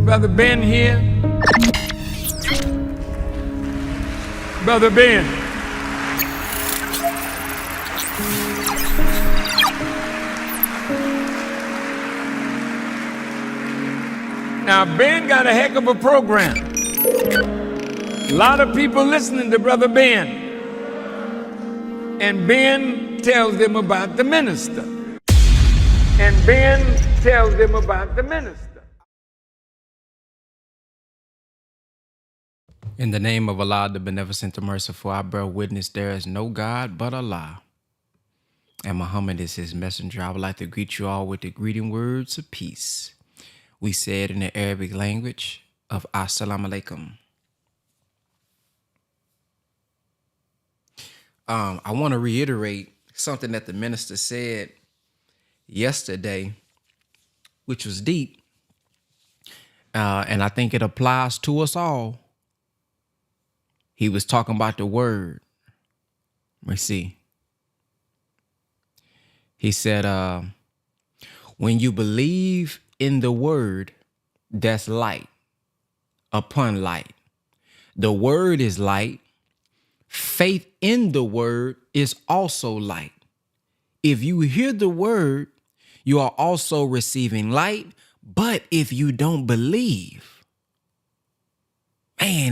Brother Ben here? Brother Ben. Now, Ben got a heck of a program. A lot of people listening to Brother Ben. And Ben tells them about the minister. And Ben tells them about the minister. In the name of Allah, the beneficent, the merciful, I bear witness there is no God but Allah. And Muhammad is his messenger. I would like to greet you all with the greeting words of peace. We said in the Arabic language of Assalamu alaikum. I want to reiterate something that the minister said yesterday, which was deep. And I think it applies to us all. He was talking about the word. Let me see. He said, when you believe in the word, that's light upon light. The word is light. Faith in the word is also light. If you hear the word, you are also receiving light. But if you don't believe,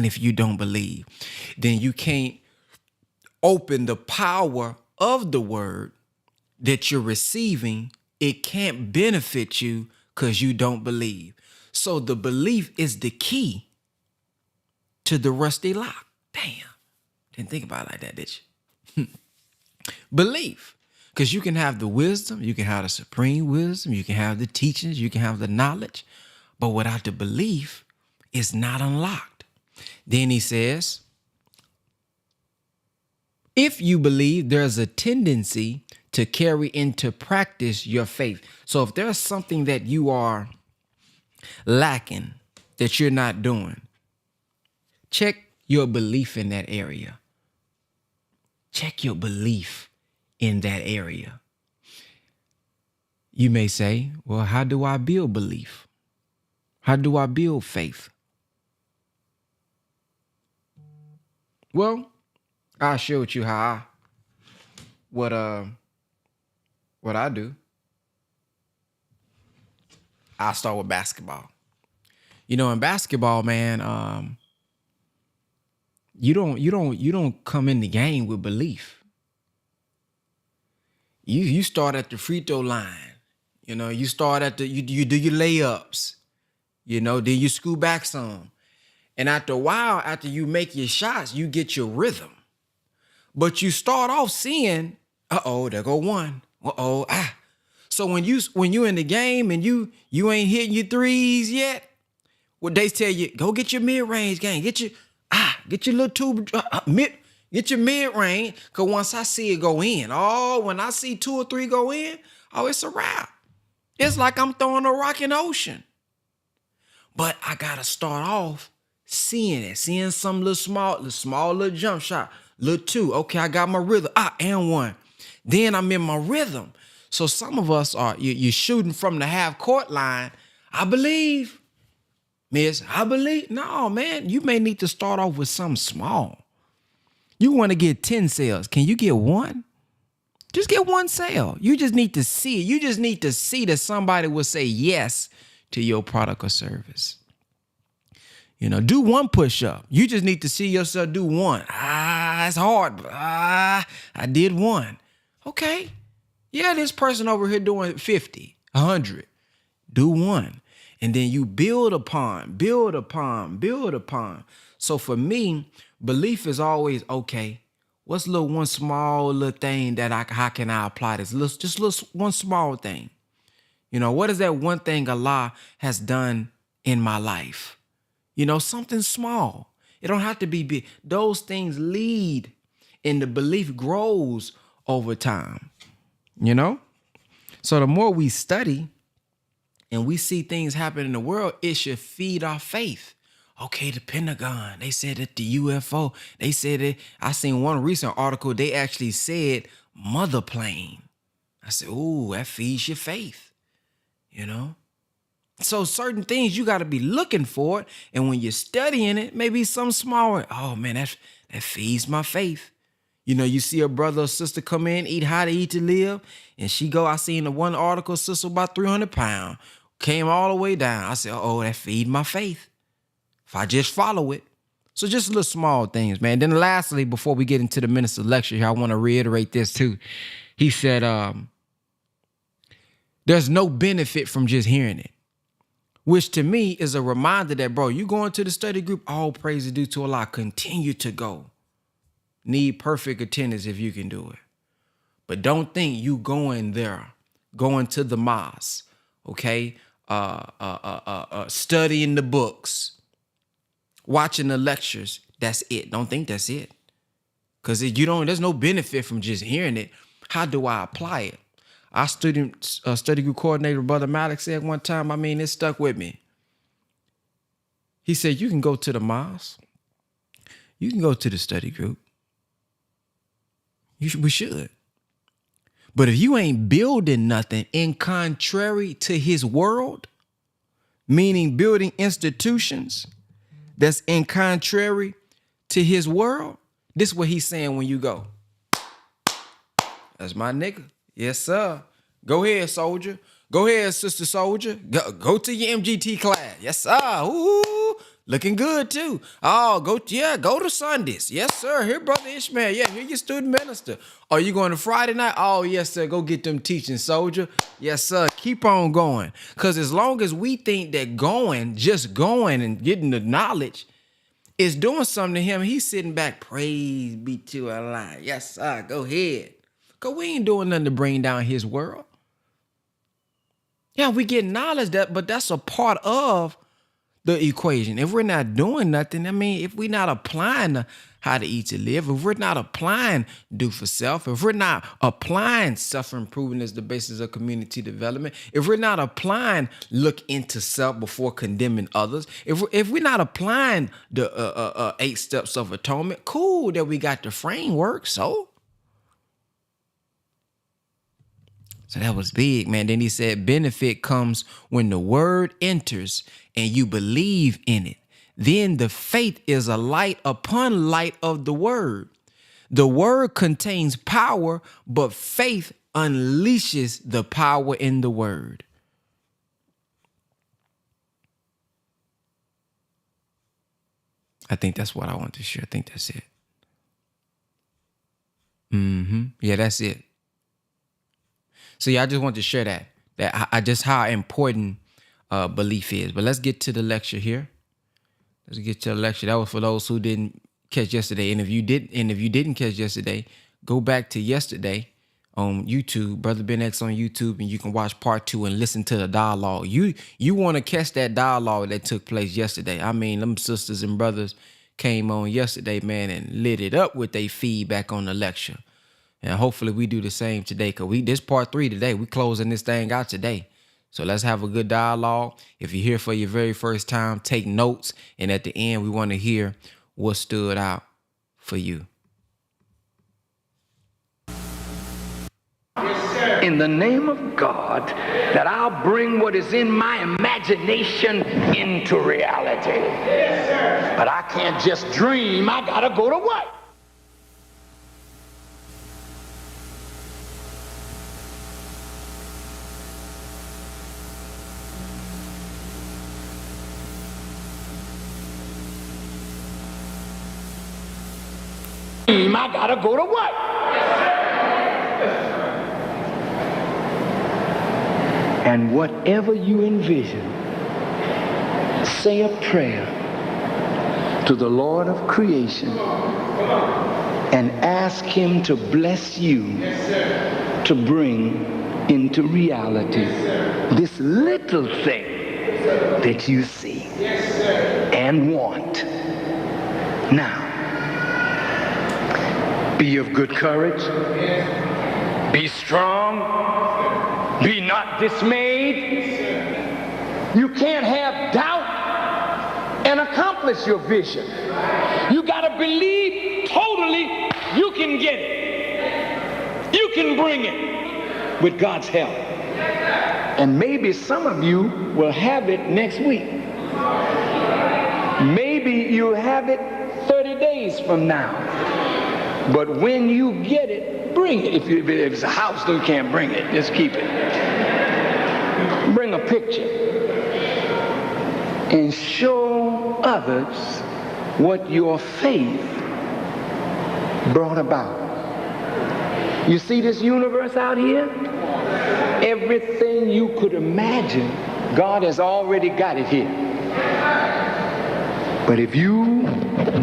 if you don't believe, then you can't open the power of the word that you're receiving. It can't benefit you because you don't believe. So the belief is the key to the rusty lock. Damn. Didn't think about it like that, did you? Belief. Because you can have the wisdom, you can have the supreme wisdom, you can have the teachings, you can have the knowledge, but without the belief, it's not unlocked. Then he says, if you believe, there's a tendency to carry into practice your faith. So if there's something that you are lacking, that you're not doing, check your belief in that area. Check your belief in that area. You may say, well, how do I build belief? How do I build faith? Well, I'll share with you what I do. I'll start with basketball. You know, in basketball, man, you don't come in the game with belief. You start at the free throw line. You know, you start at you do your layups. You know, then you scoot back some. And after a while, after you make your shots, you get your rhythm. But you start off seeing, there go one. So when you in the game and you ain't hitting your threes yet, what they tell you, go get your mid-range game. Get your little two get your mid-range. Cause once I see it go in, when I see 2 or 3 go in, it's a wrap. It's like I'm throwing a rock in the ocean. But I gotta start off seeing some little small little jump shot, little 2. Okay, I got my rhythm. And 1. Then I'm in my rhythm. So some of us you're shooting from the half court line. I believe, miss, I believe. No, man, you may need to start off with something small. You want to get 10 sales. Can you get 1? Just get 1 sale. You just need to see it. You just need to see that somebody will say yes to your product or service. You know, do 1 push-up. You just need to see yourself do 1. It's hard, but I did 1. Okay. Yeah, this person over here doing 50, 100. Do 1. And then you build upon. So for me, belief is always, okay, what's one small little thing that how can I apply this? Just one small thing. You know, what is that one thing Allah has done in my life? You know, something small. It don't have to be big. Those things lead and the belief grows over time, you know? So the more we study and we see things happen in the world, it should feed our faith. Okay, the Pentagon, they said that the UFO, they said it. I seen one recent article, they actually said mother plane. I said, ooh, that feeds your faith, you know? So certain things you got to be looking for it. And when you're studying it, maybe some small, oh man, that feeds my faith. You know, you see a brother or sister come in, eat how to eat to live. And she go, I seen the one article, sister about 300 pounds, came all the way down. I said, oh, that feed my faith. If I just follow it. So just little small things, man. Then lastly, before we get into the minister's lecture here, I want to reiterate this too. He said, there's no benefit from just hearing it. Which to me is a reminder that, bro, you going to the study group, all praise is due to Allah. Continue to go. Need perfect attendance if you can do it. But don't think you going there, going to the mosque, okay? Studying the books, watching the lectures. That's it. Don't think that's it. Because there's no benefit from just hearing it. How do I apply it? Our study group coordinator, Brother Malik, said one time, it stuck with me. He said, you can go to the mosque. You can go to the study group. We should. But if you ain't building nothing in contrary to his world, meaning building institutions that's in contrary to his world, this is what he's saying when you go. That's my nigga. Yes, sir. Go ahead, soldier. Go ahead, sister soldier. Go to your MGT class. Yes, sir. Ooh, looking good too. Oh, go to Sundays. Yes, sir. Here, Brother Ishmael. Yeah, here your student minister. Are you going to Friday night? Oh, yes, sir. Go get them teaching, soldier. Yes, sir. Keep on going. Because as long as we think that just going and getting the knowledge is doing something to him, he's sitting back. Praise be to Allah. Yes, sir. Go ahead. Because we ain't doing nothing to bring down his world. Yeah, we get knowledge, but that's a part of the equation. If we're not doing nothing, if we're not applying how to eat to live, if we're not applying do for self, if we're not applying self-improvement as the basis of community development, if we're not applying look into self before condemning others, if we're not applying the 8 steps of atonement, cool that we got the framework, So that was big, man. Then he said benefit comes when the word enters and you believe in it. Then the faith is a light upon light of the word. The word contains power, but faith unleashes the power in the word. I think that's what I want to share. I think that's it. Yeah, that's it. So yeah, I just want to share that I just how important belief is. But let's get to the lecture here. Let's get to the lecture. That was for those who didn't catch yesterday. And if you didn't catch yesterday, go back to yesterday on YouTube, Brother Ben X on YouTube, and you can watch part 2 and listen to the dialogue. You want to catch that dialogue that took place yesterday. Them sisters and brothers came on yesterday, man, and lit it up with their feedback on the lecture. And hopefully we do the same today, because this part 3 today. We closing this thing out today. So let's have a good dialogue. If you're here for your very first time, take notes. And at the end, we want to hear what stood out for you. In the name of God, that I'll bring what is in my imagination into reality. Yes, sir. But I can't just dream. I got to go to work. I gotta go to work. And whatever you envision, say a prayer to the Lord of creation and ask him to bless you to bring into reality this little thing that you see and want. Now, be of good courage. Be strong. Be not dismayed. You can't have doubt and accomplish your vision. You got to believe totally you can get it. You can bring it with God's help. And maybe some of you will have it next week. Maybe you'll have it 30 days from now. But when you get it, bring it. If it's a house, you can't bring it. Just keep it. Bring a picture and show others what your faith brought about. You see this universe out here? Everything you could imagine, God has already got it here. But if you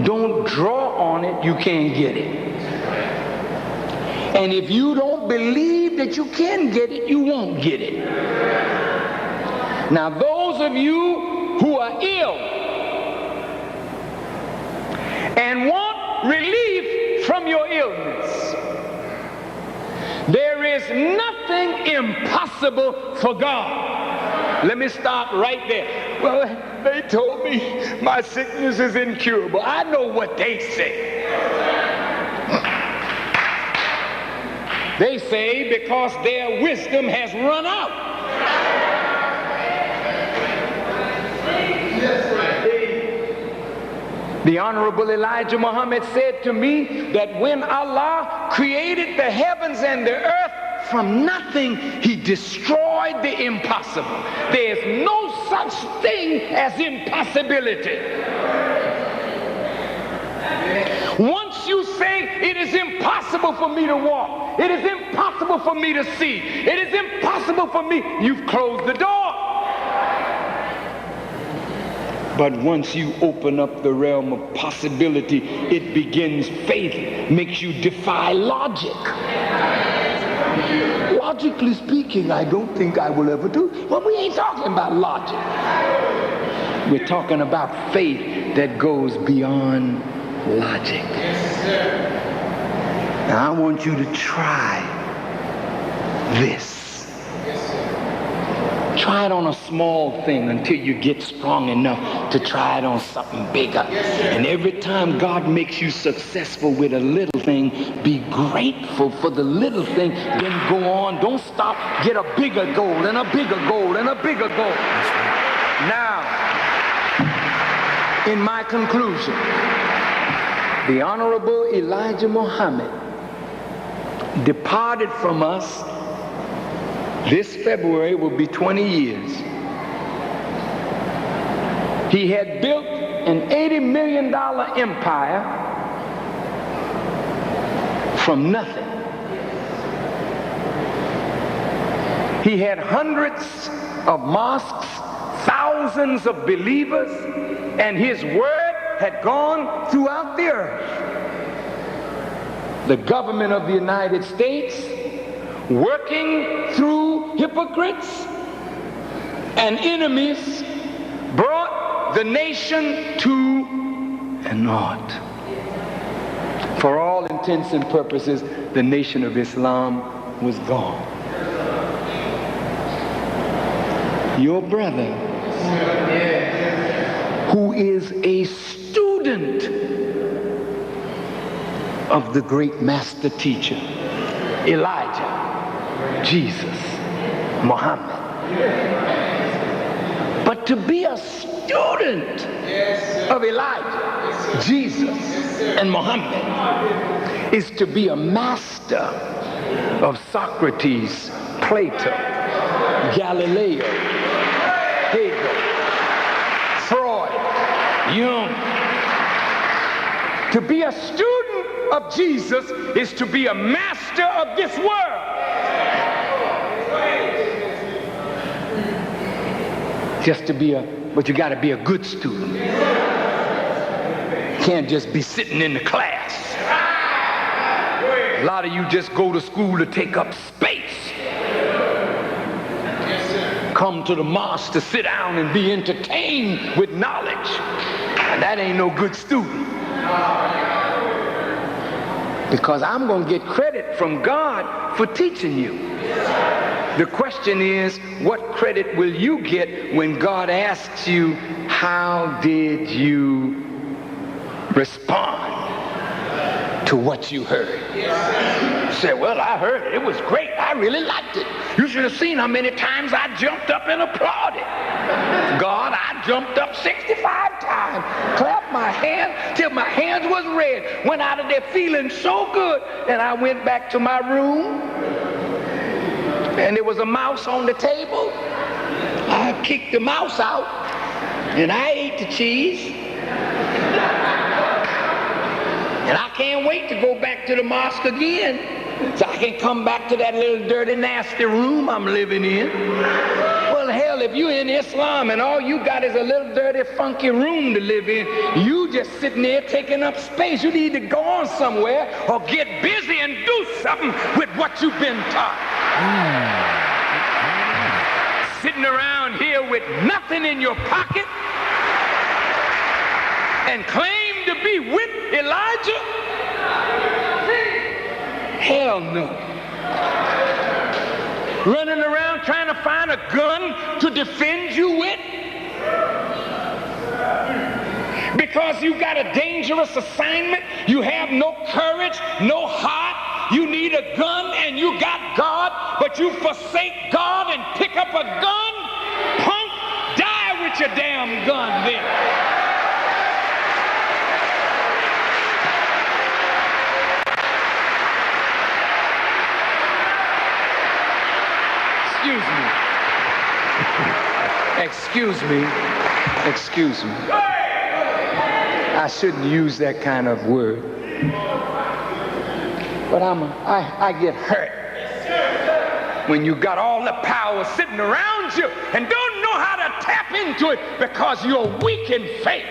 don't draw on it, you can't get it. And if you don't believe that you can get it, you won't get it. Now, those of you who are ill and want relief from your illness, there is nothing impossible for God. Let me stop right there. Well, they told me my sickness is incurable. I know what they say. They say because their wisdom has run out. The Honorable Elijah Muhammad said to me that when Allah created the heavens and the earth from nothing, he destroyed the impossible. There's no such thing as impossibility. Once you say it is impossible for me to walk, it is impossible for me to see, it is impossible for me, you've closed the door. But once you open up the realm of possibility, it begins, faith makes you defy logic. Logically speaking, I don't think I will ever do it. Well, we ain't talking about logic. We're talking about faith that goes beyond logic. Now I want you to try this. Try it on a small thing until you get strong enough to try it on something bigger. And every time God makes you successful with a little thing, be grateful for the little thing, then go on. Don't stop. Get a bigger goal and a bigger goal and a bigger goal. Now, in my conclusion, the Honorable Elijah Muhammad departed from us. This February will be 20 years. He had built an $80 million empire from nothing. He had hundreds of mosques, thousands of believers, and his word had gone throughout the earth. The government of the United States, working through hypocrites and enemies, brought the nation to an naught. For all intents and purposes, the nation of Islam was gone. Your brother, who is a student of the great master teacher, Elijah, Jesus, Muhammad. But to be a student of Elijah, Jesus, and Muhammad is to be a master of Socrates, Plato, Galileo, Hegel, Freud, Jung. To be a student of Jesus is to be a master of this world. Just to be but you got to be a good student. Can't just be sitting in the class. A lot of you just go to school to take up space. Come to the mosque to sit down and be entertained with knowledge. And that ain't no good student. Because I'm going to get credit from God for teaching you. The question is, what credit will you get when God asks you, how did you respond to what you heard? You say, well, I heard it. It was great. I really liked it. You should have seen how many times I jumped up and applauded. God, I jumped up 65 times, clapped my hands till my hands was red, went out of there feeling so good, and I went back to my room, and there was a mouse on the table. I kicked the mouse out, and I ate the cheese. And I can't wait to go back to the mosque again, so I can come back to that little dirty, nasty room I'm living in. Well, hell, if you're in Islam and all you got is a little dirty, funky room to live in, you just sitting there taking up space. You need to go on somewhere or get busy and do something with what you've been taught. Sitting around here with nothing in your pocket and claim to be with Elijah? Hell no. Running around trying to find a gun to defend you with? Because you got a dangerous assignment, you have no courage, no heart, you need a gun and you got God, but you forsake God and pick up a gun? Punk, die with your damn gun then. Excuse me. I shouldn't use that kind of word. But I get hurt when you got all the power sitting around you and don't know how to tap into it because you're weak in faith.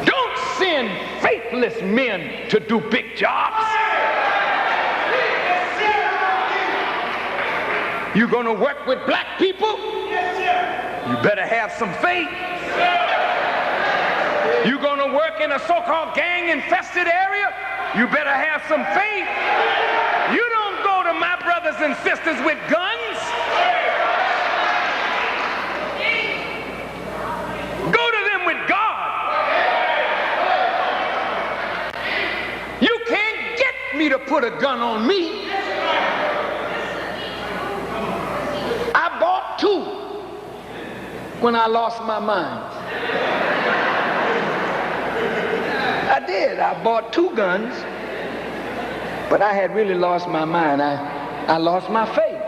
Don't send faithless men to do big jobs. You're going to work with black people? You better have some faith. You're going to work in a so-called gang-infested area? You better have some faith. You don't go to my brothers and sisters with guns. Go to them with God. You can't get me to put a gun on me. I bought two when I lost my mind. I did. I bought two guns, but I had really lost my mind. I lost my faith.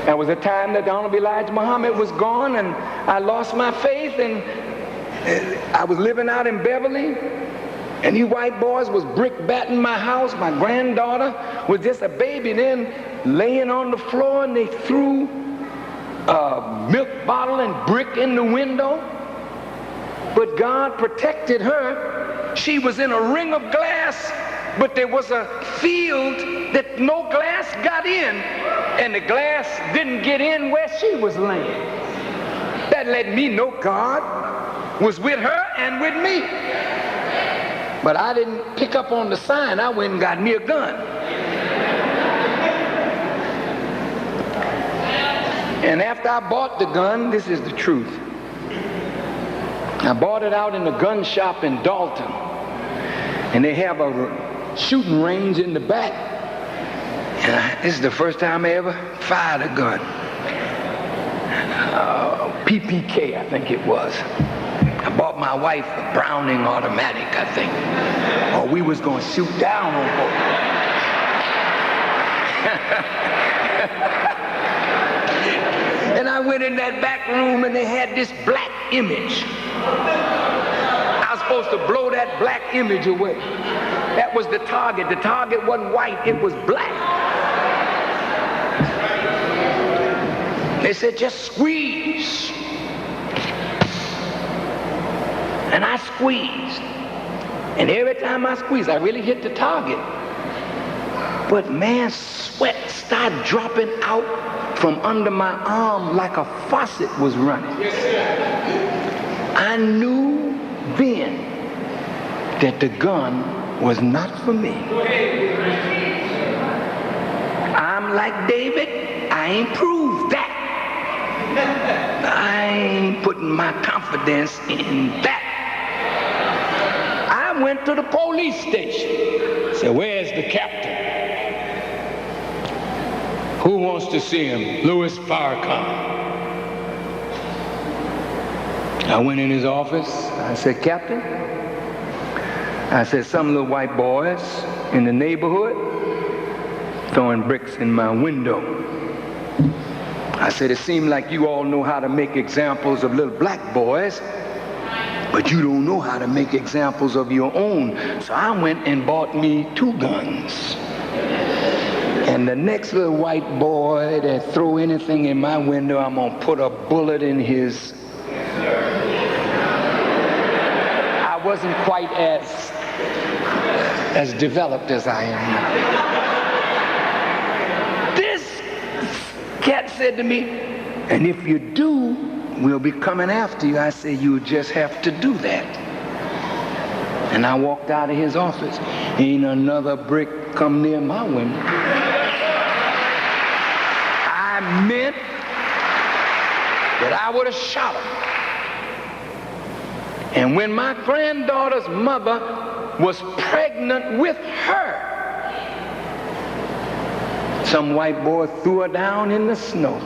There was a time that the Honorable Elijah Muhammad was gone, and I lost my faith, and I was living out in Beverly, and you white boys was brick-batting my house. My granddaughter was just a baby then, laying on the floor, and they threw a milk bottle and brick in the window. But God protected her. She was in a ring of glass, but there was a field that no glass got in, and the glass didn't get in where she was laying. That let me know God was with her and with me. But I didn't pick up on the sign. I went and got me a gun. And after I bought the gun, this is the truth. I bought it out in a gun shop in Dalton. And they have a shooting range in the back. And this is the first time I ever fired a gun. PPK, I think it was. I bought my wife a Browning automatic, I think. Or we was going to shoot down on both. And I went in that back room and they had this black image. I was supposed to blow that black image away. That was the target. The target wasn't white, it was black. They said, just squeeze. And I squeezed. And every time I squeezed, I really hit the target. But man, sweat started dropping out from under my arm like a faucet was running. I knew then that the gun was not for me. I'm like David, I ain't proved that. I ain't putting my confidence in that. I I went to the police station. I said, where's the captain? Who wants to see him? Louis Farrakhan. I went in his office. I said, Captain, I said, some little white boys in the neighborhood throwing bricks in my window. I said, it seemed like you all know how to make examples of little black boys, but you don't know how to make examples of your own. So I went and bought me 2 guns. And the next little white boy that throw anything in my window, I'm gonna put a bullet in his. I wasn't quite as developed as I am now. This cat said to me, and if you do, we'll be coming after you. I said, you just have to do that. And I walked out of his office. Ain't another brick come near my window. I meant that I would have shot him. And when my granddaughter's mother was pregnant with her, some white boy threw her down in the snow.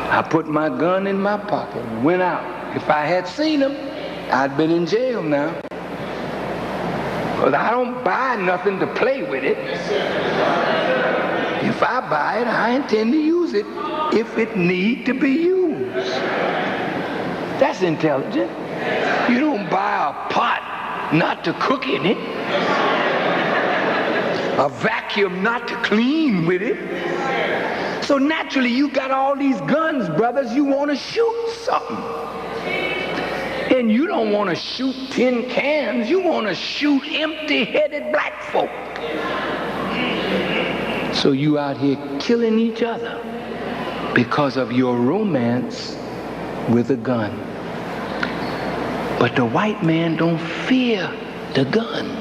I put my gun in my pocket and went out. If I had seen him, I'd been in jail now. Because I don't buy nothing to play with it. If I buy it, I intend to use it if it need to be used. That's intelligent. You don't buy a pot not to cook in it. A vacuum not to clean with it. So naturally you got all these guns, brothers, you want to shoot something. And you don't want to shoot tin cans, you want to shoot empty-headed black folk. So you out here killing each other because of your romance with a gun. But the white man don't fear the gun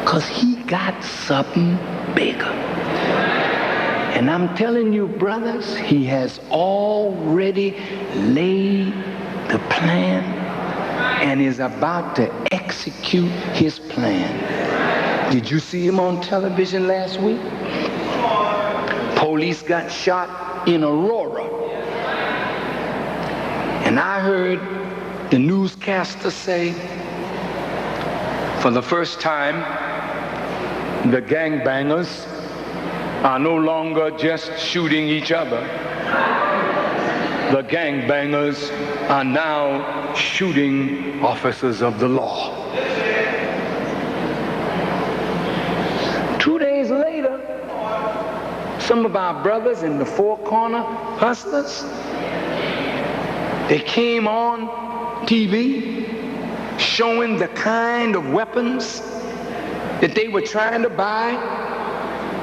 because he got something bigger. And I'm telling you, brothers, he has already laid the plan and is about to execute his plan. Did you see him on television last week? Police got shot in Aurora. And I heard the newscaster say, for the first time, the gangbangers are no longer just shooting each other. The gangbangers are now shooting officers of the law. 2 days later, some of our brothers in the Four Corner Hustlers, they came on TV showing the kind of weapons that they were trying to buy,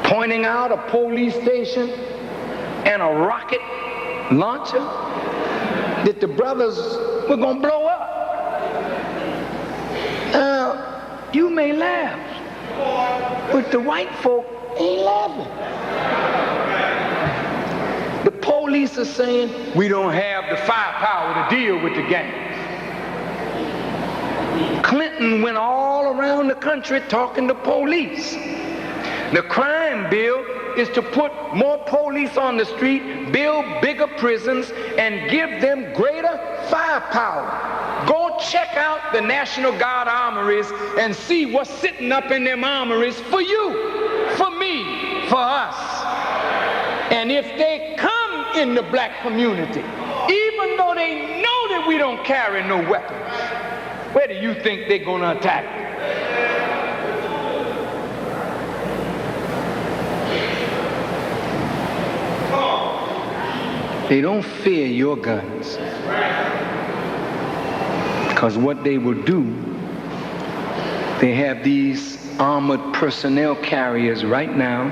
pointing out a police station and a rocket launcher that the brothers were going to blow up. Now, you may laugh, but the white folk ain't laughing. The police are saying, we don't have the firepower to deal with the gangs. Clinton went all around the country talking to police. The crime bill is to put more police on the street, build bigger prisons, and give them greater firepower. Go check out the National Guard armories and see what's sitting up in them armories for you, for me, for us. And if they come in the black community, even though they know that we don't carry no weapons, where do you think they're going to attack? They don't fear your guns. Because what they will do, they have these armored personnel carriers right now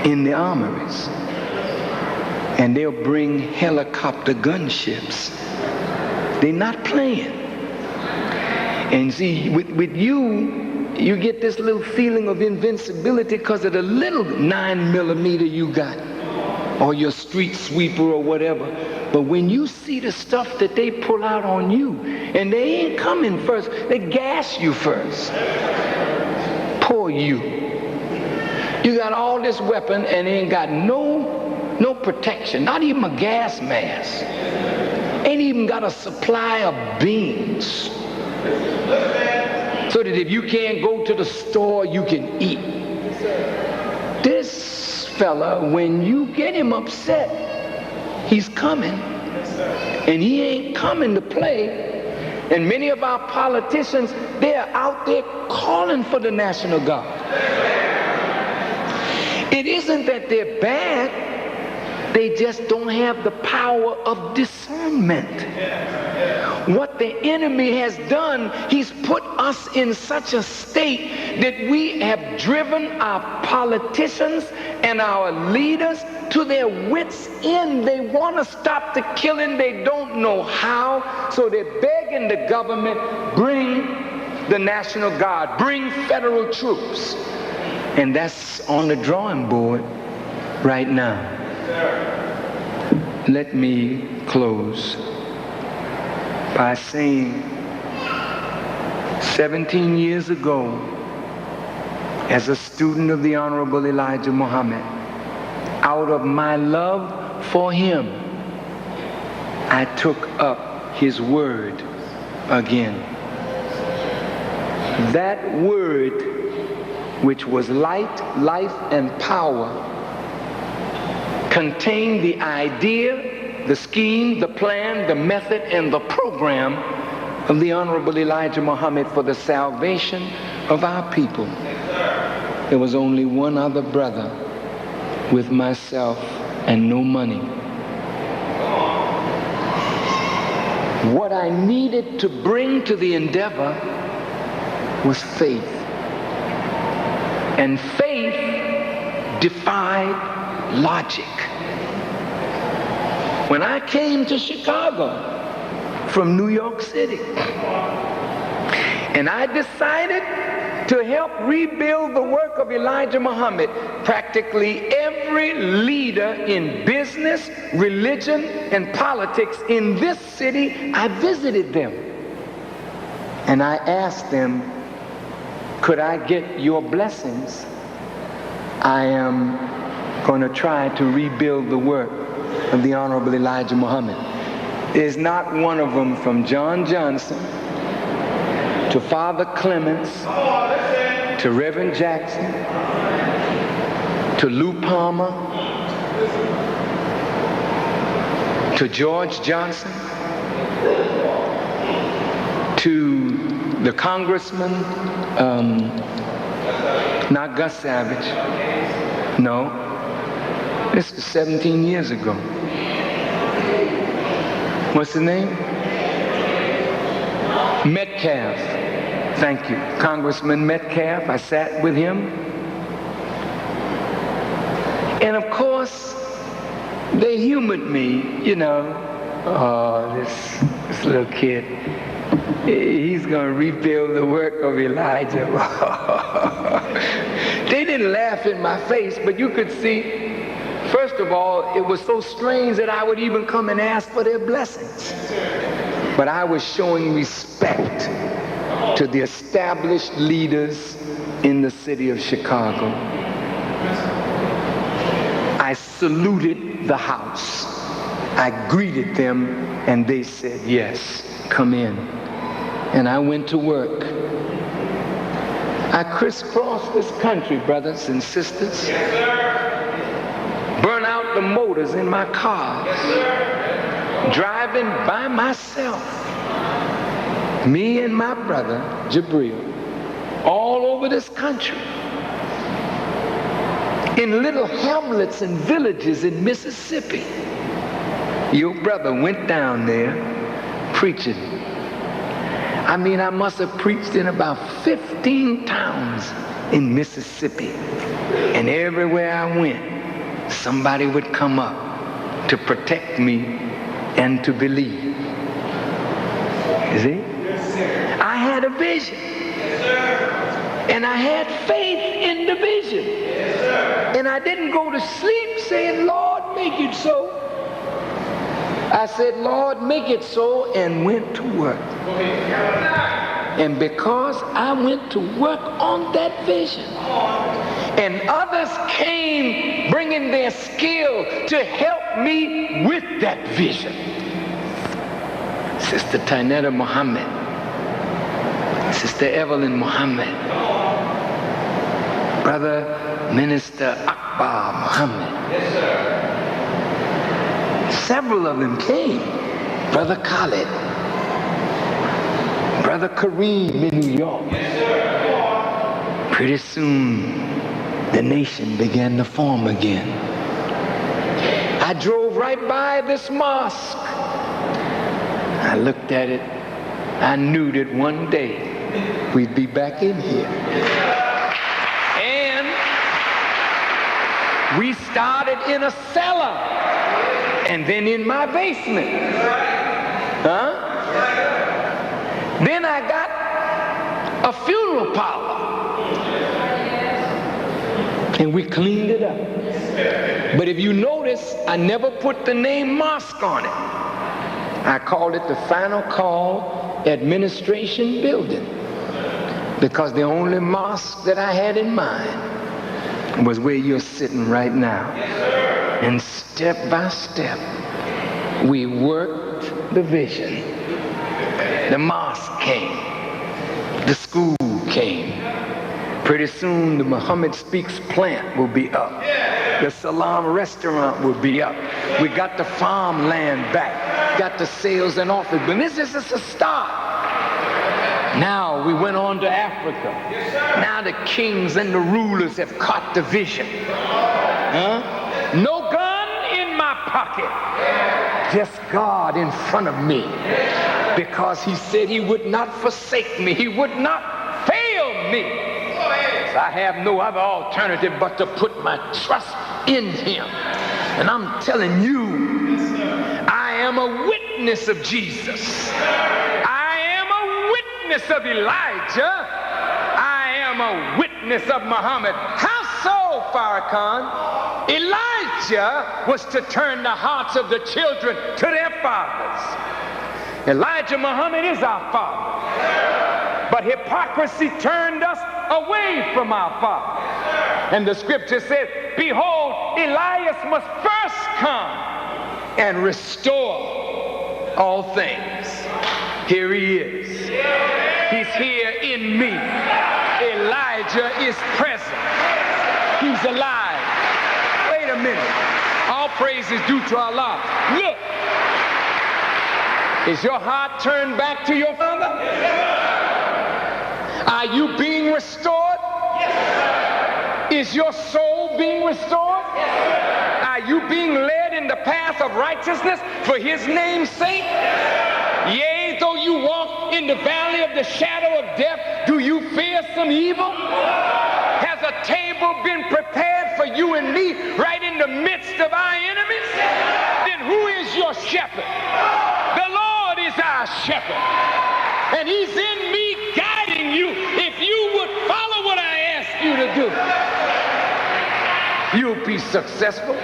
in the armories. And they'll bring helicopter gunships. They're not playing. And see, with you, you get this little feeling of invincibility because of the little 9mm you got. or your street sweeper or whatever. But when you see the stuff that they pull out on you, and they ain't coming first, they gas you first. Poor you. You got all this weapon and ain't got no protection, not even a gas mask. Ain't even got a supply of beans. So that if you can't go to the store, you can eat. This fella, when you get him upset, he's coming. And he ain't coming to play. And many of our politicians, they're out there calling for the National Guard. It isn't that they're bad. They just don't have the power of discernment. What the enemy has done, he's put us in such a state that we have driven our politicians and our leaders to their wits' end. They want to stop the killing. They don't know how. So they're begging the government, bring the National Guard, bring federal troops. And that's on the drawing board right now. Let me close by saying 17 years ago, as a student of the Honorable Elijah Muhammad, out of my love for him, I took up his word again. That word, which was light, life, and power, contained the idea, the scheme, the plan, the method, and the program of the Honorable Elijah Muhammad for the salvation of our people. There was only one other brother with myself and no money. What I needed to bring to the endeavor was faith. And faith defied logic. When I came to Chicago from New York City, and I decided to help rebuild the work of Elijah Muhammad, practically every leader in business, religion, and politics in this city, I visited them. And I asked them, could I get your blessings? I am going to try to rebuild the work of the Honorable Elijah Muhammad. There's not one of them, from John Johnson to Father Clements to Reverend Jackson to Lou Palmer to George Johnson to the Congressman, not Gus Savage, no, this was 17 years ago. What's his name? Metcalf. Thank you. Congressman Metcalf. I sat with him. And of course, they humored me, you know. Oh, this little kid. He's going to rebuild the work of Elijah. They didn't laugh in my face, but you could see, first of all, it was so strange that I would even come and ask for their blessings. But I was showing respect to the established leaders in the city of Chicago. I saluted the house. I greeted them, and they said, yes, come in. And I went to work. I crisscrossed this country, brothers and sisters. Yes, sir. Burn out the motors in my cars. Yes, sir. Driving by myself. Me and my brother, Jabril, all over this country. In little hamlets and villages in Mississippi. Your brother went down there preaching. I mean, I must have preached in about 15 towns in Mississippi. And everywhere I went, somebody would come up to protect me and to believe. You see? Yes, sir. I had a vision. Yes, sir. And I had faith in the vision. Yes, sir. And I didn't go to sleep saying, Lord, make it so. I said, Lord, make it so, and went to work. And because I went to work on that vision, and others came bringing their skill to help me with that vision. Sister Tynetta Muhammad, Sister Evelyn Muhammad, Brother Minister Akbar Muhammad. Yes, sir. Several of them came. Brother Khalid, Brother Kareem in New York. Yes, sir. Pretty soon, the nation began to form again. I drove right by this mosque. I looked at it. I knew that one day we'd be back in here. And we started in a cellar and then in my basement. Then I got a funeral parlor. And we cleaned it up. But if you notice, I never put the name mosque on it. I called it the Final Call Administration Building, because the only mosque that I had in mind was where you're sitting right now. And step by step, we worked the vision. The mosque came. The school came. Pretty soon the Muhammad Speaks plant will be up. The Salam restaurant will be up. We got the farmland back. Got the sales and offers. But this is just a start. Now we went on to Africa. Now the kings and the rulers have caught the vision. No gun in my pocket. Just God in front of me. Because he said he would not forsake me. He would not fail me. I have no other alternative but to put my trust in him. And I'm telling you, I am a witness of Jesus. I am a witness of Elijah. I am a witness of Muhammad. How so, Farrakhan? Elijah was to turn the hearts of the children to their fathers. Elijah Muhammad is our father. But hypocrisy turned us away from our Father. And the scripture says, behold, Elias must first come and restore all things. Here he is. He's here in me. Elijah is present. He's alive. Wait a minute. All praise is due to Allah. Look. Is your heart turned back to your Father? Are you being restored? Yes, is your soul being restored? Yes, are you being led in the path of righteousness for his name's sake? Yes, yea, though you walk in the valley of the shadow of death, do you fear some evil? Has a table been prepared for you and me right in the midst of our enemies? Then who is your shepherd? The Lord is our shepherd. And he's in me guiding you. If you would follow what I ask you to do, you'll be successful.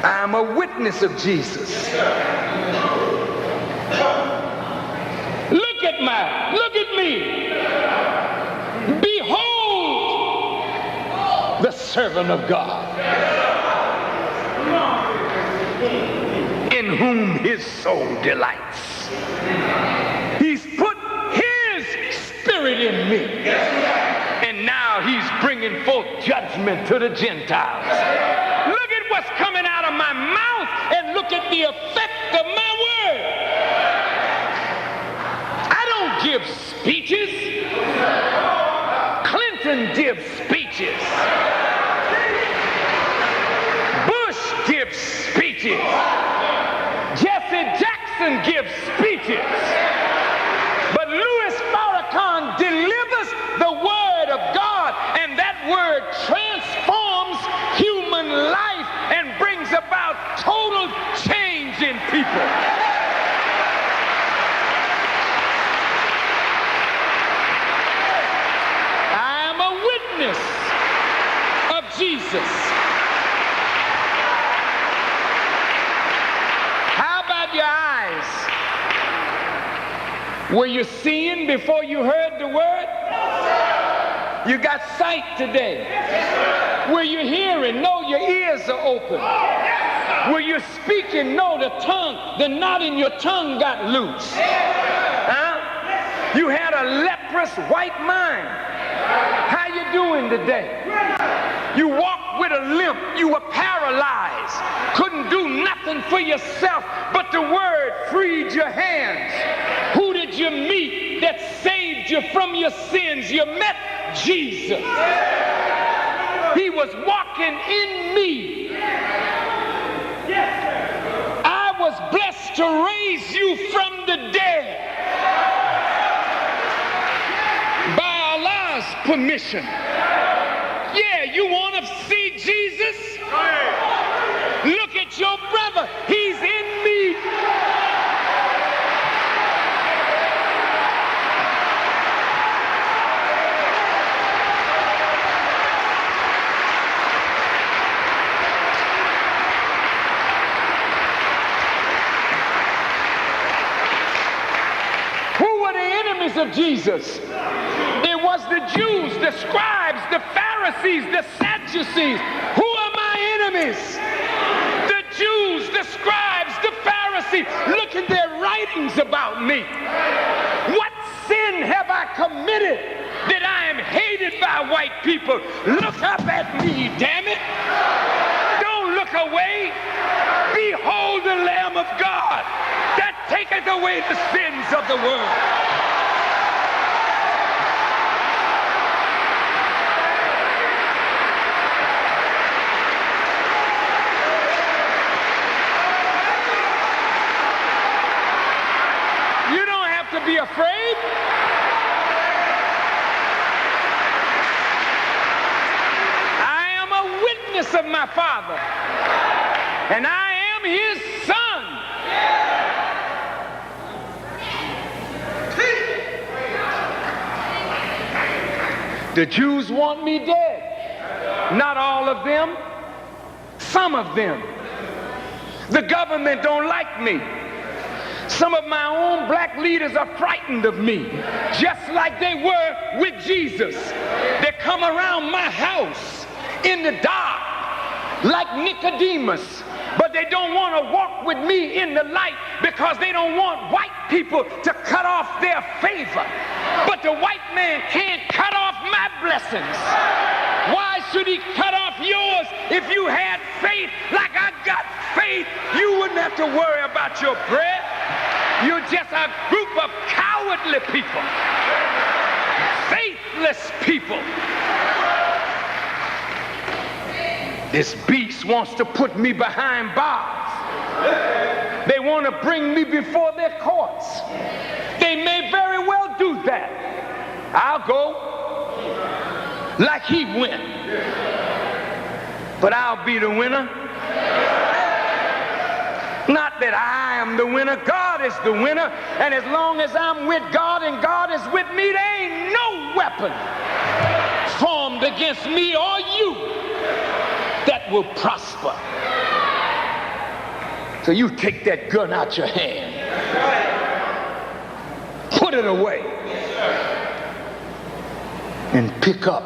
I'm a witness of Jesus. Look at me. Behold the servant of God, in whom his soul delights. He's put his spirit in me. And now he's bringing forth judgment to the Gentiles. Look at what's coming out of my mouth and look at the effect of my word. I don't give speeches. Clinton gives speeches. Bush gives speeches. Jesse Jackson gives speeches. But Louis Farrakhan delivers the word of God, and that word transforms human life and brings about total change in people. I am a witness of Jesus. Were you seeing before you heard the word? You got sight today. Were you hearing? No, your ears are open. Were you speaking? No, the knot in your tongue got loose. Huh? You had a leprous white mind. How you doing today? You walked with a limp. You were paralyzed. Couldn't do nothing for yourself, but the word freed your hands. Who did you meet that saved you from your sins? You met Jesus. He was walking in me. I was blessed to raise you from the dead by Allah's permission. Yeah, you want to see Jesus? Look at your brother. He's in me. Of Jesus. It was the Jews, the scribes, the Pharisees, the Sadducees. Who are my enemies? The Jews, the scribes, the Pharisees. Look at their writings about me. What sin have I committed that I am hated by white people? Look up at me, damn it. Don't look away. Behold the Lamb of God that taketh away the sins of the world. Be afraid. I am a witness of my Father, and I am his son. The Jews want me dead. Not all of them, some of them. The government don't like me. Some of my own black leaders are frightened of me, just like they were with Jesus. They come around my house in the dark like Nicodemus, but they don't want to walk with me in the light because they don't want white people to cut off their favor. But the white man can't cut off my blessings. Why should he cut off yours? If you had faith like I got faith, you wouldn't have to worry about your bread. You're just a group of cowardly people, faithless people. This beast wants to put me behind bars. They want to bring me before their courts. They may very well do that. I'll go like he went, but I'll be the winner. Not that I am the winner, God is the winner, and as long as I'm with God and God is with me, there ain't no weapon formed against me or you that will prosper. So you take that gun out your hand, put it away, and pick up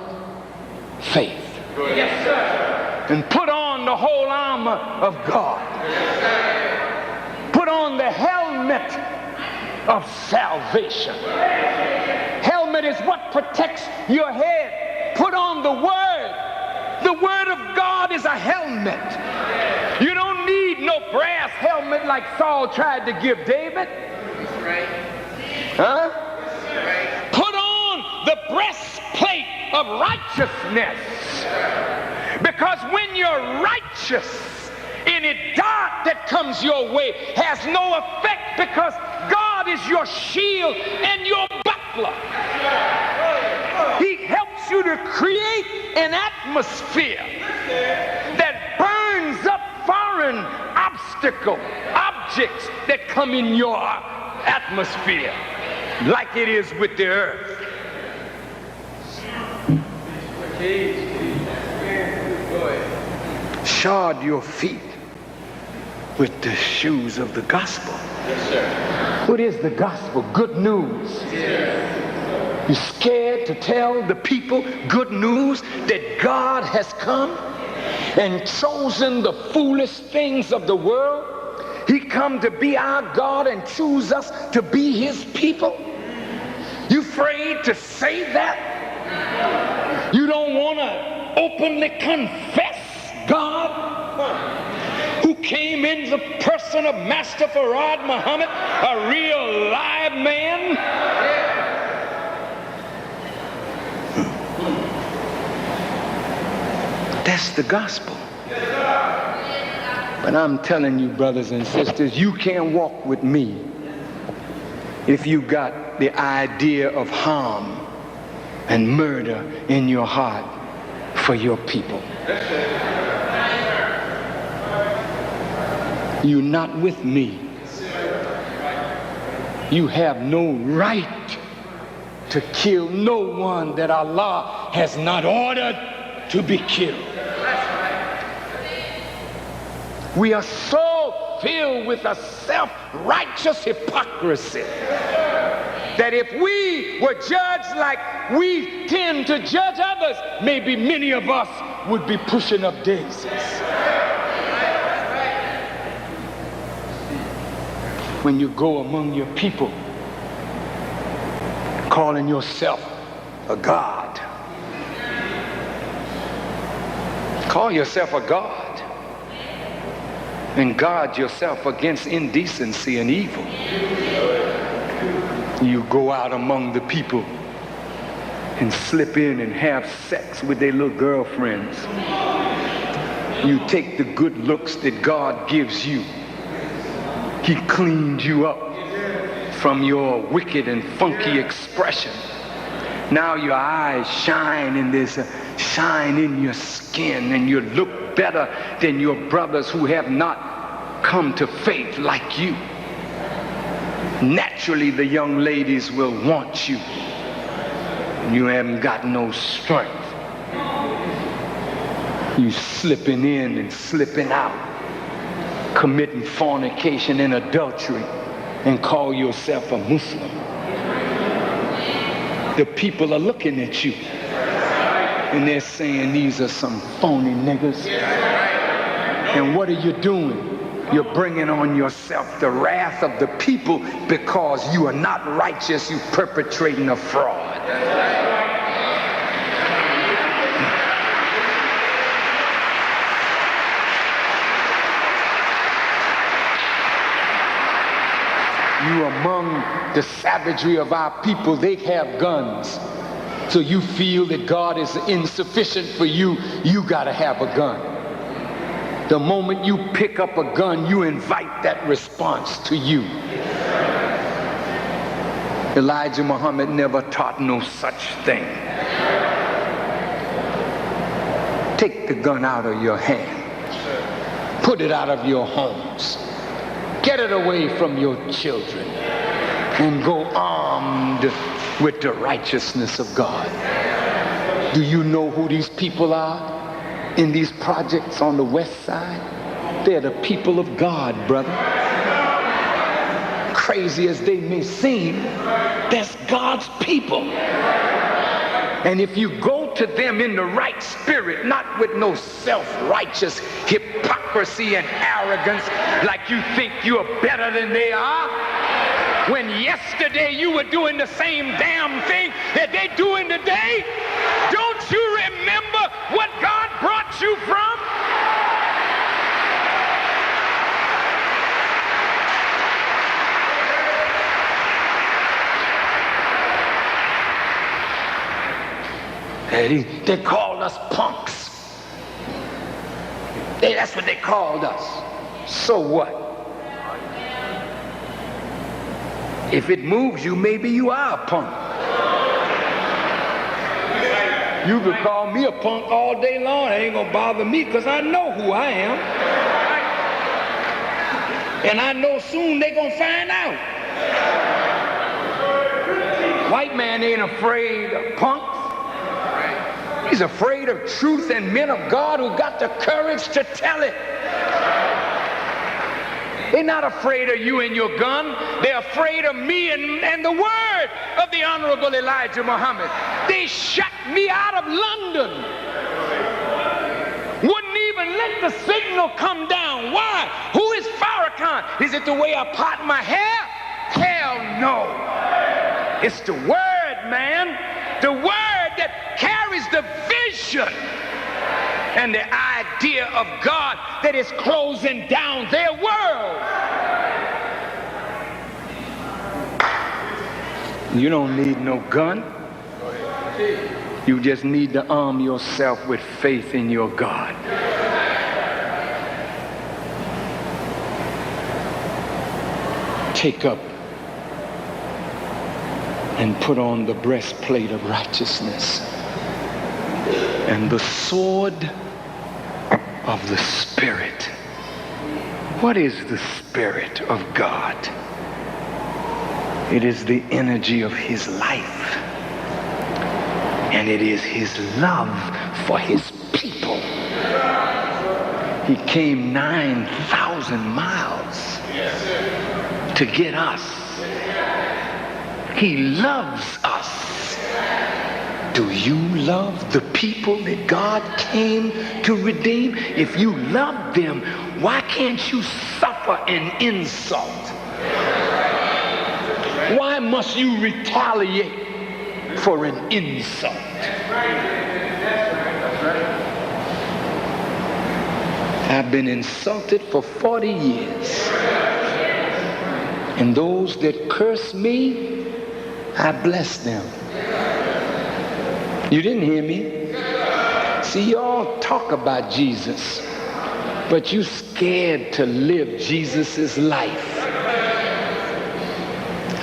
faith. Yes, sir. And put on the whole armor of God. Yes, sir. Put on the helmet of salvation. Helmet is what protects your head. Put on the word. The word of God is a helmet. You don't need no brass helmet like Saul tried to give David. Huh? Put on the breastplate of righteousness. Because when you're righteous, any dart that comes your way has no effect because God is your shield and your buckler. He helps you to create an atmosphere that burns up foreign objects that come in your atmosphere, like it is with the earth. Shod your feet with the shoes of the gospel. Yes, sir. What is the gospel? Good news. You're scared to tell the people good news that God has come and chosen the foolish things of the world. He come to be our God and choose us to be his people. You afraid to say that? You don't want to openly confess God, who came in the person of Master Farad Muhammad, a real live man? That's the gospel. But I'm telling you, brothers and sisters, you can't walk with me if you got the idea of harm and murder in your heart for your people. You're not with me. You have no right to kill no one that Allah has not ordered to be killed. We are so filled with a self-righteous hypocrisy that if we were judged like we tend to judge others, maybe many of us would be pushing up daisies. When you go among your people, calling yourself a God, call yourself a God and guard yourself against indecency and evil. You go out among the people and slip in and have sex with their little girlfriends. You take the good looks that God gives you. He cleaned you up from your wicked and funky expression. Now your eyes shine and there's a shine in your skin and you look better than your brothers who have not come to faith like you. Naturally, the young ladies will want you. You haven't got no strength. You slipping in and slipping out, committing fornication and adultery, and call yourself a Muslim. The people are looking at you and they're saying these are some phony niggas. And what are you doing? You're bringing on yourself the wrath of the people because you are not righteous. You're perpetrating a fraud. You among the savagery of our people, they have guns. So you feel that God is insufficient for you, you gotta have a gun. The moment you pick up a gun, you invite that response to you. Elijah Muhammad never taught no such thing. Take the gun out of your hand. Put it out of your homes. Get it away from your children and go armed with the righteousness of God. Do you know who these people are in these projects on the west side? They're the people of God, brother. Crazy as they may seem, that's God's people. And if you go to them in the right spirit, not with no self-righteous hypocrisy and arrogance like you think you're better than they are, when yesterday you were doing the same damn thing that they're doing today, don't you remember what God brought you from? They called us punks. That's what they called us. So what? If it moves you, maybe you are a punk. You could call me a punk all day long. It ain't gonna bother me because I know who I am. And I know soon they gonna find out. White man ain't afraid of punks. He's afraid of truth and men of God who got the courage to tell it. They're not afraid of you and your gun. They're afraid of me and the word of the Honorable Elijah Muhammad. They shut me out of London. Wouldn't even let the signal come down. Why? Who is Farrakhan? Is it the way I part my hair? Hell no. It's the word, man. The word that carries the vision and the idea of God that is closing down their world. You don't need no gun. You just need to arm yourself with faith in your God. Take up and put on the breastplate of righteousness and the sword of the Spirit. What is the Spirit of God? It is the energy of his life, and it is his love for his people. He came 9,000 miles to get us. He loves us. Do you love the people that God came to redeem? If you love them, why can't you suffer an insult? Why must you retaliate for an insult? I've been insulted for 40 years. And those that curse me, I bless them. You didn't hear me? See, y'all talk about Jesus, but you scared to live Jesus's life.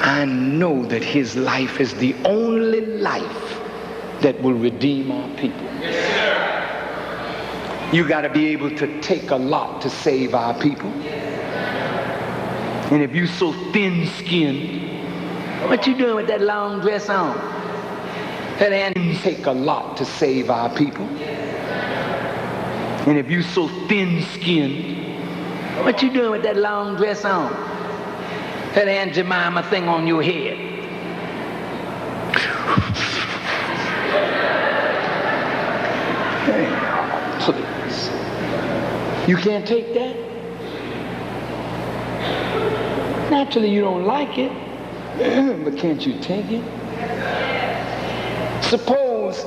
I know that his life is the only life that will redeem our people. You got to be able to take a lot to save our people. And if you so thin-skinned, what you doing with that long dress on? That ain't take a lot to save our people. And if you so thin-skinned, what you doing with that long dress on? That Aunt Jemima thing on your head. Hey, please. You can't take that? Naturally, you don't like it, but can't you take it? Suppose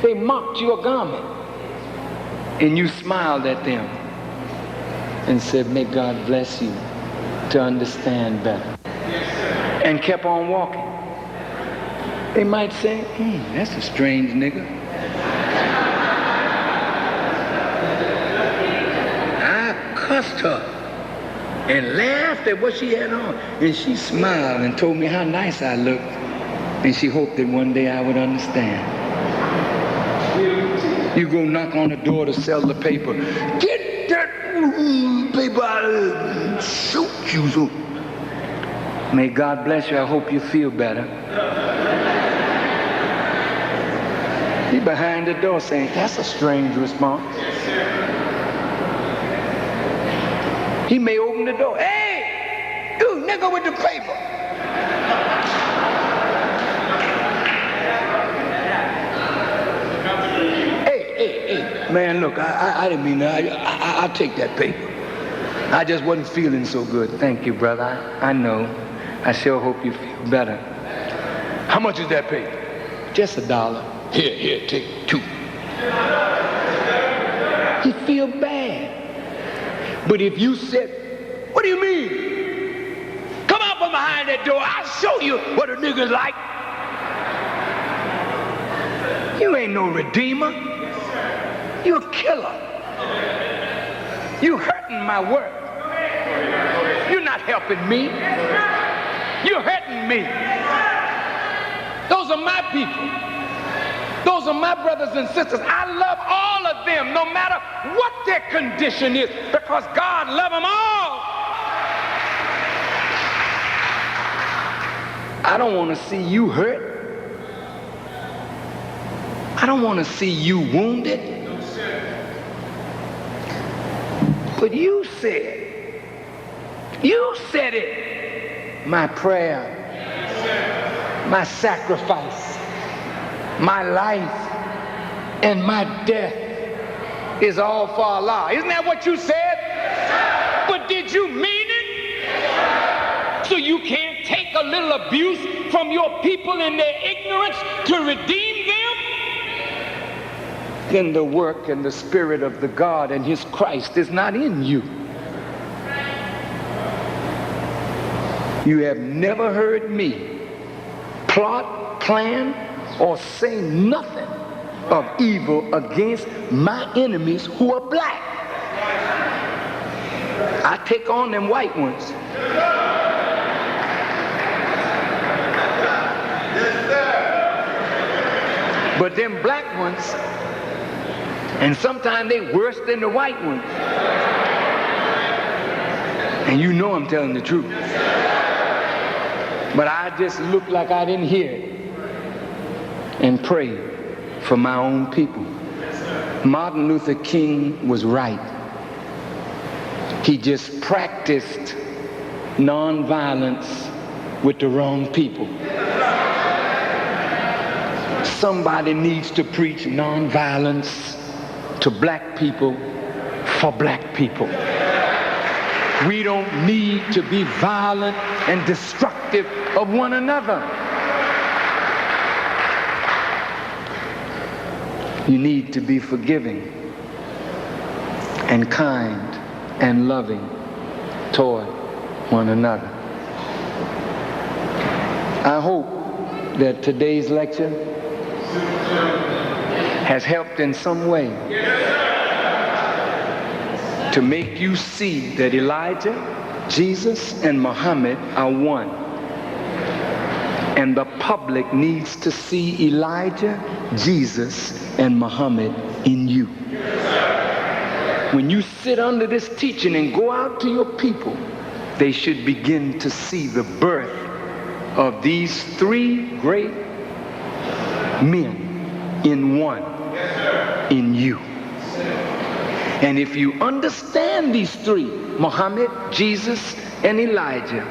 they mocked your garment and you smiled at them and said, may God bless you to understand better, and kept on walking. They might say, that's a strange nigga. I cussed her and laughed at what she had on, and she smiled and told me how nice I looked, and she hoped that one day I would understand. You go knock on the door to sell the paper. Get that paper out of there. Shoot you. May God bless you. I hope you feel better. He behind the door saying, that's a strange response. He may open the door. Hey, you nigga with the paper. Hey, man, look, I didn't mean that. I'll take that paper. I just wasn't feeling so good. Thank you, brother. I know. I sure hope you feel better. How much is that paper? Just $1. Here, take 2. He feel bad. But if you said, what do you mean? Come out from behind that door. I'll show you what a nigga's like. You ain't no redeemer. You're a killer. You hurting my work. You're not helping me. You're hurting me. Those are my people. Those are my brothers and sisters. I love all of them, no matter what their condition is, because God loves them all. I don't want to see you hurt. I don't want to see you wounded. But you said You said it. My prayer, my sacrifice, my life, and my death is all for Allah. Isn't that what you said? But did you mean it? So you can't take a little abuse from your people in their ignorance to redeem them? Then the work and the spirit of the God and his Christ is not in you. You have never heard me plot, plan, or say nothing of evil against my enemies who are black. I take on them white ones. But them black ones, and sometimes they worse than the white ones. And you know I'm telling the truth. But I just look like I didn't hear it and pray for my own people. Martin Luther King was right. He just practiced nonviolence with the wrong people. Somebody needs to preach nonviolence to black people for black people. We don't need to be violent and destructive of one another. You need to be forgiving and kind and loving toward one another. I hope that today's lecture has helped in some way to make you see that Elijah, Jesus, and Muhammad are one. And the public needs to see Elijah, Jesus, and Muhammad in you. When you sit under this teaching and go out to your people, they should begin to see the birth of these three great men in one, in you. And if you understand these three, Muhammad, Jesus, and Elijah,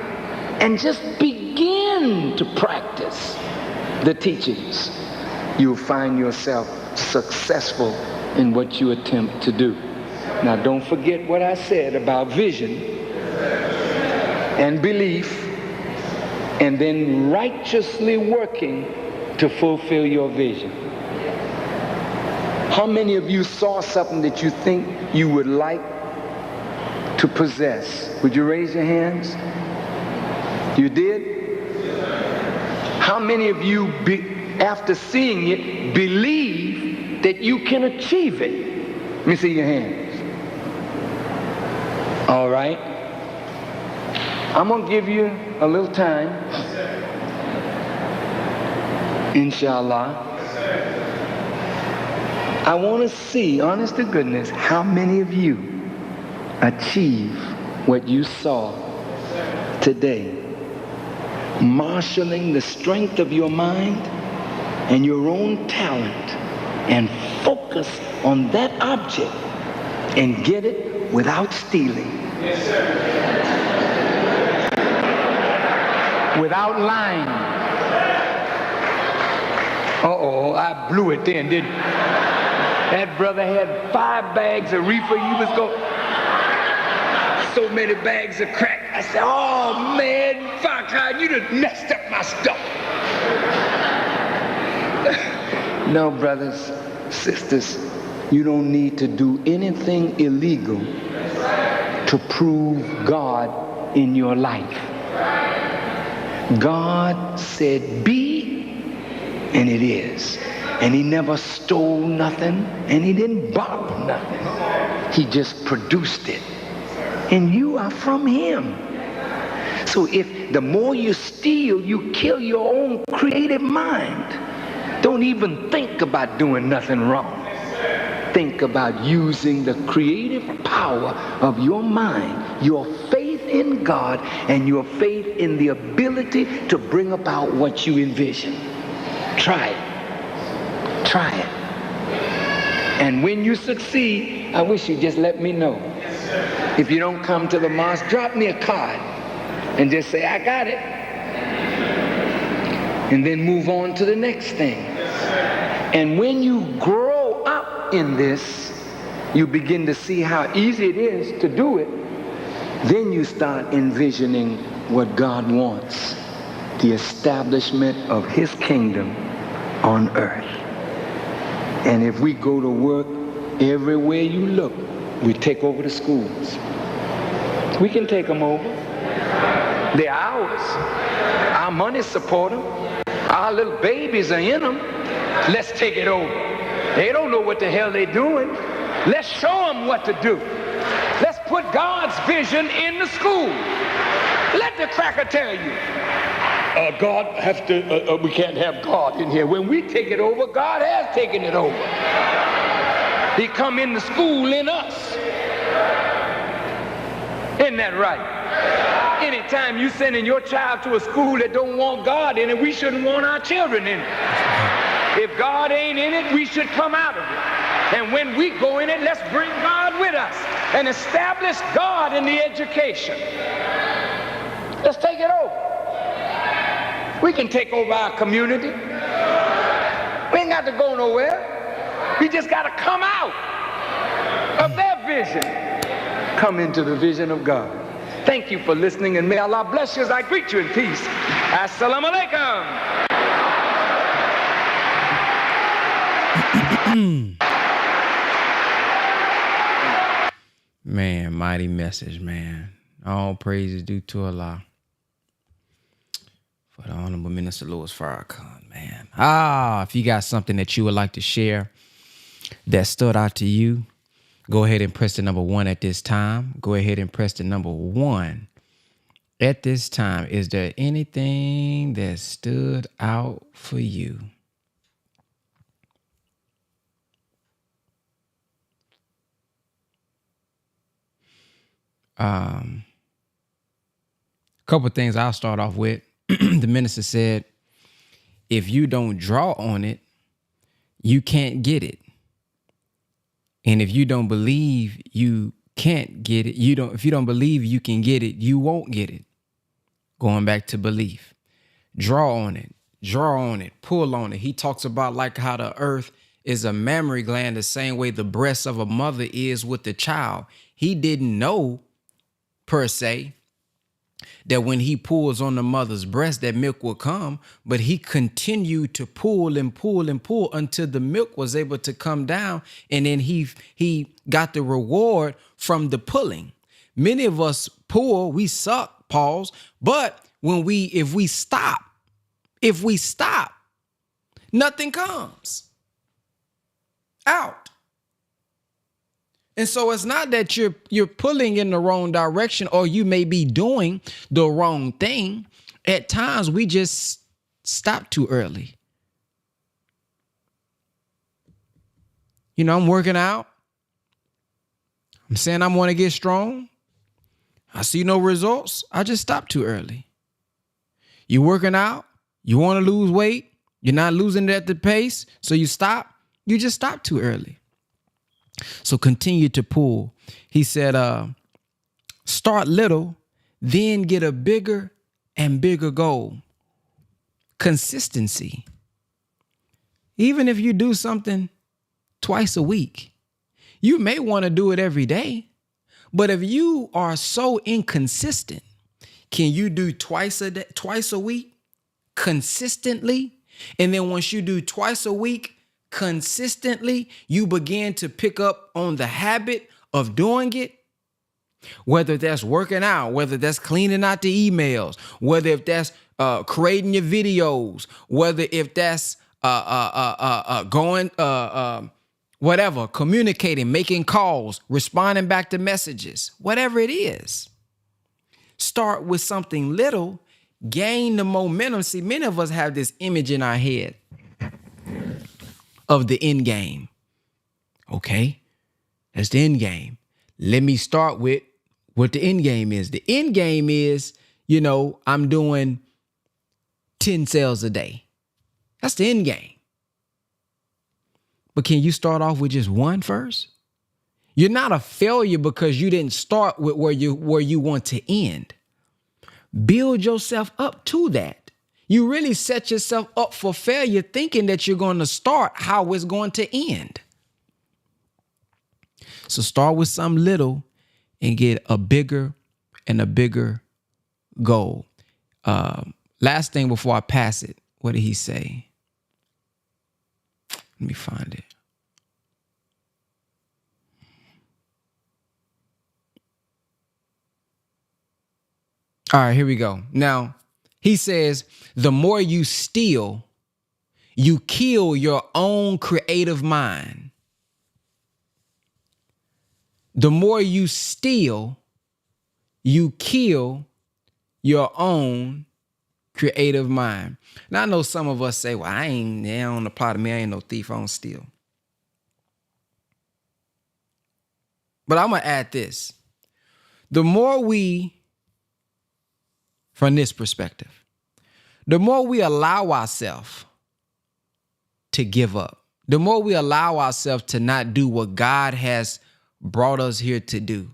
and just begin to practice the teachings, you'll find yourself successful in what you attempt to do. Now don't forget what I said about vision and belief, and then righteously working to fulfill your vision. How many of you saw something that you think you would like to possess? Would you raise your hands? You did? How many of you, after seeing it, believe that you can achieve it? Let me see your hands. All right. I'm going to give you a little time. Inshallah. I want to see, honest to goodness, how many of you achieve what you saw today. Marshaling the strength of your mind and your own talent and focus on that object and get it without stealing. Yes, sir. Without lying. Uh-oh, I blew it then, didn't I? That brother had 5 bags of reefer. He was going, so many bags of crack. I said, oh man, Farrakhan, you done messed up my stuff. No, brothers, sisters, you don't need to do anything illegal to prove God in your life. God said be, and it is. And he never stole nothing, and he didn't borrow nothing. He just produced it. And you are from him. So if the more you steal, you kill your own creative mind. Don't even think about doing nothing wrong. Think about using the creative power of your mind, your faith in God, and your faith in the ability to bring about what you envision. Try it. Try it. And when you succeed, I wish you just let me know. If you don't come to the mosque, drop me a card and just say, I got it. And then move on to the next thing. And when you grow up in this, you begin to see how easy it is to do it. Then you start envisioning what God wants, the establishment of his kingdom on earth. And if we go to work, everywhere you look, we take over the schools. We can take them over. They're ours. Our money support them. Our little babies are in them. Let's take it over. They don't know what the hell they're doing. Let's show them what to do. Let's put God's vision in the school. Let the cracker tell you, God has to, we can't have God in here. When we take it over, God has taken it over. He come in the school in us. Isn't that right? Anytime you sending your child to a school that don't want God in it, we shouldn't want our children in it. If God ain't in it, we should come out of it. And when we go in it, let's bring God with us and establish God in the education. Let's take it over. We can take over our community. We ain't got to go nowhere. We just got to come out of their vision. Come into the vision of God. Thank you for listening, and may Allah bless you as I greet you in peace. Assalamu alaikum. Man, mighty message, man. All praises due to Allah. For the Honorable Minister Louis Farrakhan, man. If you got something that you would like to share that stood out to you, go ahead and press the number 1 at this time. Go ahead and press the number 1 at this time. Is there anything that stood out for you? Couple things I'll start off with. The minister said, if you don't draw on it, you can't get it. And if you don't believe you can't get it, if you don't believe you can get it, you won't get it. Going back to belief. Draw on it, pull on it. He talks about like how the earth is a mammary gland, the same way the breast of a mother is with the child. He didn't know per se that when he pulls on the mother's breast that milk will come, but he continued to pull and pull and pull until the milk was able to come down, and then he got the reward from the pulling. Many of us pull, we suck, pause, but if we stop, nothing comes out. And so it's not that you're pulling in the wrong direction or you may be doing the wrong thing. At times we just stop too early. You know, I'm working out. I'm saying I want to get strong. I see no results. I just stop too early. You're working out. You want to lose weight. You're not losing it at the pace. So you stop. You just stop too early. So continue to pull. He said, start little, then get a bigger and bigger goal. Consistency. Even if you do something twice a week, you may want to do it every day. But if you are so inconsistent, can you do twice a week consistently? And then once you do twice a week consistently, you begin to pick up on the habit of doing it. Whether that's working out, whether that's cleaning out the emails, whether if that's creating your videos, whether if that's going whatever, communicating, making calls, responding back to messages, whatever it is. Start with something little, gain the momentum. See, many of us have this image in our head of the end game. Okay, that's the end game. Let me start with what the end game is. The end game is, I'm doing 10 sales a day. That's the end game. But can you start off with just one first? You're not a failure because you didn't start with where you want to end. Build yourself up to that. You really set yourself up for failure thinking that you're going to start how it's going to end. So start with something little and get a bigger and a bigger goal. Last thing before I pass it, what did he say? Let me find it. All right, here we go. Now, he says, the more you steal, you kill your own creative mind. The more you steal, you kill your own creative mind. Now, I know some of us say, well, they don't apply to me. I ain't no thief. I don't steal. But I'm going to add this. The more from this perspective, the more we allow ourselves to give up, the more we allow ourselves to not do what God has brought us here to do,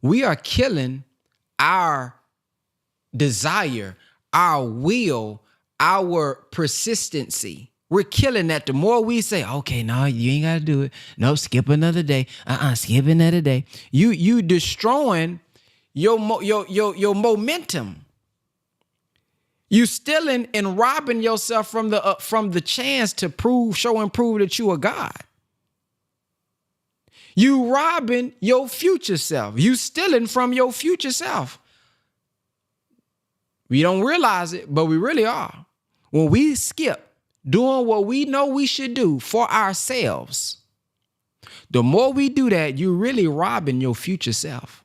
we are killing our desire, our will, our persistency. We're killing that. The more we say, okay, no, you ain't got to do it. No, skip another day. Skip another day. You destroying your momentum. You stealing and robbing yourself from the chance to show and prove that you are God. You robbing your future self. You stealing from your future self. We don't realize it, but we really are. When we skip doing what we know we should do for ourselves, the more we do that, you're really robbing your future self.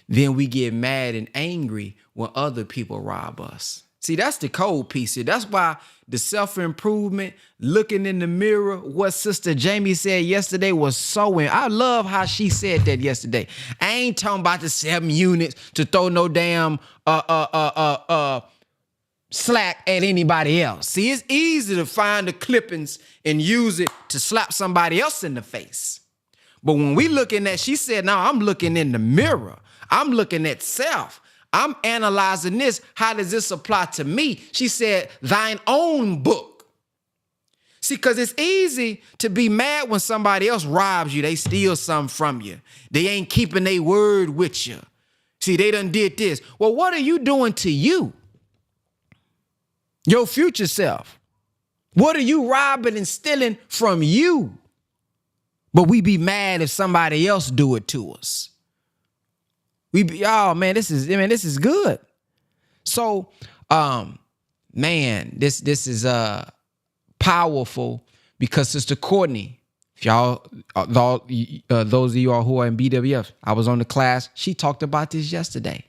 Then we get mad and angry when other people rob us. See, that's the cold piece here. That's why the self-improvement, looking in the mirror, what Sister Jamie said yesterday was so I love how she said that yesterday. I ain't talking about the 7 units to throw no damn slack at anybody else. See, it's easy to find the clippings and use it to slap somebody else in the face. But when we looking at, she said, no, I'm looking in the mirror. I'm looking at self. I'm analyzing this. How does this apply to me? She said, thine own book. See, because it's easy to be mad when somebody else robs you. They steal something from you. They ain't keeping their word with you. See, they done did this. Well, what are you doing to you? Your future self. What are you robbing and stealing from you? But we be mad if somebody else do it to us. This is good. So, this is powerful because Sister Courtney, if y'all, those of y'all who are in BWF, I was on the class. She talked about this yesterday.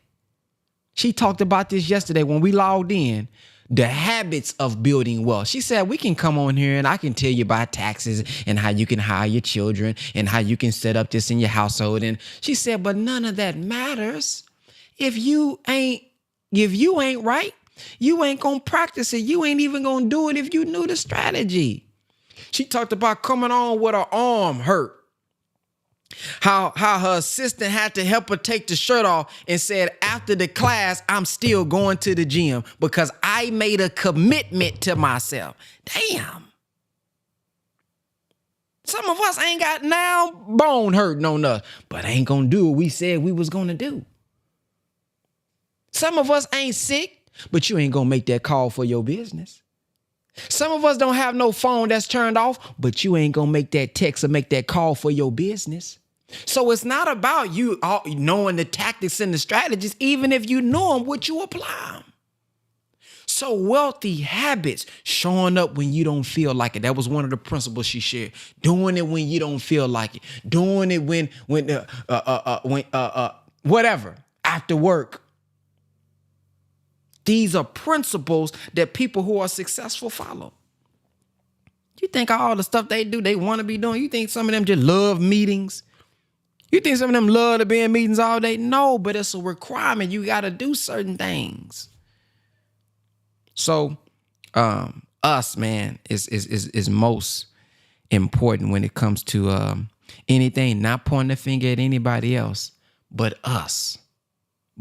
When we logged in. The habits of building wealth. She said, we can come on here and I can tell you about taxes and how you can hire your children and how you can set up this in your household. And she said, but none of that matters. If you ain't right, you ain't going to practice it. You ain't even going to do it if you knew the strategy. She talked about coming on with her arm hurt. How her assistant had to help her take the shirt off and said, after the class, I'm still going to the gym because I made a commitment to myself. Damn. Some of us ain't got now bone hurting on us, but ain't going to do what we said we was going to do. Some of us ain't sick, but you ain't going to make that call for your business. Some of us don't have no phone that's turned off, but you ain't going to make that text or make that call for your business. So it's not about you knowing the tactics and the strategies. Even if you know them, would you apply them? So wealthy habits, showing up when you don't feel like it. That was one of the principles she shared. Doing it when you don't feel like it. Doing it when whatever, after work. These are principles that people who are successful follow. You think all the stuff they do, they want to be doing? You think some of them just love meetings? You think some of them love to be in meetings all day? No, but it's a requirement. You got to do certain things. So, us, man, is most important when it comes to anything, not pointing the finger at anybody else, but us.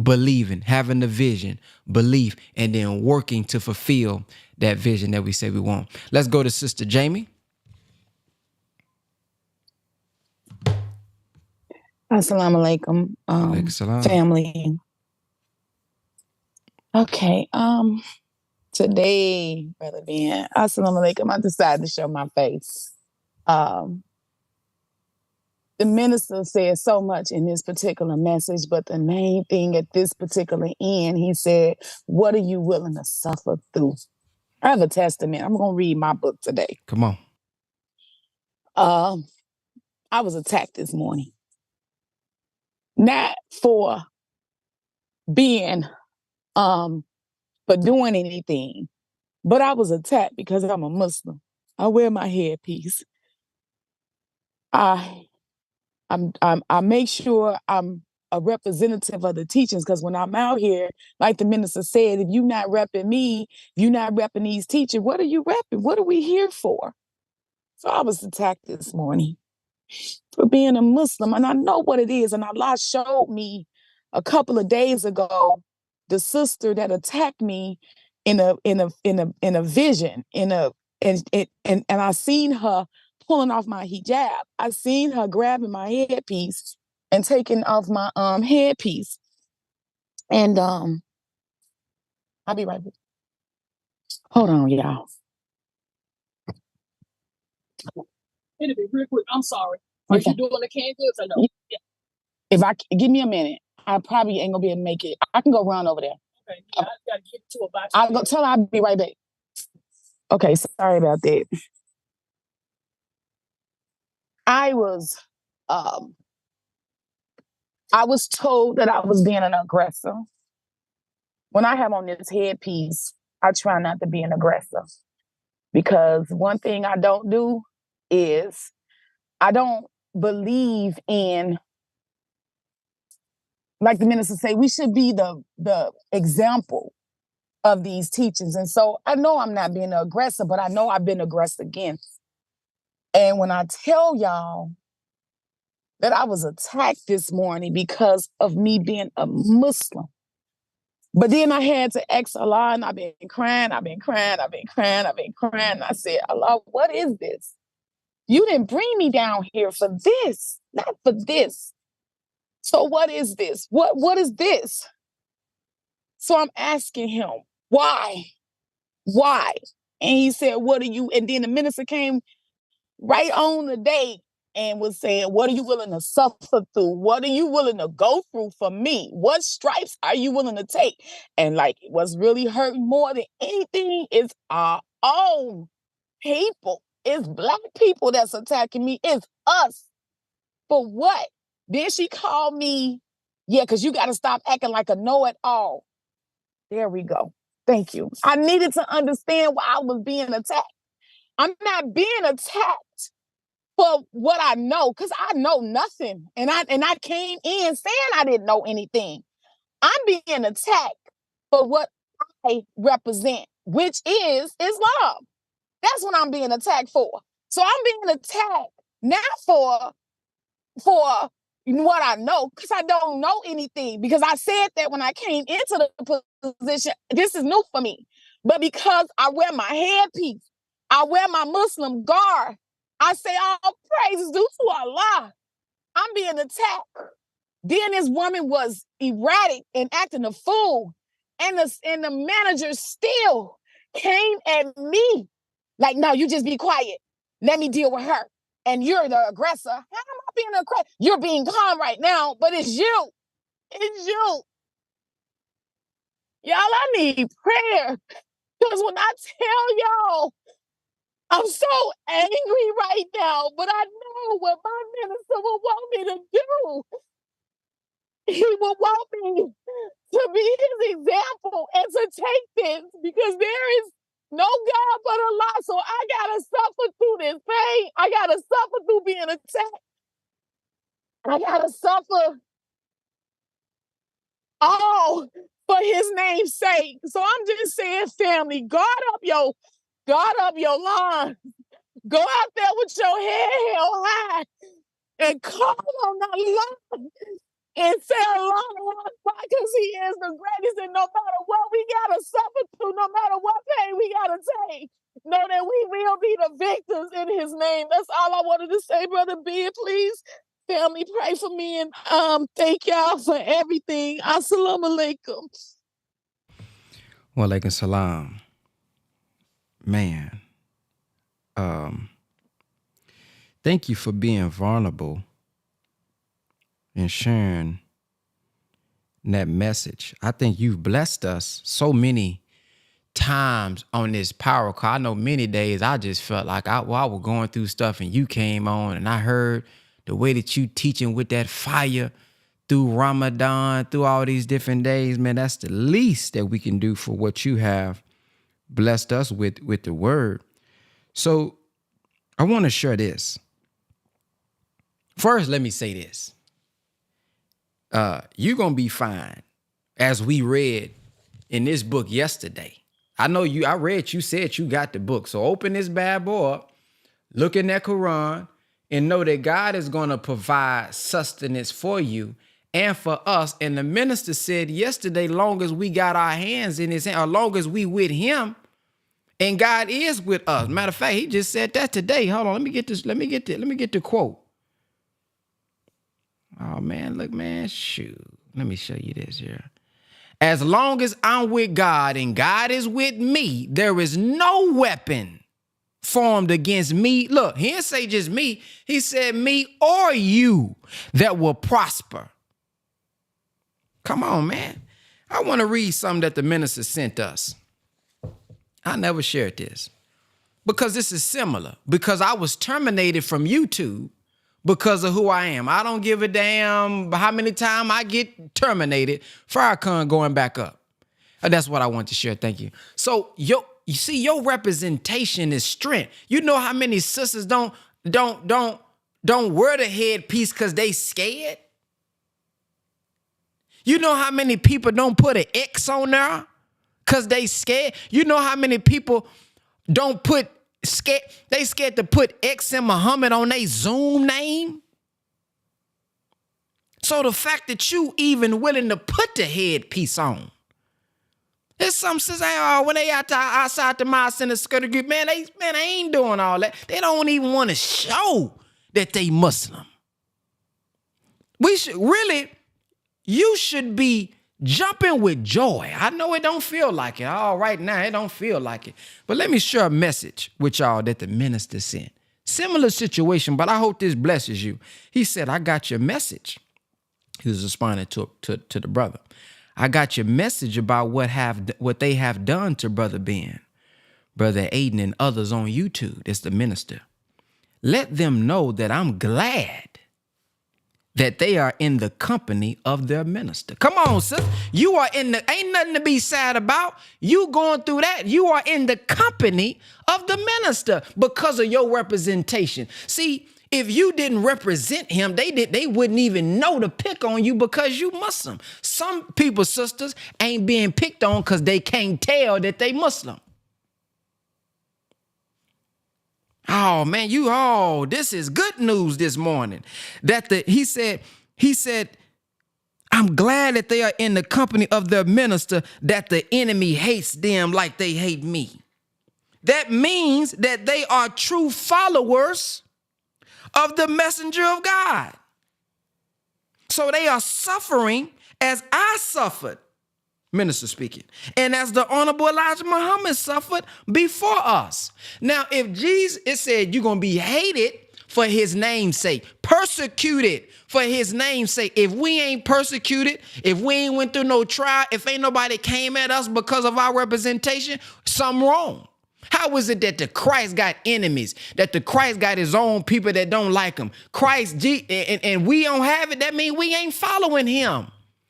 Believing, having the vision, belief, and then working to fulfill that vision that we say we want. Let's go to Sister Jamie. Assalamu alaikum, Alaikum salam. family. Okay, today, Brother Ben, assalamu alaikum, I decided to show my face. The minister said so much in this particular message, but the main thing at this particular end, he said, what are you willing to suffer through? I have a testament. I'm going to read my book today. Come on. I was attacked this morning. Not for being, for doing anything, but I was attacked because I'm a Muslim. I wear my headpiece. I make sure I'm a representative of the teachings, because when I'm out here, like the minister said, if you're not repping me, if you're not repping these teachers, what are you repping? What are we here for? So I was attacked this morning for being a Muslim, and I know what it is. And Allah showed me a couple of days ago the sister that attacked me in a vision, and I seen her pulling off my hijab. I seen her grabbing my headpiece and taking off my headpiece. And I'll be right back. Hold on, y'all. It'll be real quick. I'm sorry. Are you doing the canned goods or no? Yeah. If I give me a minute, I probably ain't gonna be able to make it. I can go run over there. Okay, yeah, I gotta get to a box. I'll go tell her I'll be right back. Okay, sorry about that. I was told that I was being an aggressor. When I have on this headpiece, I try not to be an aggressor, because one thing I don't do is I don't believe in, like the minister say, we should be the example of these teachings. And so I know I'm not being an aggressor, but I know I've been aggressed against. And when I tell y'all that I was attacked this morning because of me being a Muslim, but then I had to ask Allah, and I've been crying. I said, Allah, what is this? You didn't bring me down here for this, not for this. So what is this? What is this? So I'm asking him, why? Why? And he said, what are you? And then the minister came right on the day and was saying, what are you willing to suffer through? What are you willing to go through for me? What stripes are you willing to take? And like, what's really hurting more than anything is our own people. It's Black people that's attacking me. It's us. For what? Then she called me, yeah, because you got to stop acting like a know-it-all. There we go. Thank you. I needed to understand why I was being attacked. I'm not being attacked for what I know, because I know nothing. And I came in saying I didn't know anything. I'm being attacked for what I represent, which is Islam. That's what I'm being attacked for. So I'm being attacked not for what I know, because I don't know anything, because I said that when I came into the position, this is new for me. But because I wear my headpiece, I wear my Muslim garb, I say all praises due to Allah, I'm being attacked. Then this woman was erratic and acting a fool, and the manager still came at me like, no, you just be quiet. Let me deal with her. And you're the aggressor. How am I being an aggressor? You're being calm right now, but it's you. It's you. Y'all, I need prayer. Because when I tell y'all, I'm so angry right now, but I know what my minister will want me to do. He will want me to be his example and to take this, because there is no God but Allah. So I gotta suffer through this pain. I gotta suffer through being attacked. I gotta suffer all for his name's sake. So I'm just saying, family, guard up your line. Go out there with your head held high and call on the Lord and say, Lord, because he is the greatest, and no matter what we gotta suffer through, no matter what pain we gotta take, know that we will be the victors in his name. That's all I wanted to say, Brother Ben. Please, family, pray for me, and thank y'all for everything. Assalamu alaikum. Wa alaikum salam. Man, thank you for being vulnerable and sharing that message. I think you've blessed us so many times on this power call. I know many days I just felt like I was going through stuff and you came on and I heard the way that you teaching with that fire through Ramadan, through all these different days. Man, that's the least that we can do for what you have blessed us with the word. So I want to share this. First, let me say this. You're going to be fine. As we read in this book yesterday. I know I read you said you got the book. So open this bad boy up, look in that Quran, and know that God is going to provide sustenance for you and for us. And the minister said yesterday, long as we got our hands in his hand, or long as we with him, and God is with us. Matter of fact, he just said that today. Hold on, let me get the quote. Oh man, look, man, shoot. Let me show you this here. As long as I'm with God and God is with me, there is no weapon formed against me. Look, he didn't say just me. He said me or you that will prosper. Come on, man. I want to read something that the minister sent us. I never shared this because this is similar, because I was terminated from YouTube because of who I am. I don't give a damn how many times I get terminated. Farrakhan going back up. And that's what I want to share. Thank you. So you see, your representation is strength. You know how many sisters don't wear the headpiece because they scared? You know how many people don't put an X on there because they scared? You know how many people don't put they scared to put X and Muhammad on their Zoom name? So the fact that you even willing to put the headpiece on. There's some sisters, when they outside the mosque in the skirt group, man, they ain't doing all that. They don't even want to show that they Muslim. You should be jumping with joy. I know it don't feel like it. All right now, it don't feel like it. But let me share a message with y'all that the minister sent. Similar situation, but I hope this blesses you. He said, I got your message. He was responding to the brother. I got your message about what they have done to Brother Ben, Brother Aiden, and others on YouTube. It's the minister. Let them know that I'm glad that they are in the company of their minister. Come on, sis. You are ain't nothing to be sad about. You going through that. You are in the company of the minister because of your representation. See, if you didn't represent him, they wouldn't even know to pick on you because you Muslim. Some people, sisters, ain't being picked on because they can't tell that they Muslim. Oh man, this is good news this morning. He said, I'm glad that they are in the company of their minister, that the enemy hates them like they hate me. That means that they are true followers of the messenger of God. So they are suffering as I suffered, minister speaking, and as the Honorable Elijah Muhammad suffered before us. Now, if Jesus, it said you're going to be hated for his name's sake, persecuted for his name's sake. If we ain't persecuted, if we ain't went through no trial, if ain't nobody came at us because of our representation, something wrong. How is it that the Christ got enemies, that the Christ got his own people that don't like him? And we don't have it, that means we ain't following him.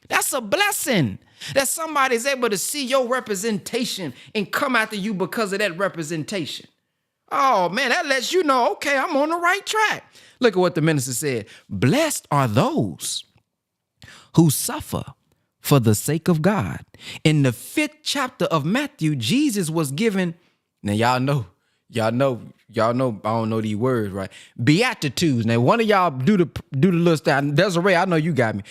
That's a blessing that somebody's able to see your representation and come after you because of that representation. Oh man, that lets you know, okay, I'm on the right track. Look at what the minister said. Blessed are those who suffer for the sake of God. In the 5th chapter of Matthew, Jesus was given, now y'all know, Y'all know, I don't know these words, right? Beatitudes. Now, one of y'all do the little style. Desiree, I know you got me.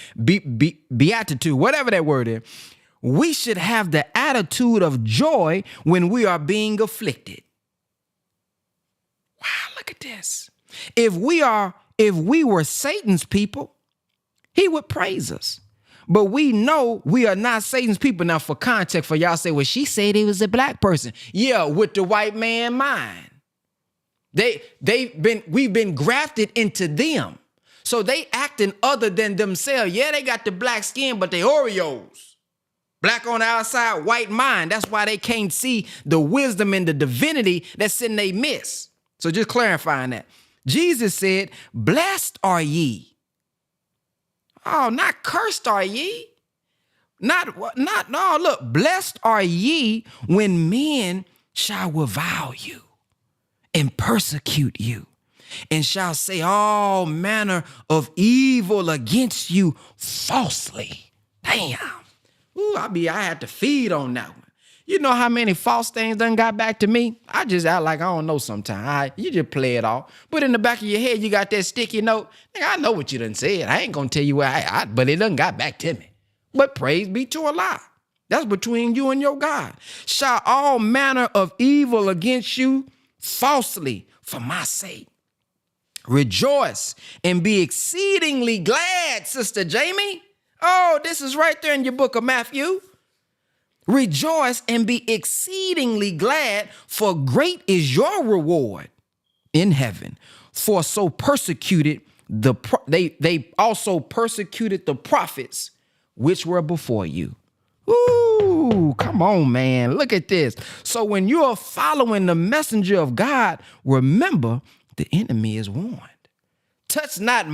Beatitude, whatever that word is. We should have the attitude of joy when we are being afflicted. Wow, look at this. If we were Satan's people, he would praise us. But we know we are not Satan's people. Now, for context, for y'all say, well, she said he was a black person. Yeah, with the white man mind. We've been grafted into them. So they acting other than themselves. Yeah, they got the black skin, but they Oreos. Black on the outside, white mind. That's why they can't see the wisdom and the divinity that's in their midst. So just clarifying that. Jesus said, blessed are ye. Oh, not cursed are ye. No, look, blessed are ye when men shall revile you and persecute you and shall say all manner of evil against you falsely. Damn. Ooh, I had to feed on that one. You know how many false things done got back to me? I just act like I don't know sometimes. You just play it off. But in the back of your head, you got that sticky note. Nigga, I know what you done said. I ain't gonna tell you where but it done got back to me. But praise be to Allah. That's between you and your God. Shall all manner of evil against you falsely for my sake. Rejoice and be exceedingly glad, Sister Jamie. Oh, this is right there in your book of Matthew. Rejoice and be exceedingly glad, for great is your reward in heaven. For so persecuted they also persecuted the prophets which were before you. Ooh, come on, man. Look at this. So when you are following the messenger of God, remember the enemy is warned. Touch not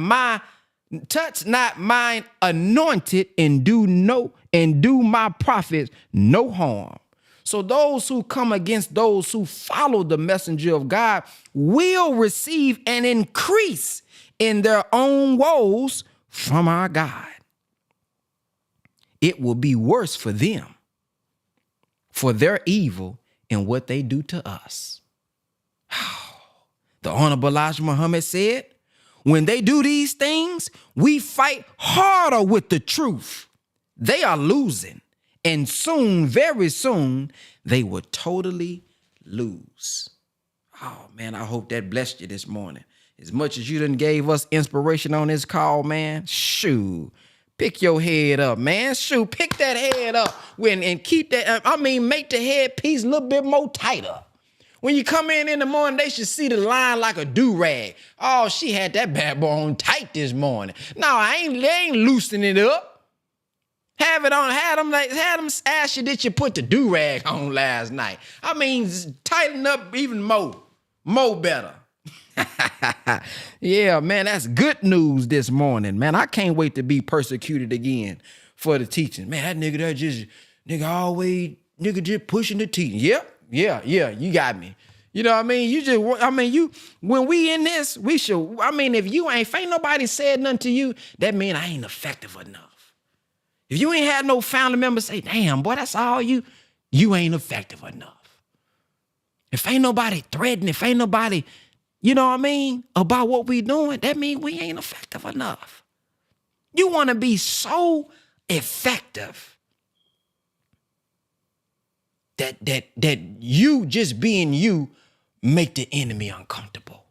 mine anointed and do my prophets no harm. So those who come against those who follow the messenger of God will receive an increase in their own woes from our God. It will be worse for them for their evil and what they do to us. The Honorable Elijah Muhammad said, when they do these things, we fight harder with the truth. They are losing, and soon, very soon, they will totally lose. Oh, man, I hope that blessed you this morning. As much as you done gave us inspiration on this call, man, shoot, pick your head up, man. Shoot, pick that head up and keep that, make the headpiece a little bit more tighter. When you come in the morning, they should see the line like a do-rag. Oh, she had that bad boy on tight this morning. No, they ain't loosening it up. Have it on, had them ask you, did you put the do-rag on last night? Tighten up even more better. Yeah, man, that's good news this morning, man. I can't wait to be persecuted again for the teaching. Man, that nigga just pushing the teaching. Yep. Yeah, you got me. You know what I mean? When we in this, we should, if ain't nobody said nothing to you, that mean I ain't effective enough. If you ain't had no family members say, damn, boy, that's all you ain't effective enough. If ain't nobody threatening, if ain't nobody, about what we doing, that mean we ain't effective enough. You want to be so effective that you just being you make the enemy uncomfortable.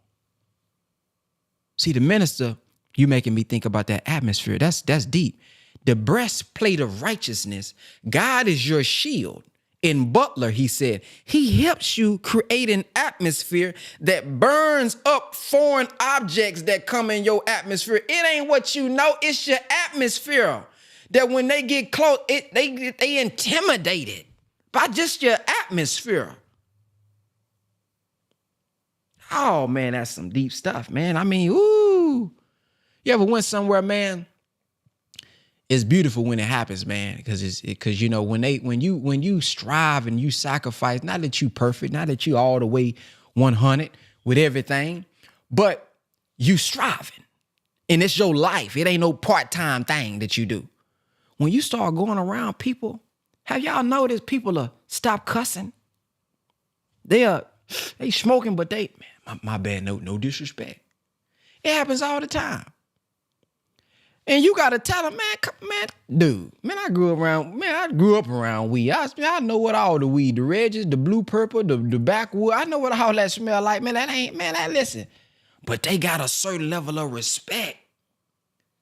See, the minister, you making me think about that atmosphere. That's deep. The breastplate of righteousness, God is your shield. In Butler, he said, he helps you create an atmosphere that burns up foreign objects that come in your atmosphere. It ain't what you know, it's your atmosphere. That when they get close, they intimidated by just your atmosphere. Oh, man, that's some deep stuff, man. Ooh. You ever went somewhere, man? It's beautiful when it happens, man, because when you strive and you sacrifice, not that you perfect, not that you all the way 100 with everything, but you striving. And it's your life. It ain't no part-time thing that you do. When you start going around people, have y'all noticed people stop cussing? They'll They smoking, but they, man, my bad, no disrespect. It happens all the time. And you gotta tell them, man, dude, man, I grew up around weed. I know what all the weed, the Regis, the blue purple, the backwood, I know what all that smell like. Man, listen. But they got a certain level of respect.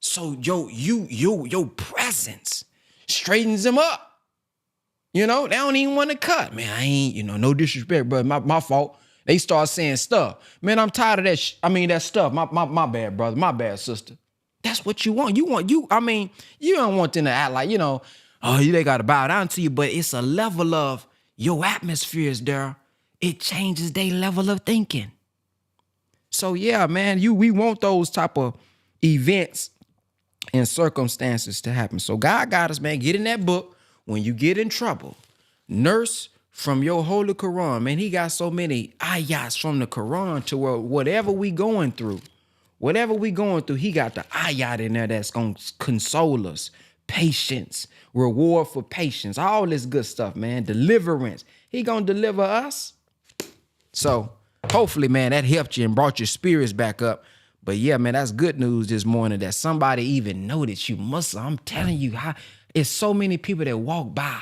So your presence straightens them up. You know, they don't even want to cut. Man, I ain't, no disrespect, brother. My fault. They start saying stuff. Man, I'm tired of that. That stuff. My bad, brother. My bad, sister. That's what you want. You don't want them to act like, oh, they got to bow down to you. But it's a level of your atmospheres there. It changes their level of thinking. So yeah, man, we want those type of events and circumstances to happen. So God got us, man. Get in that book. When you get in trouble, nurse from your holy Quran, man. He got so many ayats from the Quran to where whatever we going through, he got the ayat in there that's going to console us. Patience, reward for patience, all this good stuff, man. Deliverance. He going to deliver us. So hopefully, man, that helped you and brought your spirits back up. But yeah, man, that's good news this morning that somebody even noticed you Muslim. I'm telling you, it's so many people that walk by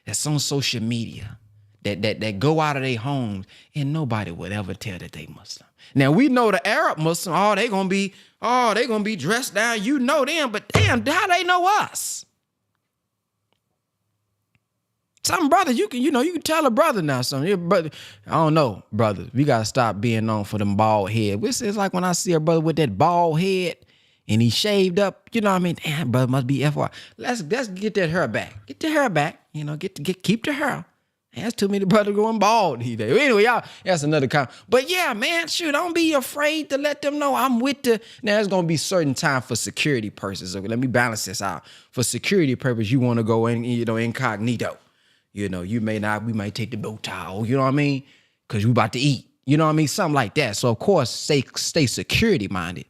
that's on social media that go out of their homes and nobody would ever tell that they Muslim. Now we know the Arab Muslim, they gonna be dressed down. You know them, but damn, how they know us? Some brothers, you can tell a brother now, something. Brother, I don't know, brother. We gotta stop being known for them bald head. It's like when I see a brother with that bald head and he shaved up, you know what I mean? Damn, brother must be FY. Let's get that hair back. Get the hair back. Keep the hair. There's too many brothers going bald these days. Anyway, y'all, that's another comment. But yeah, man, shoot, don't be afraid to let them know I'm with the. Now, there's gonna be certain time for security purposes. Okay, let me balance this out. For security purpose, you want to go in, incognito. We might take the bow tie, you know what I mean? Because we about to eat, you know what I mean? Something like that. So, of course, stay security minded.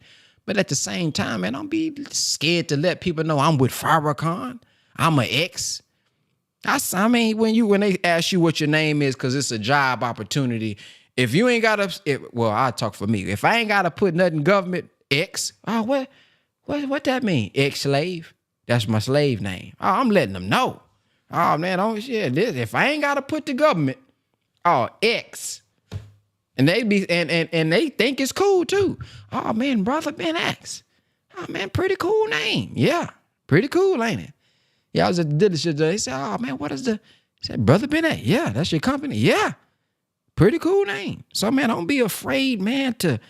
But at the same time, man, don't be scared to let people know I'm with Farrakhan. I'm an ex. When they ask you what your name is, because it's a job opportunity, if you ain't got to, I'll talk for me. If I ain't got to put nothing government, ex, what that mean? Ex-slave? That's my slave name. Oh, I'm letting them know. Oh man, if I ain't gotta put the government, X. And they they think it's cool too. Oh man, brother Ben X. Oh man, pretty cool name. Yeah, pretty cool, ain't it? Yeah, I was at the dealership today. They said, oh man, what is the? I said, Brother Ben X. Yeah, that's your company. Yeah, pretty cool name. So man, don't be afraid, man, to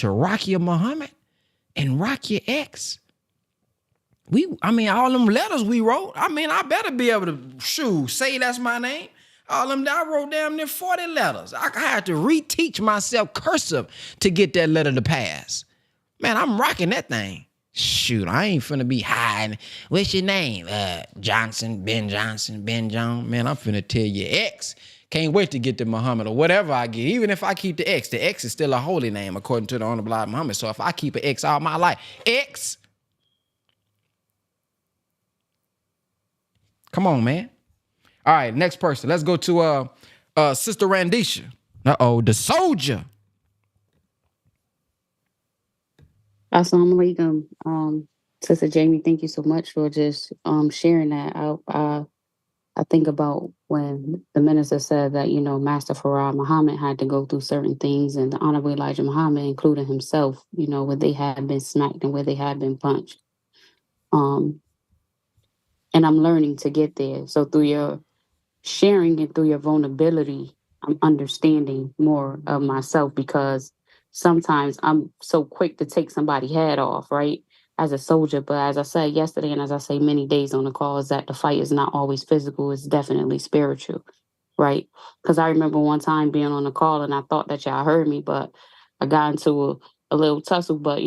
rock your Muhammad and rock your X. All them letters we wrote, I better be able to, say that's my name. All them, I wrote damn near 40 letters. I had to reteach myself cursive to get that letter to pass. Man, I'm rocking that thing. Shoot, I ain't finna be hiding. What's your name? Johnson, Ben Jones. Man, I'm finna tell you X. Can't wait to get to Muhammad or whatever I get. Even if I keep the X is still a holy name according to the Honorable Muhammad. So if I keep an X all my life, X. Come on, man. All right, next person. Let's go to Sister Randisha. The soldier. Assalamu alaikum. Sister Jamie, thank you so much for just sharing that. I think about when the minister said that, Master Farah Muhammad had to go through certain things, and the Honorable Elijah Muhammad, including himself, where they had been smacked and where they had been punched. And I'm learning to get there. So through your sharing and through your vulnerability, I'm understanding more of myself, because sometimes I'm so quick to take somebody's head off, right? As a soldier. But as I said yesterday, and as I say many days on the call, is that the fight is not always physical. It's definitely spiritual, right? Because I remember one time being on the call and I thought that y'all heard me, but I got into a little tussle. But,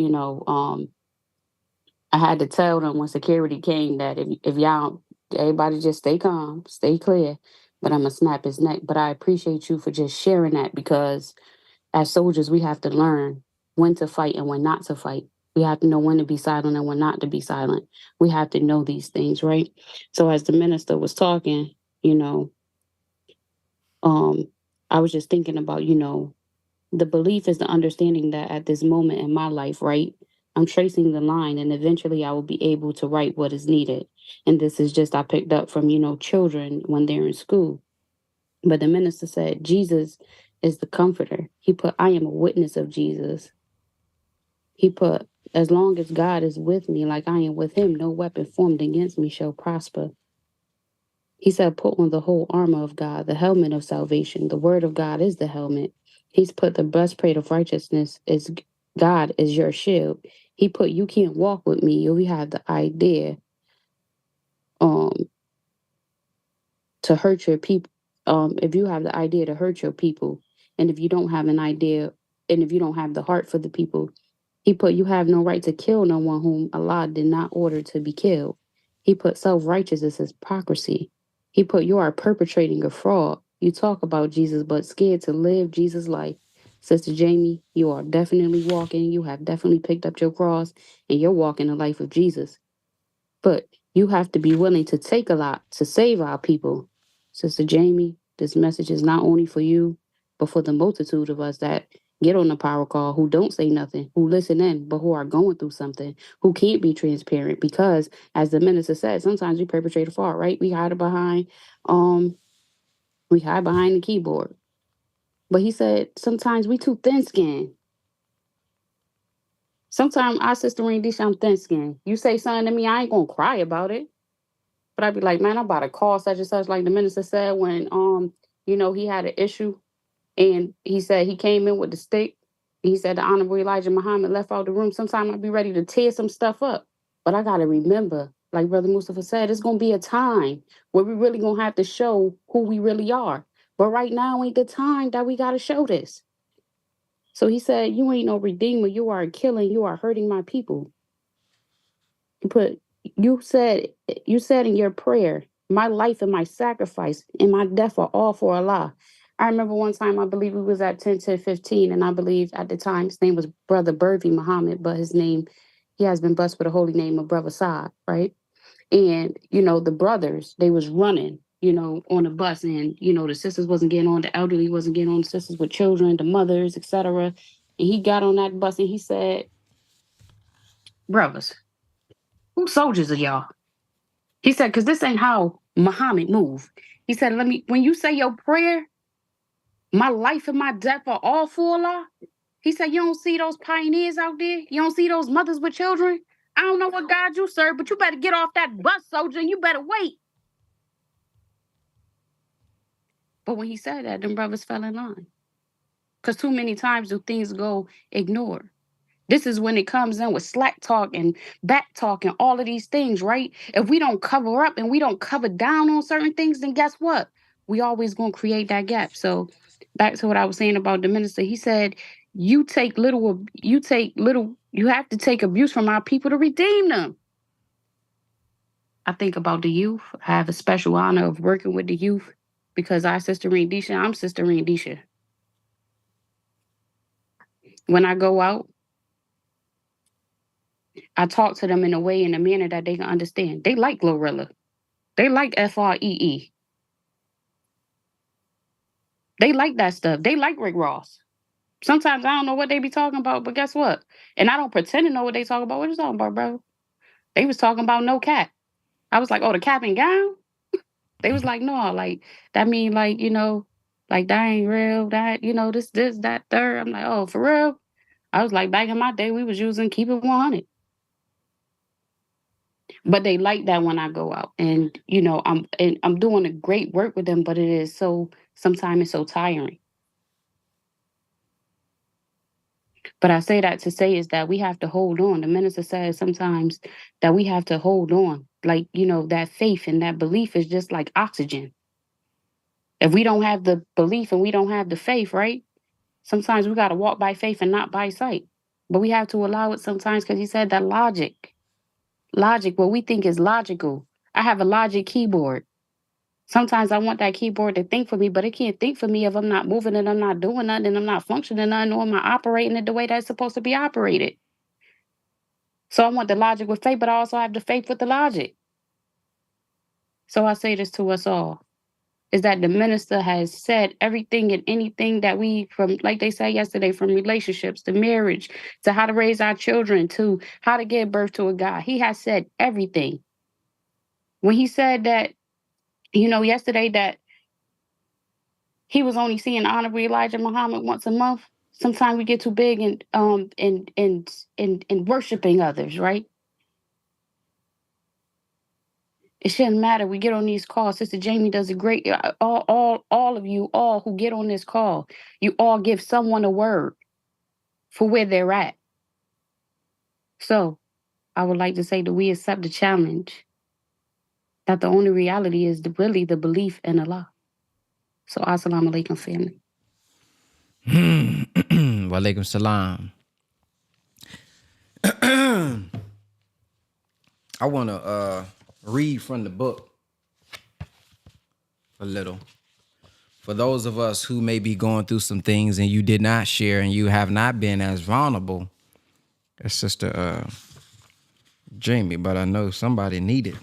I had to tell them when security came that if y'all, everybody just stay calm, stay clear, but I'm going to snap his neck. But I appreciate you for just sharing that, because as soldiers, we have to learn when to fight and when not to fight. We have to know when to be silent and when not to be silent. We have to know these things, right? So as the minister was talking, I was just thinking about, the belief is the understanding that at this moment in my life, right, I'm tracing the line and eventually I will be able to write what is needed. And this is just I picked up from, children when they're in school. But the minister said, Jesus is the comforter. He put, I am a witness of Jesus. He put, as long as God is with me, like I am with him, no weapon formed against me shall prosper. He said, put on the whole armor of God, the helmet of salvation. The word of God is the helmet. He's put the breastplate of righteousness is God is your shield. He put, you can't walk with me. You have the idea um to hurt your people. If you have the idea to hurt your people, and if you don't have an idea, and if you don't have the heart for the people, he put, you have no right to kill no one whom Allah did not order to be killed. He put self-righteousness as hypocrisy. He put, you are perpetrating a fraud. You talk about Jesus, but scared to live Jesus' life. Sister Jamie, you are definitely walking. You have definitely picked up your cross, and you're walking the life of Jesus. But you have to be willing to take a lot to save our people. Sister Jamie, this message is not only for you, but for the multitude of us that get on the power call, who don't say nothing, who listen in, but who are going through something, who can't be transparent because, as the minister said, sometimes we perpetrate a fault, right? Um, we hide behind the keyboard. But he said sometimes we too thin skinned. Sometimes our sister Randy, I'm thin skinned. You say something to me, I ain't gonna cry about it. But I'd be like, man, I'm about to call such and such, like the minister said when he had an issue and he said he came in with the stick. He said the Honorable Elijah Muhammad left out the room. Sometimes I'd be ready to tear some stuff up. But I gotta remember, like Brother Mustafa said, it's gonna be a time where we really gonna have to show who we really are. But right now ain't the time that we gotta show this. So he said, you ain't no redeemer, you are killing, you are hurting my people. But you said in your prayer, my life and my sacrifice and my death are all for Allah. I remember one time I believe we was at 10 to 15, and I believe at the time his name was Brother Burvi Muhammad, but he has been blessed with a holy name of Brother Saad, right? And the brothers, they was running, on the bus, and the sisters wasn't getting on, the elderly wasn't getting on, the sisters with children, the mothers, etc. And he got on that bus and he said, brothers, who soldiers are y'all? He said, because this ain't how Muhammad moved. He said, when you say your prayer, my life and my death are all for Allah. He said, you don't see those pioneers out there? You don't see those mothers with children? I don't know what God you serve, but you better get off that bus, soldier, and you better wait. But when he said that, them brothers fell in line. Because too many times do things go ignored. This is when it comes in with slack talk and back talk and all of these things, right? If we don't cover up and we don't cover down on certain things, then guess what? We always gonna create that gap. So back to what I was saying about the minister, he said, you have to take abuse from our people to redeem them. I think about the youth. I have a special honor of working with the youth because I'm Sister Randisha. When I go out, I talk to them in a way, in a manner that they can understand. They like Glorilla. They like FREE. They like that stuff. They like Rick Ross. Sometimes I don't know what they be talking about, but guess what? And I don't pretend to know what they talking about. What you talking about, bro? They was talking about no cap. I was like, oh, the cap and gown? They was like, no, like, that mean like, like that ain't real, that, this, that, third. I'm like, oh, for real? I was like, back in my day, we was using keep it 100. But they like that when I go out. And, I'm doing a great work with them, but it is sometimes it's so tiring. But I say that to say is that we have to hold on. The minister says sometimes that we have to hold on. Like, that faith and that belief is just like oxygen. If we don't have the belief and we don't have the faith, right? Sometimes we got to walk by faith and not by sight. But we have to allow it sometimes because he said that logic, what we think is logical. I have a logic keyboard. Sometimes I want that keyboard to think for me, but it can't think for me if I'm not moving and I'm not doing nothing and I'm not functioning nothing or am I operating it the way that's supposed to be operated. So I want the logic with faith, but I also have the faith with the logic. So I say this to us all. is that the minister has said everything and anything that we, from, like they said yesterday, from relationships to marriage to how to raise our children to how to give birth to a guy. He has said everything. When he said that, yesterday that he was only seeing Honorable Elijah Muhammad once a month. Sometimes we get too big in worshiping others, right? It shouldn't matter. We get on these calls. Sister Jamie does a great. All of you, all who get on this call, you all give someone a word for where they're at. So, I would like to say that we accept the challenge. That the only reality is really the belief in Allah. So, assalamu alaikum, family. Wa alaikum salam. I want to read from the book a little. For those of us who may be going through some things and you did not share and you have not been as vulnerable as Sister Jamie, but I know somebody need it,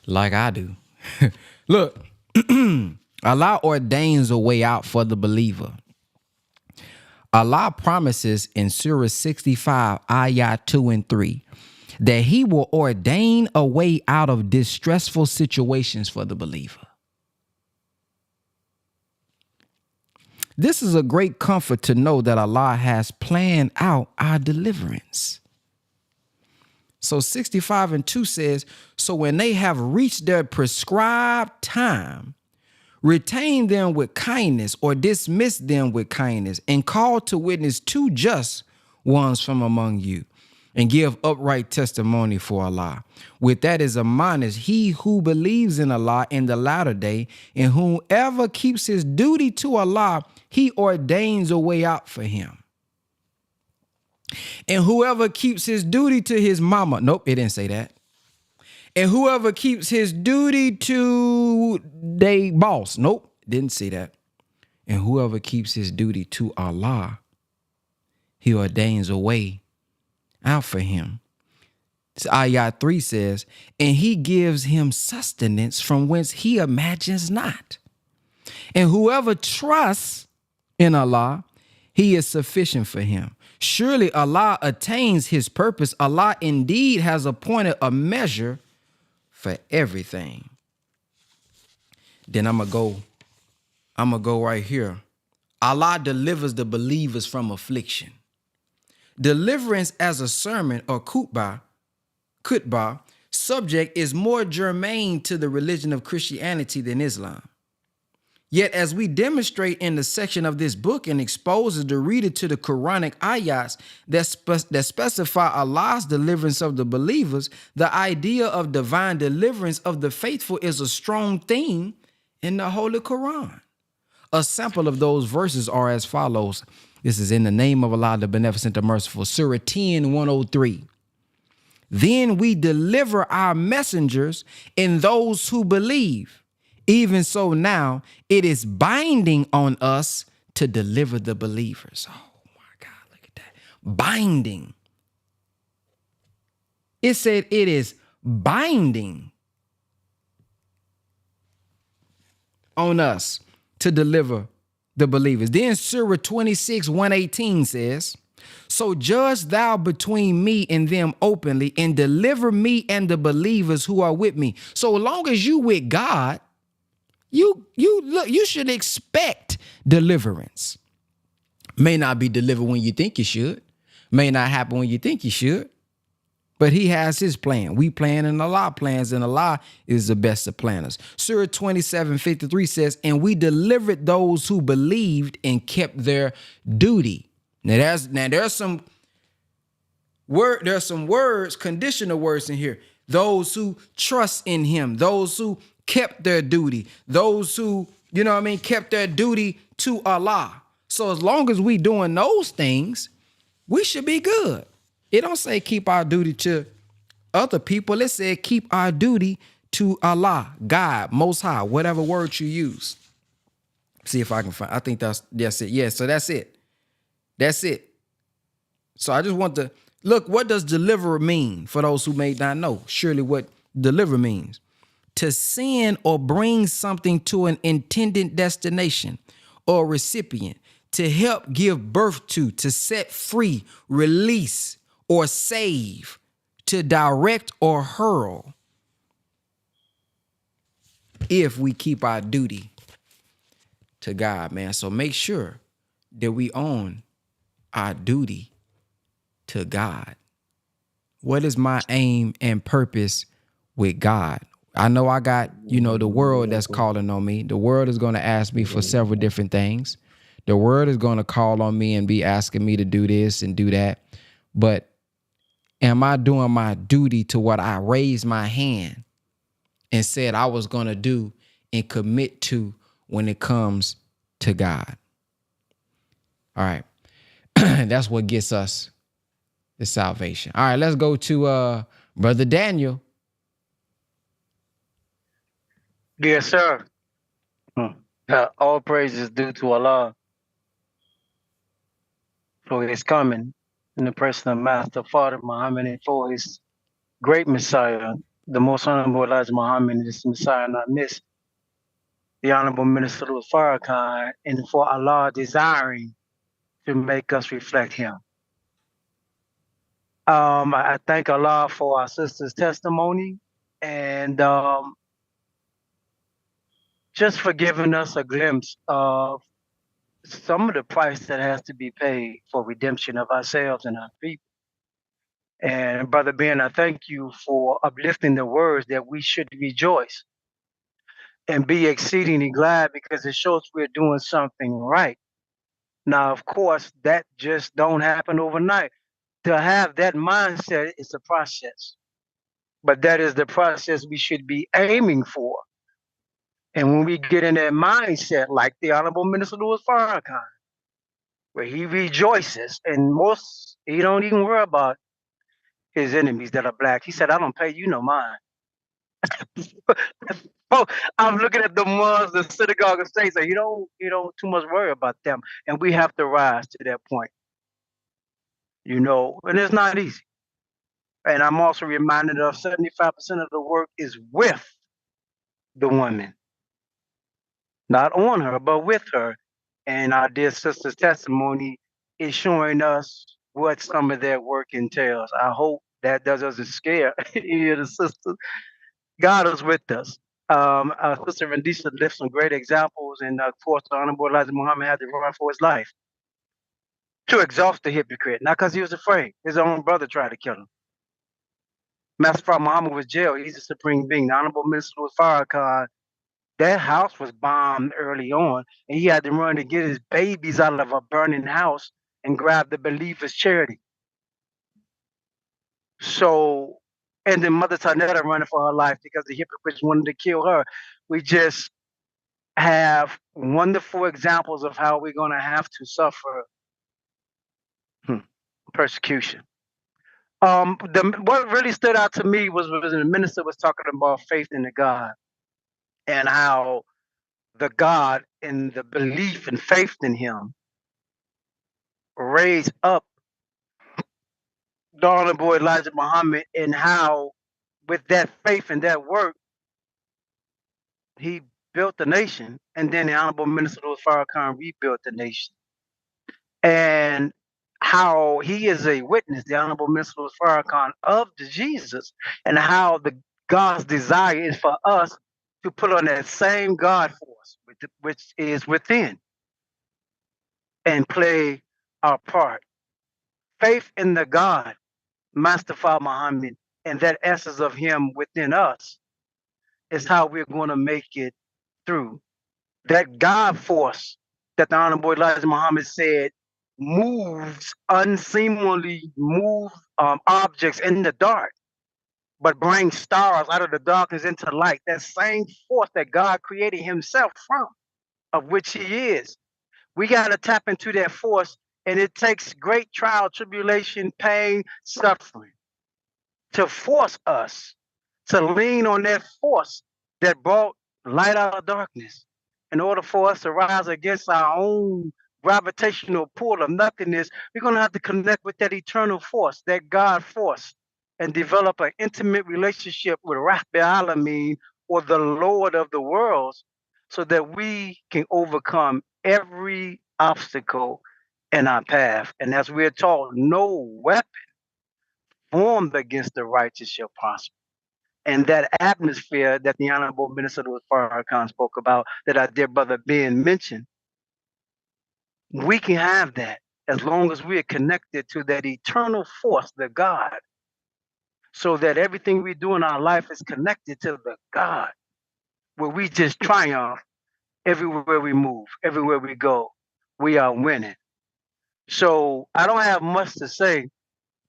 like I do. Look, Allah ordains a way out for the believer. Allah promises in Surah 65, Ayah 2 and 3, that he will ordain a way out of distressful situations for the believer. This is a great comfort to know that Allah has planned out our deliverance. So 65 and 2 says, so when they have reached their prescribed time, retain them with kindness or dismiss them with kindness, and call to witness 2 just ones from among you, and give upright testimony for Allah. With that is admonished he who believes in Allah in the latter day, and whoever keeps his duty to Allah, he ordains a way out for him. And whoever keeps his duty to his mama, nope, it didn't say that. And whoever keeps his duty to they boss, nope, didn't say that. And whoever keeps his duty to Allah, he ordains a way out for him. Ayah 3 says, and he gives him sustenance from whence he imagines not. And whoever trusts in Allah, he is sufficient for him. Surely Allah attains his purpose. Allah indeed has appointed a measure for everything. Then I'm gonna go right here. Allah delivers the believers from affliction. Deliverance as a sermon or khutbah subject is more germane to the religion of Christianity than Islam. Yet, as we demonstrate in the section of this book and exposes the reader to the Quranic ayats that specify Allah's deliverance of the believers, the idea of divine deliverance of the faithful is a strong theme in the Holy Quran. A sample of those verses are as follows. This is in the name of Allah, the Beneficent, the Merciful, Surah 10, 103. Then we deliver our messengers and those who believe. Even so now, it is binding on us to deliver the believers. Oh my God, look at that. Binding. It said it is binding on us to deliver the believers. Then Surah 26, 118 says, so judge thou between me and them openly and deliver me and the believers who are with me. So long as you with God, you should expect deliverance. May not be delivered when you think you should. May not happen when you think you should. But he has his plan. We plan and Allah plans, and Allah is the best of planners. Surah 27:53 says, and we delivered those who believed and kept their duty. Now there's some words, conditional words in here. Those who trust in him, those who kept their duty, those who, kept their duty to Allah. So as long as we doing those things, we should be good. It don't say keep our duty to other people. It said keep our duty to Allah, God, Most High, whatever word you use. See if I can find, I think that's it. Yeah, so that's it. That's it. So I just want to, look, what does deliverer mean for those who may not know? Surely what deliver means. to send or bring something to an intended destination or recipient, to help give birth to set free, release, or save, to direct or hurl, if we keep our duty to God, man. So make sure that we own our duty to God. What is my aim and purpose with God? I know I got, the world that's calling on me. The world is going to ask me for several different things. The world is going to call on me and be asking me to do this and do that. But am I doing my duty to what I raised my hand and said I was going to do and commit to when it comes to God? All right. That's what gets us the salvation. All right, let's go to Brother Daniel. Yes, sir. All praise is due to Allah for his coming in the person of Master Father Muhammad and for his great Messiah, the most honorable Elijah Muhammad, and this Messiah not miss, the Honorable Minister Louis Farrakhan, and for Allah desiring to make us reflect him. I thank Allah for our sister's testimony and just for giving us a glimpse of some of the price that has to be paid for redemption of ourselves and our people. And Brother Ben, I thank you for uplifting the words that we should rejoice and be exceedingly glad because it shows we're doing something right. Now, of course, that just don't happen overnight. To have that mindset is a process, but that is the process we should be aiming for. And when we get in that mindset, like the Honorable Minister Louis Farrakhan, where he rejoices and he don't even worry about his enemies that are black. He said, I don't pay you no mind. Oh, I'm looking at the ones, the synagogue of saints, so you don't too much worry about them. And we have to rise to that point, and it's not easy. And I'm also reminded of 75% of the work is with the woman, not on her, but with her. And our dear sister's testimony is showing us what some of their work entails. I hope that doesn't scare any of the sisters. God is with us. Sister Rendisha left some great examples, and of course, the Honorable Elijah Muhammad had to run for his life to exhaust the hypocrite, not because he was afraid. His own brother tried to kill him. Master Prophet Muhammad was jailed. He's a supreme being. The Honorable Minister was Farrakhan. That house was bombed early on, and he had to run to get his babies out of a burning house and grab the believers' charity. So, and then Mother Tanetta running for her life because the hypocrites wanted to kill her. We just have wonderful examples of how we're going to have to suffer persecution. What really stood out to me was when the minister was talking about faith in the God and how the God and the belief and faith in him raised up the Honorable Elijah Muhammad, and how with that faith and that work, he built the nation, and then the Honorable Minister Louis Farrakhan rebuilt the nation. And how he is a witness, the Honorable Minister Louis Farrakhan, of the Jesus, and how the God's desire is for us to put on that same God force, which is within, and play our part. Faith in the God, Master Father Muhammad, and that essence of him within us is how we're going to make it through. That God force that the Honorable Elijah Muhammad said moves unseemly objects in the dark, but brings stars out of the darkness into light. That same force that God created himself from, of which he is. We got to tap into that force, and it takes great trial, tribulation, pain, suffering to force us to lean on that force that brought light out of darkness in order for us to rise against our own gravitational pull of nothingness. We're going to have to connect with that eternal force, that God force, and develop an intimate relationship with Rahbi Alameen, or the Lord of the worlds, so that we can overcome every obstacle in our path. And as we're taught, no weapon formed against the righteous shall prosper. And that atmosphere that the Honorable Minister Louis Farrakhan spoke about, that our dear brother Ben mentioned, we can have that as long as we are connected to that eternal force, the God, so that everything we do in our life is connected to the God, where we just triumph everywhere we move, everywhere we go. We are winning. So I don't have much to say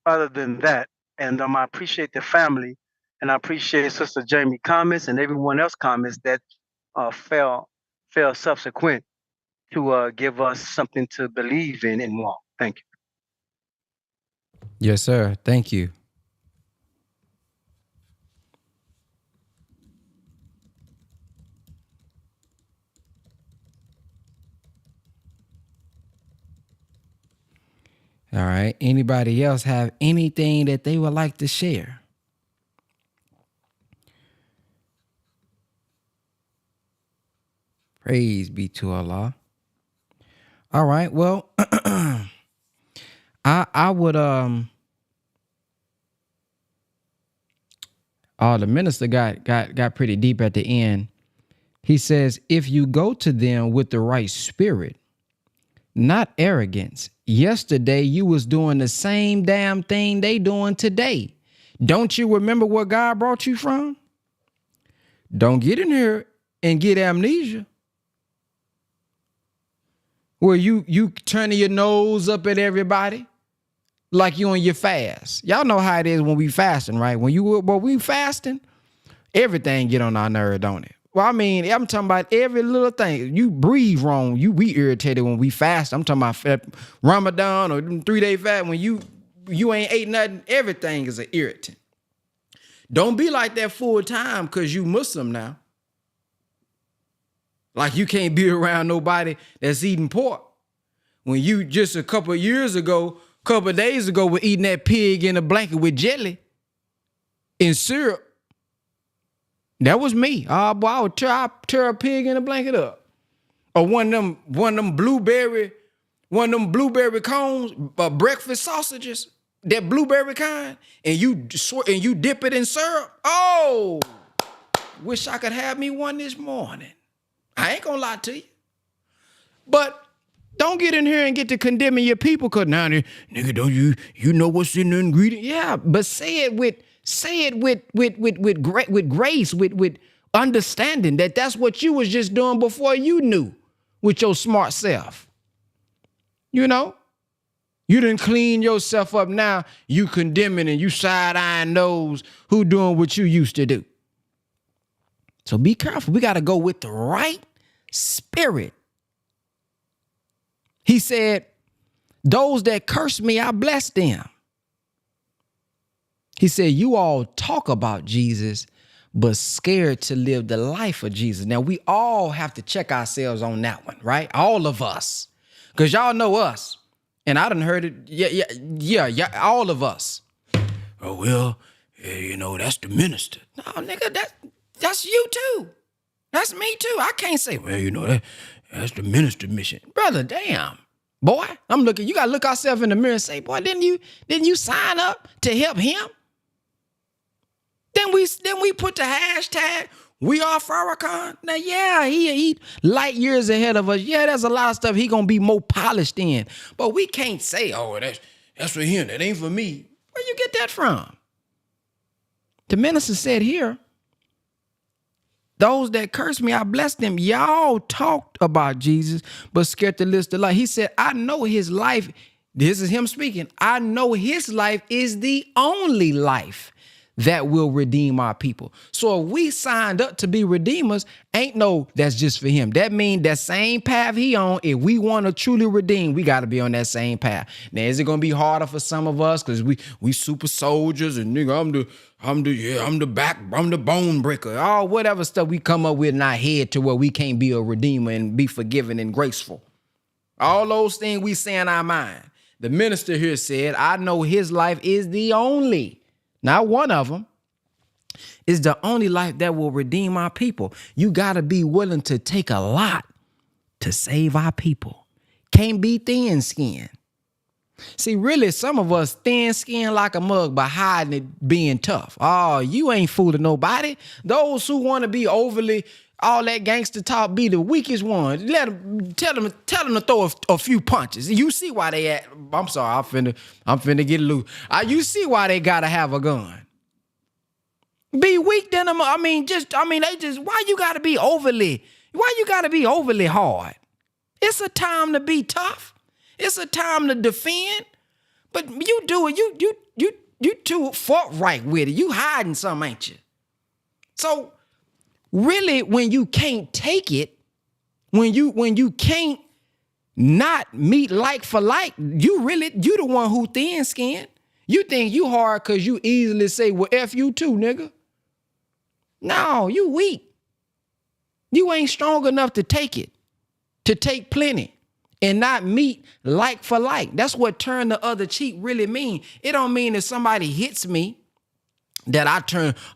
other than that. And I appreciate the family, and I appreciate Sister Jamie comments and everyone else comments that fell subsequent to give us something to believe in and walk. Thank you. Yes, sir. Thank you. All right. Anybody else have anything that they would like to share? Praise be to Allah. All right. Well, I would oh, the minister got pretty deep at the end. He says, if you go to them with the right spirit, not arrogance. Yesterday you was doing the same damn thing they doing today. Don't you remember where God brought you from? Don't get in here and get amnesia, where you turning your nose up at everybody like you on your fast. Y'all know how it is when we fasting, right? When we fasting, everything get on our nerve, don't it? Well, I mean, I'm talking about every little thing. You breathe wrong, we irritated when we fast. I'm talking about Ramadan or 3-day fast. When you ain't ate nothing, everything is an irritant. Don't be like that full time because you Muslim now. Like you can't be around nobody that's eating pork. When you just a couple of days ago, were eating that pig in a blanket with jelly and syrup. That was me. Oh, boy, I would tear a pig in a blanket up. Or one of them blueberry cones, breakfast sausages, that blueberry kind, and you dip it in syrup. Oh, wish I could have me one this morning. I ain't gonna lie to you. But don't get in here and get to condemning your people, cause now, nigga, don't you know what's in the ingredient? Yeah, but say it with grace, with understanding that that's what you was just doing before you knew with your smart self. You know, you didn't clean yourself up. Now you condemning and you side-eyeing those who doing what you used to do. So be careful. We got to go with the right spirit. He said, those that curse me, I bless them. He said, you all talk about Jesus, but scared to live the life of Jesus. Now, we all have to check ourselves on that one, right? All of us. Because y'all know us. And I done heard it. Yeah, all of us. Oh, well, you know, that's the minister. No, nigga, that's you too. That's me too. I can't say, well, you know, that's the minister mission. Brother, damn. Boy, you got to look ourselves in the mirror and say, boy, didn't you sign up to help him? Then we put the hashtag, we are Farrakhan. Now, yeah, he light years ahead of us. Yeah, there's a lot of stuff he gonna be more polished in. But we can't say, oh, that's for him. That ain't for me. Where you get that from? The minister said here, those that curse me, I bless them. Y'all talked about Jesus, but scared to list the life. He said, I know his life. This is him speaking. I know his life is the only life that will redeem our people. So if we signed up to be redeemers, ain't no that's just for him. That means that same path he on, if we want to truly redeem, we got to be on that same path. Now, is it going to be harder for some of us because we super soldiers and nigga, I'm the bone breaker. All whatever stuff we come up with in our head to where we can't be a redeemer and be forgiven and graceful. All those things we say in our mind. The minister here said, I know his life is the only, not one of them. It's the only life that will redeem our people. You got to be willing to take a lot to save our people. Can't be thin skinned. See, really, some of us thin skinned like a mug by hiding it being tough. Oh, you ain't fooling nobody. Those who want to be overly all that gangster talk be the weakest ones. Tell them to throw a few punches. You see why they at. I'm sorry, I'm finna get loose. You see why they gotta have a gun. Be weak than them. They just, why you gotta be overly hard? It's a time to be tough. It's a time to defend. But you do it, you too forthright with it. You hiding something, ain't you? So really, when you can't take it, when you can't not meet like for like, you the one who thin skinned. You think you hard because you easily say, well, F you too, nigga. No, you weak. You ain't strong enough to take it, to take plenty and not meet like for like. That's what turn the other cheek really mean. It don't mean if somebody hits me that I'm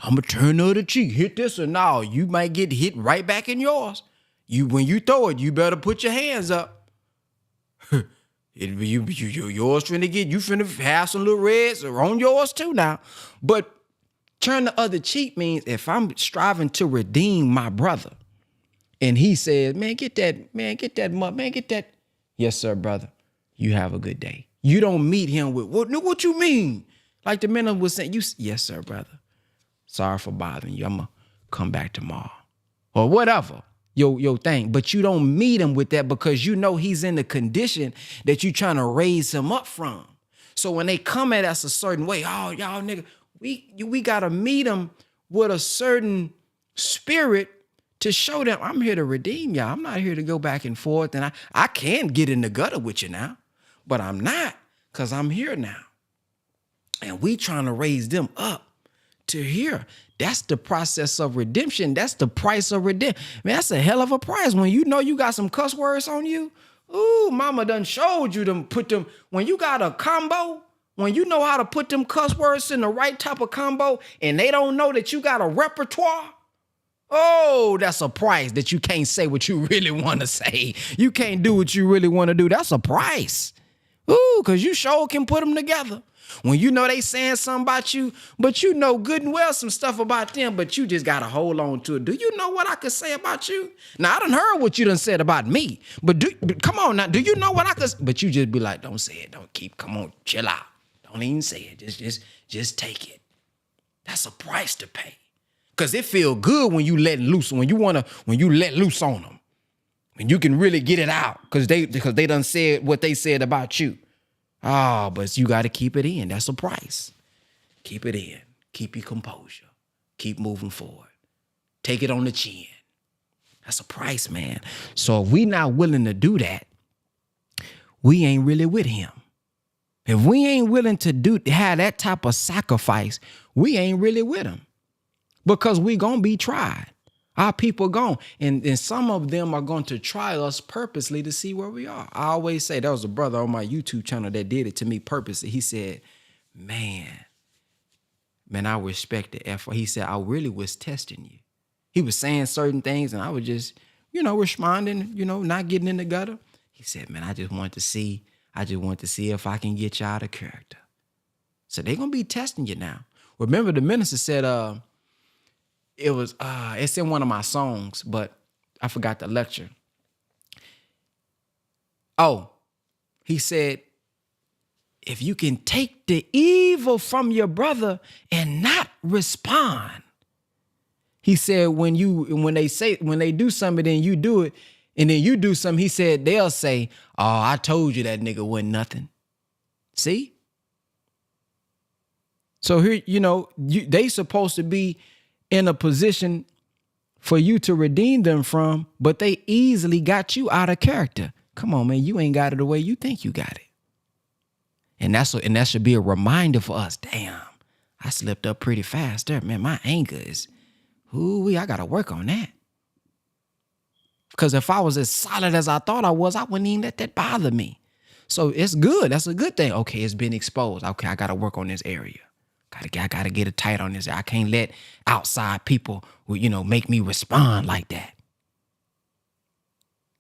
gonna turn the other cheek, hit this or no. You might get hit right back in yours. When you throw it, you better put your hands up. Yours finna have some little reds on yours too now. But turn the other cheek means if I'm striving to redeem my brother and he says, get that. Yes, sir, brother. You have a good day. You don't meet him with, what you mean? Like the men was saying, yes, sir, brother. Sorry for bothering you. I'm going to come back tomorrow. Or whatever, your thing. But you don't meet him with that because you know he's in the condition that you're trying to raise him up from. So when they come at us a certain way, oh, y'all nigga, we got to meet him with a certain spirit to show them I'm here to redeem y'all. I'm not here to go back and forth. And I can get in the gutter with you now, but I'm not because I'm here now. And we trying to raise them up to here. That's the process of redemption. That's the price of redemption. Man, that's a hell of a price. When you know you got some cuss words on you, ooh, mama done showed you them, put them, when you got a combo, when you know how to put them cuss words in the right type of combo and they don't know that you got a repertoire, oh, that's a price that you can't say what you really want to say. You can't do what you really want to do. That's a price. Ooh, because you sure can put them together. When you know they saying something about you, but you know good and well some stuff about them, but you just got to hold on to it. Do you know what I could say about you? Now, I done heard what you done said about me, but come on now. Do you know what I could, but you just be like, don't say it. Come on, chill out. Don't even say it. Just take it. That's a price to pay. Because it feel good when you let loose, when you let loose on them. When you can really get it out because they done said what they said about you. Oh, but you got to keep it in. That's a price. Keep it in. Keep your composure. Keep moving forward. Take it on the chin. That's a price, man. So if we not willing to do that, we ain't really with him. If we ain't willing to have that type of sacrifice, we ain't really with him. Because we gonna be tried. Our people gone. And some of them are going to try us purposely to see where we are. I always say, there was a brother on my YouTube channel that did it to me purposely. He said, man, I respect the effort. He said, I really was testing you. He was saying certain things and I was just, responding, not getting in the gutter. He said, man, I just want to see if I can get you out of character. So they're going to be testing you now. Remember the minister said, it's in one of my songs, but I forgot the lecture. Oh, he said, if you can take the evil from your brother and not respond. He said, when they do something, then you do it, and then you do something, he said, they'll say, oh, I told you that nigga wasn't nothing. See? So here, they supposed to be in a position for you to redeem them from, but they easily got you out of character. Come on, man, you ain't got it the way you think you got it. And that should be a reminder for us. Damn, I slipped up pretty fast there, man. My anger is, I got to work on that. Because if I was as solid as I thought I was, I wouldn't even let that bother me. So it's good. That's a good thing. Okay, it's been exposed. Okay, I got to work on this area. I gotta get it tight on this. I can't let outside people, make me respond like that.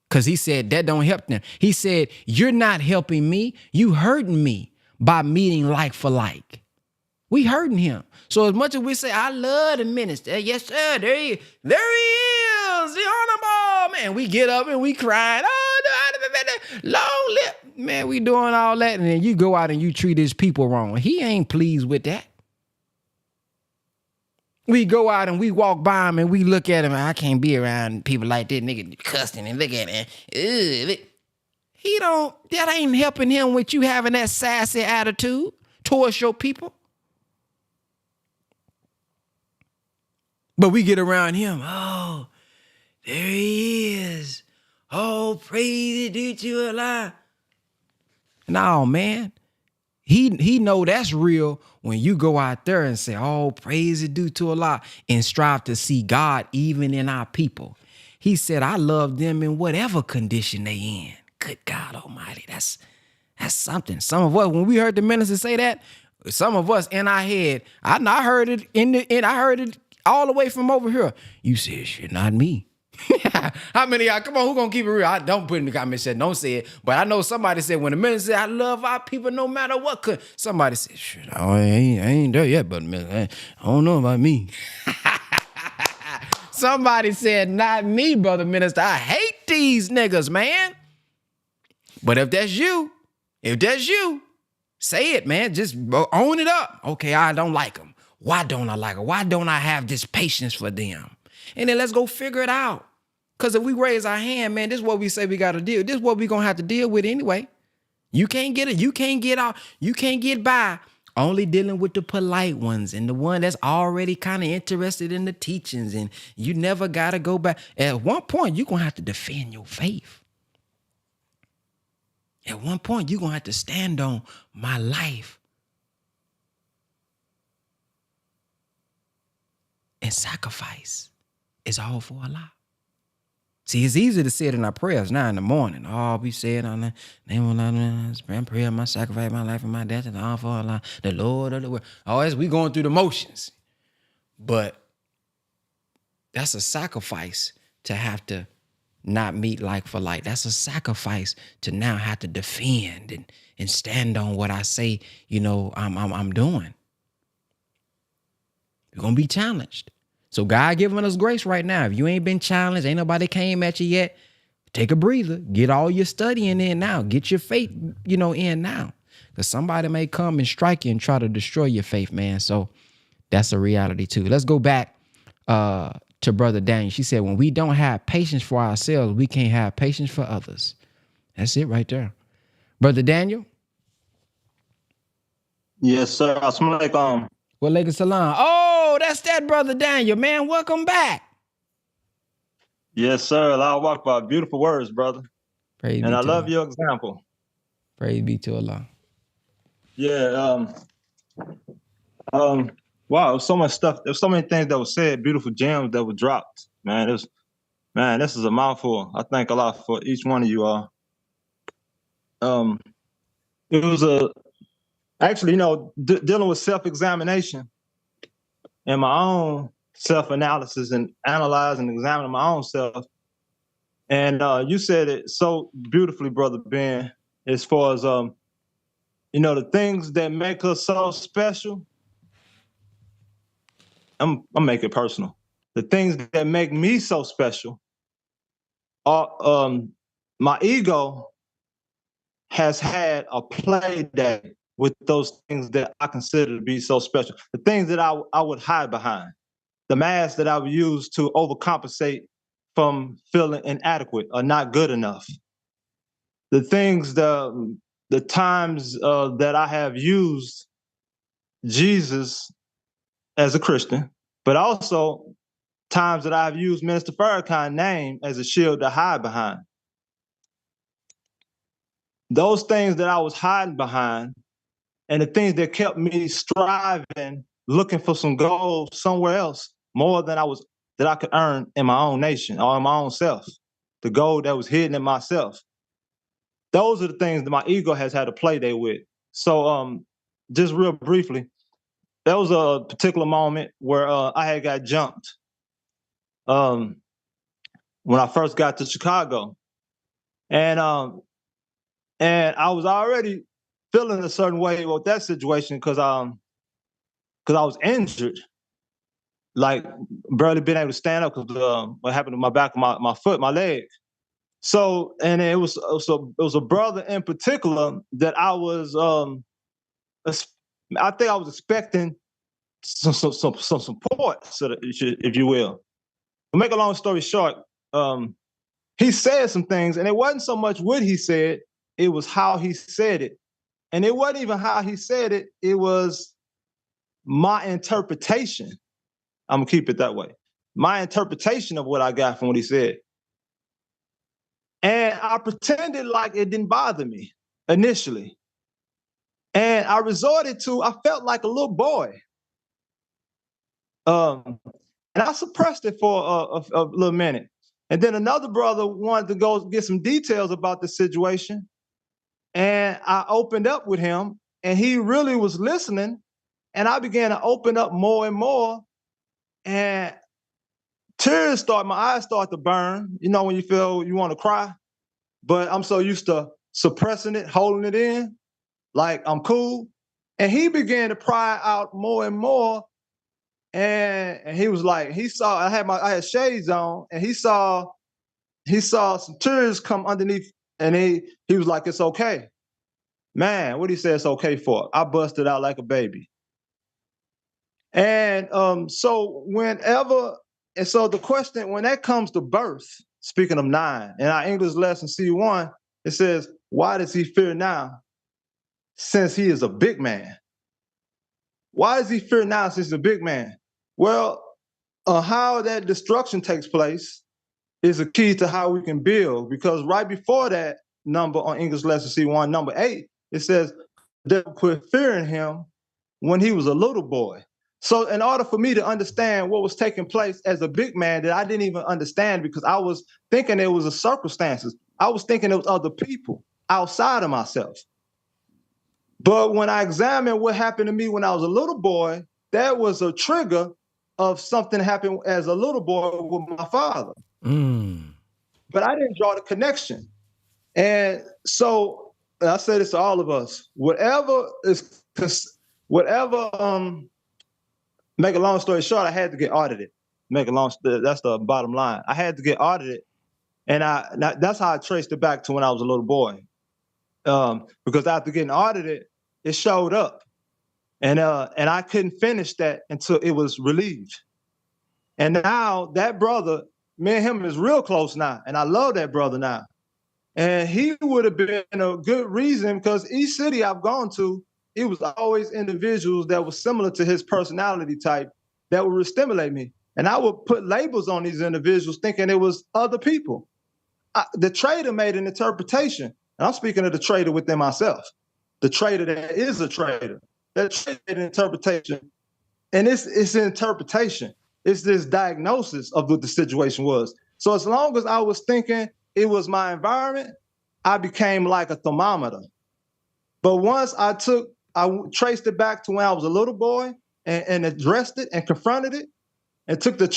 Because he said that don't help them. He said, you're not helping me. You hurting me by meeting like for like. We hurting him. So as much as we say, I love the minister. Yes, sir. There he is, the honorable man. We get up and we crying. Oh, long lip. Man, we doing all that. And then you go out and you treat his people wrong. He ain't pleased with that. We go out and we walk by him and we look at him. I can't be around people like this nigga cussing and look at him. That ain't helping him with you having that sassy attitude towards your people. But we get around him. Oh, there he is. Oh, praise due to Allah. No, man. He know that's real when you go out there and say, oh, praise is due to Allah, and strive to see God even in our people. He said, I love them in whatever condition they in. Good God Almighty. That's something. Some of us, when we heard the minister say that, some of us in our head, I heard it I heard it all the way from over here. You said, shit, not me. How many of y'all, come on, who gonna keep it real? I don't put in the comments, said don't say it, but I know somebody said when the minister said I love our people no matter what. Somebody said, shit, I ain't there yet, but I don't know about me. Somebody said, not me, brother minister. I hate these niggas, man. But if that's you, say it, man. Just own it up. Okay, I don't like them. Why don't I like them? Why don't I have this patience for them? And then let's go figure it out. Because if we raise our hand, man, this is what we say we got to deal. This is what we're going to have to deal with anyway. You can't get it. You can't get out. You can't get by only dealing with the polite ones and the one that's already kind of interested in the teachings. And you never got to go back. At one point, you're going to have to defend your faith. At one point, you're going to have to stand on my life and sacrifice. It's all for Allah. See, it's easy to say it in our prayers now in the morning. Oh, we say it on the name of Allah, prayer, my sacrifice, my life, and my death, and all for Allah, the Lord of the world. Always we going through the motions. But that's a sacrifice to have to not meet like for like. That's a sacrifice to now have to defend and stand on what I say, I'm doing. You're going to be challenged. So God giving us grace right now. If you ain't been challenged, ain't nobody came at you yet, take a breather. Get all your studying in now. Get your faith, in now. Because somebody may come and strike you and try to destroy your faith, man. So that's a reality too. Let's go back to Brother Daniel. She said, when we don't have patience for ourselves, we can't have patience for others. That's it right there. Brother Daniel? Yes, sir. Assalamualaikum. Walaikum salam. Oh, that's that Brother Daniel, man. Welcome back. Yes, sir. Allahu Akbar. Beautiful words, brother. Praise and be I to love Allah. your example. Praise be to Allah. Yeah. Wow. So much stuff. There's so many things that were said. Beautiful gems that were dropped. Man, this is a mouthful. I thank Allah for each one of you all. It was actually, dealing with self-examination and my own self-analysis and analyzing and examining my own self. And you said it so beautifully, Brother Ben, as far as, the things that make us so special. I'm make it personal. The things that make me so special are my ego has had a play day with those things that I consider to be so special. The things that I would hide behind. The mask that I would use to overcompensate from feeling inadequate or not good enough. The things, the times that I have used Jesus as a Christian, but also times that I've used Minister Farrakhan's name as a shield to hide behind. Those things that I was hiding behind and the things that kept me striving, looking for some gold somewhere else, more than that I could earn in my own nation or in my own self, the gold that was hidden in myself. Those are the things that my ego has had a play day with. So just real briefly, There was a particular moment where I had got jumped when I first got to Chicago, and I was already feeling a certain way with that situation because I was injured, like barely being able to stand up because what happened to my back, my foot, my leg. So, and it was a brother in particular that I was I think I was expecting some support, so that, if you will. To make a long story short, he said some things, and it wasn't so much what he said, it was how he said it. And it wasn't even how he said it, it was my interpretation. I'm gonna keep it that way. My interpretation of what I got from what he said. And I pretended like it didn't bother me initially. And I felt like a little boy. And I suppressed it for a little minute. And then another brother wanted to go get some details about the situation. And I opened up with him, and he really was listening. And I began to open up more and more. And my eyes start to burn, you know, when you feel you want to cry. But I'm so used to suppressing it, holding it in, like I'm cool. And he began to pry out more and more. And he was like, I had shades on, and he saw some tears come underneath, and he was like, it's okay. Man, what did he say it's okay for? I busted out like a baby. And so the question, when that comes to birth, speaking of 9, in our English lesson C1, it says, why does he fear now since he is a big man? Why does he fear now since he's a big man? Well, how that destruction takes place is a key to how we can build, because right before that number on English lesson C1, number 8, it says, the devil quit fearing him when he was a little boy. So in order for me to understand what was taking place as a big man that I didn't even understand, because I was thinking it was the circumstances, I was thinking it was other people outside of myself. But when I examined what happened to me when I was a little boy, that was a trigger of something happened as a little boy with my father. But I didn't draw the connection. And so I say this to all of us, make a long story short, I had to get audited. That's the bottom line. I had to get audited. And that's how I traced it back to when I was a little boy. Because after getting audited, it showed up. And I couldn't finish that until it was relieved. And now that brother, me and him is real close now. And I love that brother now. And he would have been a good reason, because each city I've gone to, it was always individuals that were similar to his personality type that would stimulate me. And I would put labels on these individuals thinking it was other people. The trader made an interpretation. And I'm speaking of the trader within myself. The trader that is a trader. That trader made an interpretation. And it's an interpretation. It's this diagnosis of what the situation was. So as long as I was thinking it was my environment, I became like a thermometer. But once I traced it back to when I was a little boy and addressed it and confronted it and took the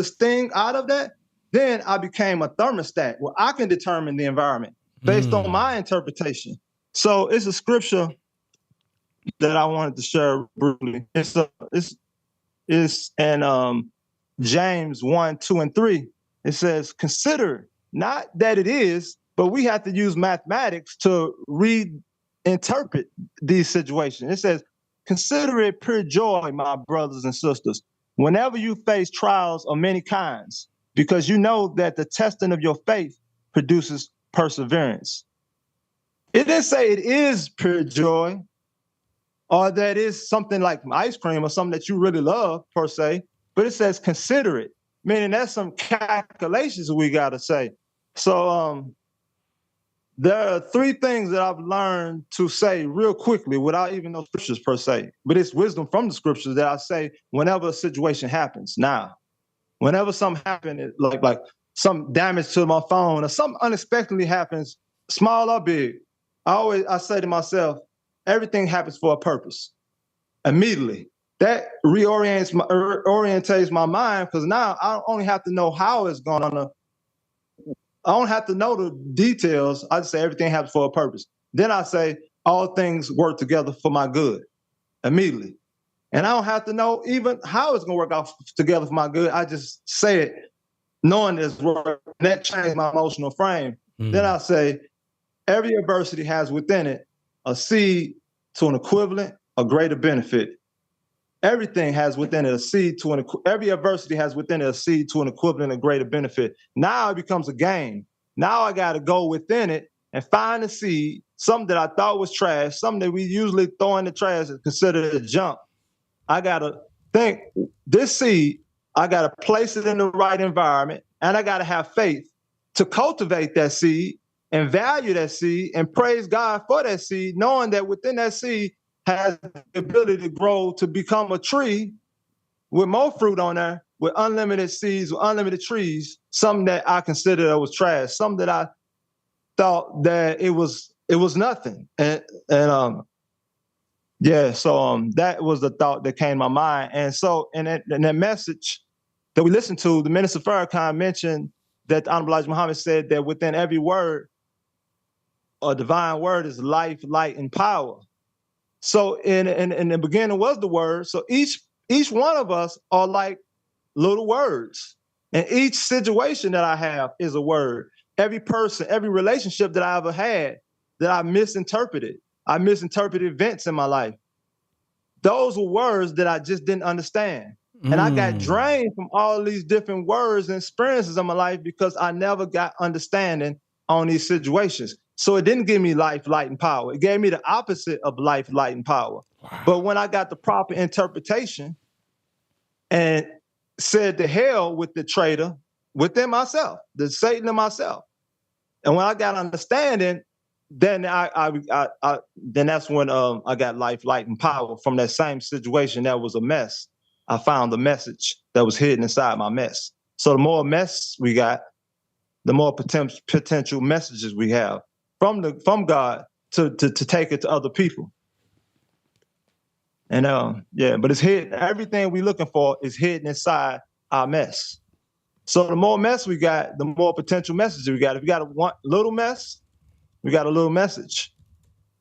sting out of that, then I became a thermostat where I can determine the environment based on my interpretation. So it's a scripture that I wanted to share briefly. It's in James 1, 2, and 3. It says, consider not that it is, but we have to use mathematics to reinterpret these situations. It says, consider it pure joy, my brothers and sisters, whenever you face trials of many kinds, because you know that the testing of your faith produces perseverance. It didn't say it is pure joy, or that is something like ice cream or something that you really love per se, but it says consider it, meaning that's some calculations we got to say. So there are 3 things that I've learned to say real quickly without even those scriptures per se, but it's wisdom from the scriptures that I say whenever a situation happens. Now, whenever something happens, like some damage to my phone or something unexpectedly happens, small or big, I say to myself, everything happens for a purpose. Immediately. that orientates my mind, because now I don't only have to know how it's gonna. I don't have to know the details. I just say everything happens for a purpose. Then I say all things work together for my good immediately. And I don't have to know even how it's gonna work out together for my good. I just say it knowing it's working. That changed my emotional frame. Then I say every adversity has within it a seed to an equivalent, a greater benefit. Everything has within it a seed to every adversity has within it a seed to an equivalent, a greater benefit. Now it becomes a game. Now I got to go within it and find a seed, something that I thought was trash, something that we usually throw in the trash and consider it junk. I got to think this seed, I got to place it in the right environment, and I got to have faith to cultivate that seed and value that seed and praise God for that seed, knowing that within that seed has the ability to grow to become a tree with more fruit on there, with unlimited seeds, with unlimited trees, something that I considered that was trash, something that I thought that it was nothing. So that was the thought that came to my mind. And so in that message that we listened to, the minister Farrakhan mentioned that the Honorable Elijah Muhammad said that within every word, a divine word is life, light, and power. So in the beginning was the word. So each one of us are like little words. And each situation that I have is a word. Every person, every relationship that I ever had that I misinterpreted events in my life. Those were words that I just didn't understand. And I got drained from all these different words and experiences in my life because I never got understanding on these situations. So it didn't give me life, light, and power. It gave me the opposite of life, light, and power. Wow. But when I got the proper interpretation and said to hell with the traitor within myself, the Satan in myself, and when I got understanding, then then that's when I got life, light, and power from that same situation that was a mess. I found the message that was hidden inside my mess. So the more mess we got, the more potential messages we have from God to take it to other people. And but it's hidden. Everything we're looking for is hidden inside our mess. So the more mess we got, the more potential messages we got. If we got a little mess, we got a little message.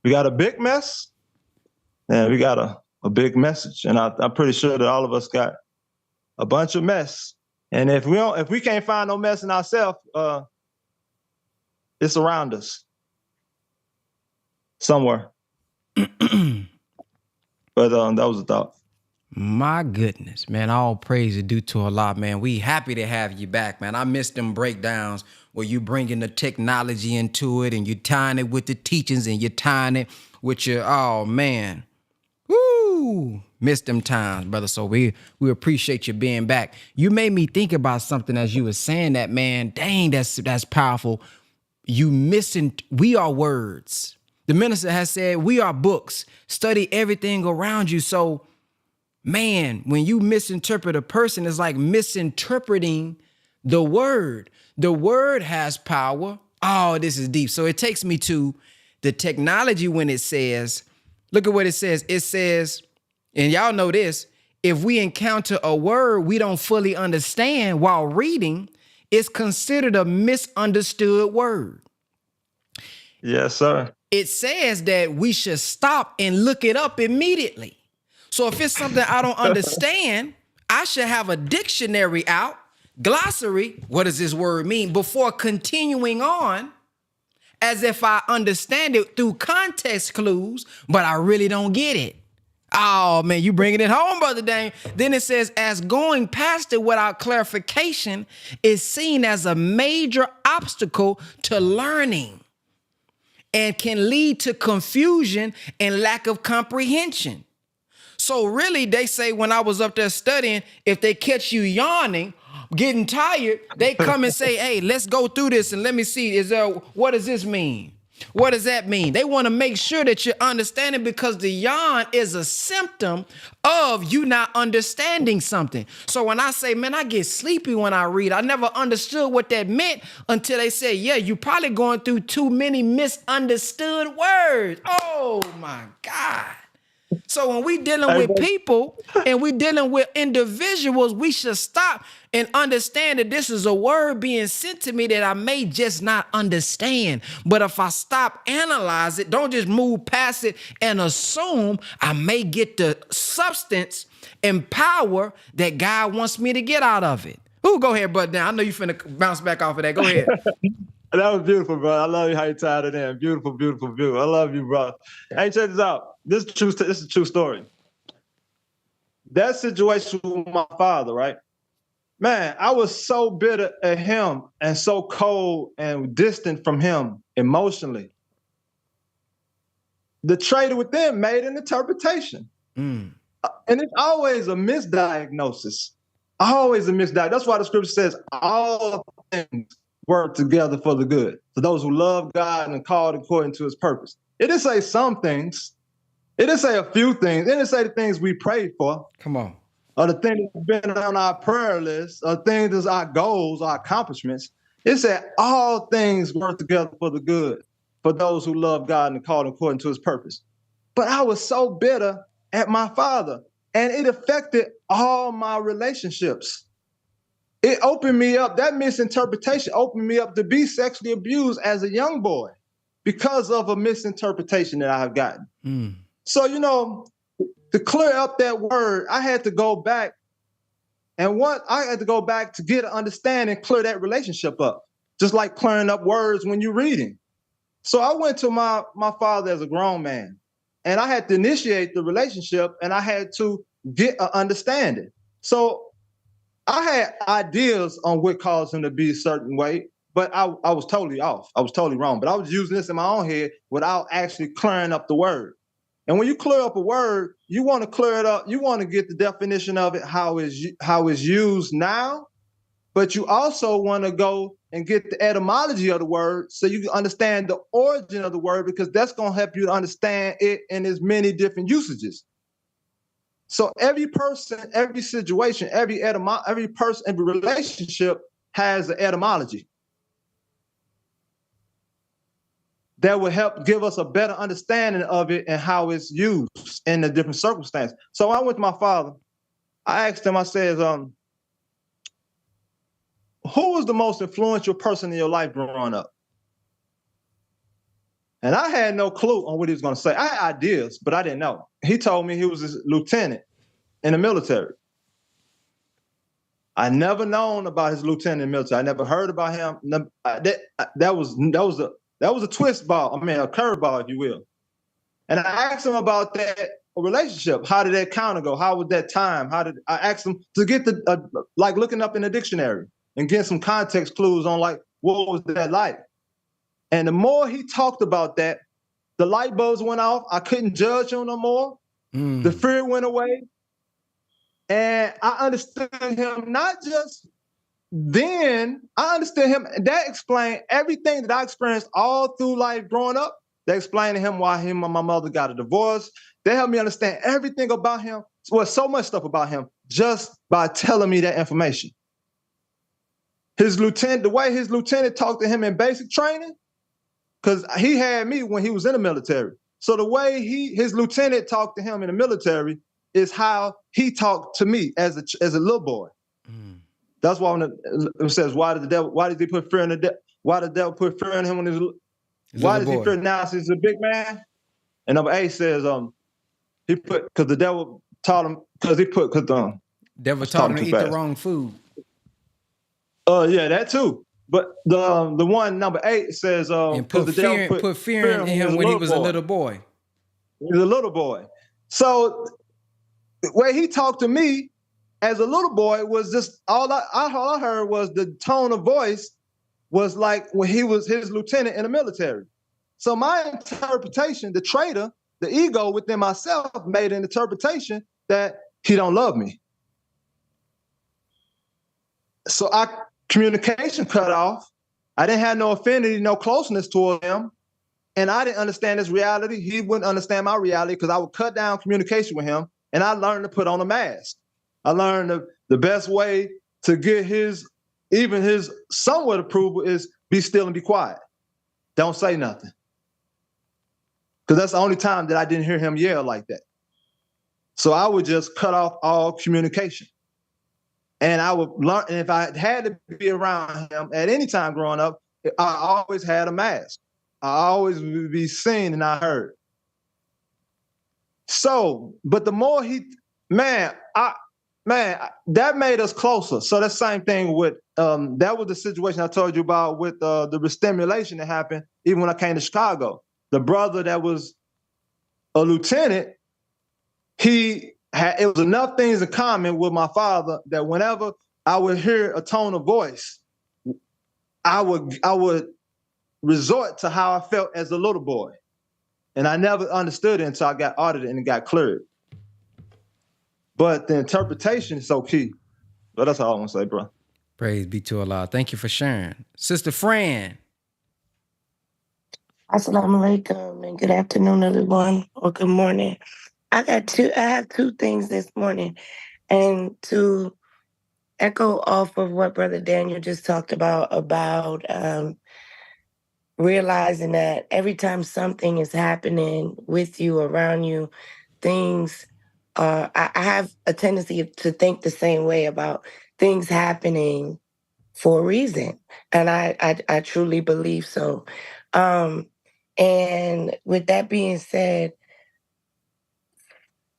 We got a big mess, and we got a big message. And I'm pretty sure that all of us got a bunch of mess. And if we can't find no mess in ourselves, it's around us somewhere. But that was a thought. My goodness, man, all praise is due to Allah, man. We happy to have you back, man. I missed them breakdowns where you bringing the technology into it and you tying it with the teachings and you're tying it with your, oh, man. Woo! Missed them times, brother. So we appreciate you being back. You made me think about something as you were saying that, man. Dang, that's powerful. We are words. The minister has said, we are books. Study everything around you. So, man, when you misinterpret a person, it's like misinterpreting the word. The word has power. Oh, this is deep. So it takes me to the technology when it says, look at what it says. It says, and y'all know this, if we encounter a word we don't fully understand while reading, it's considered a misunderstood word. Yes, sir. It says that we should stop and look it up immediately. So if it's something I don't understand, I should have a dictionary out, glossary, what does this word mean, before continuing on as if I understand it through context clues, but I really don't get it. Oh, man, you bringing it home, Brother Dane. Then it says, as going past it without clarification is seen as a major obstacle to learning and can lead to confusion and lack of comprehension. So really, they say when I was up there studying, if they catch you yawning, getting tired, they come and say, hey, let's go through this and let me see, what does this mean? What does that mean? They want to make sure that you're understanding, because the yawn is a symptom of you not understanding something. So when I say, man, I get sleepy when I read, I never understood what that meant until they said, yeah, you're probably going through too many misunderstood words. Oh my God. So when we dealing Hey, with bro. people and we dealing with individuals, we should stop and understand that this is a word being sent to me that I may just not understand. But if I stop, analyze it, don't just move past it and assume, I may get the substance and power that God wants me to get out of it. Ooh, go ahead, bud. Now I know you finna bounce back off of that. Go ahead. That was beautiful, bro. I love you how you tied it in. Beautiful, beautiful, beautiful. I love you, bro. Hey, check this out. This is a true story. That situation with my father, right? Man, I was so bitter at him and so cold and distant from him emotionally. The trader within made an interpretation. And it's always a misdiagnosis. Always a misdiagnosis. That's why the scripture says all things work together for the good, for those who love God and are called according to his purpose. It didn't say some things. It didn't say a few things. It didn't say the things we prayed for. Come on. Or the things that have been on our prayer list, or things as our goals, our accomplishments. It said all things work together for the good, for those who love God and are called according to his purpose. But I was so bitter at my father, and it affected all my relationships. It opened me up, that misinterpretation opened me up to be sexually abused as a young boy because of a misinterpretation that I have gotten. So, you know, to clear up that word, I had to go back. And what I had to go back to get an understanding, clear that relationship up, just like clearing up words when you're reading. So I went to my father as a grown man, and I had to initiate the relationship, and I had to get an understanding. So I had ideas on what caused him to be a certain way, but I was totally off. I was totally wrong. But I was using this in my own head without actually clearing up the word. And when you clear up a word, you want to clear it up. You want to get the definition of it, how it's used now, but you also want to go and get the etymology of the word so you can understand the origin of the word, because that's going to help you to understand it in its many different usages. So every person, every situation, every person, every relationship has an etymology that will help give us a better understanding of it and how it's used in the different circumstances. So I went to my father. I asked him, I said, who was the most influential person in your life growing up? And I had no clue on what he was going to say. I had ideas, but I didn't know. He told me he was a lieutenant in the military. I never known about his lieutenant in the military. I never heard about him. That was a twist ball. I mean, a curveball, if you will. And I asked him about that relationship. How did that counter go? How was that time? I asked him to get like looking up in the dictionary and get some context clues on like, what was that like? And the more he talked about that, the light bulbs went off. I couldn't judge him no more. The fear went away. And I understood him not just then, I understood him. And that explained everything that I experienced all through life growing up. They explained to him why him and my mother got a divorce. They helped me understand everything about him. Well, so much stuff about him just by telling me that information. The way his lieutenant talked to him in basic training, because he had me when he was in the military. So the way his lieutenant talked to him in the military is how he talked to me as a little boy. That's why when it says, why did he put fear in the devil? Why did the devil put fear in him when he was why does he fear now since he's a big man? And number 8 says, he put, because the devil taught him, devil taught him to eat the wrong food. Yeah, that too. But the one number 8 says, and put fear in him when he was a little boy. He was a little boy. So the way he talked to me as a little boy was just all I heard was the tone of voice was like when he was his lieutenant in the military. So my interpretation, the traitor, the ego within myself made an interpretation that he don't love me. So communication cut off. I didn't have no affinity, no closeness toward him. And I didn't understand his reality. He wouldn't understand my reality because I would cut down communication with him. And I learned to put on a mask. I learned the best way to get his somewhat approval is be still and be quiet. Don't say nothing. Because that's the only time that I didn't hear him yell like that. So I would just cut off all communication. And I would learn, and if I had to be around him at any time growing up, I always had a mask. I always would be seen and I heard. So, but the more that made us closer. So that same thing with, that was the situation I told you about with the stimulation that happened even when I came to Chicago. The brother that was a lieutenant, it was enough things in common with my father that whenever I would hear a tone of voice, I would resort to how I felt as a little boy. And I never understood it until I got audited and it got cleared. But the interpretation is so key. But that's all I want to say, bro. Praise be to Allah. Thank you for sharing. Sister Fran. Assalamu alaikum and good afternoon, everyone, or good morning. I have two things this morning. And to echo off of what Brother Daniel just talked about realizing that every time something is happening with you, around you, things I have a tendency to think the same way about things happening for a reason. And I truly believe so. And with that being said,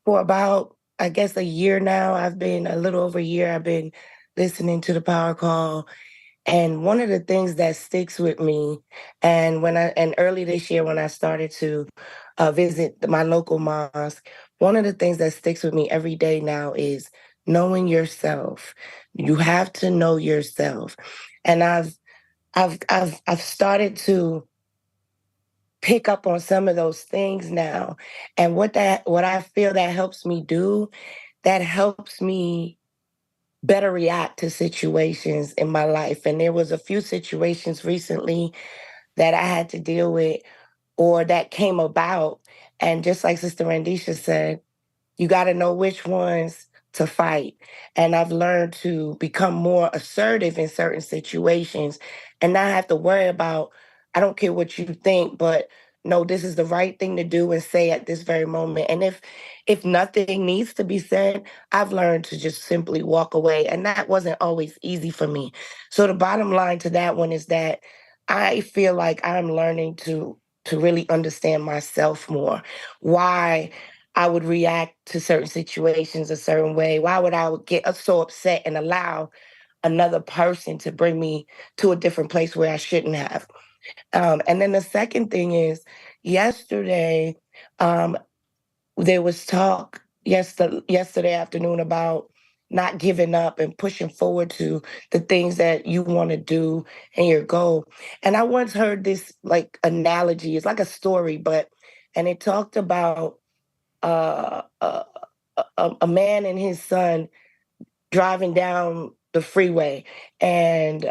for about, I guess, a year now, a little over a year, I've been listening to the power call. And one of the things that sticks with me, and early this year when I started to visit my local mosque, one of the things that sticks with me every day now is knowing yourself. You have to know yourself. And I've started to pick up on some of those things now. And what I feel that helps me do, that helps me better react to situations in my life. And there was a few situations recently that I had to deal with or that came about. And just like Sister Randisha said, you got to know which ones to fight. And I've learned to become more assertive in certain situations and not have to worry about, I don't care what you think, but no, this is the right thing to do and say at this very moment. And if nothing needs to be said, I've learned to just simply walk away. And that wasn't always easy for me. So the bottom line to that one is that I feel like I'm learning to really understand myself more. Why I would react to certain situations a certain way. Why would I get so upset and allow another person to bring me to a different place where I shouldn't have? And then the second thing is, yesterday, there was talk yesterday afternoon about not giving up and pushing forward to the things that you want to do and your goal. And I once heard this like analogy. It's like a story, and it talked about uh, a, a man and his son driving down the freeway, and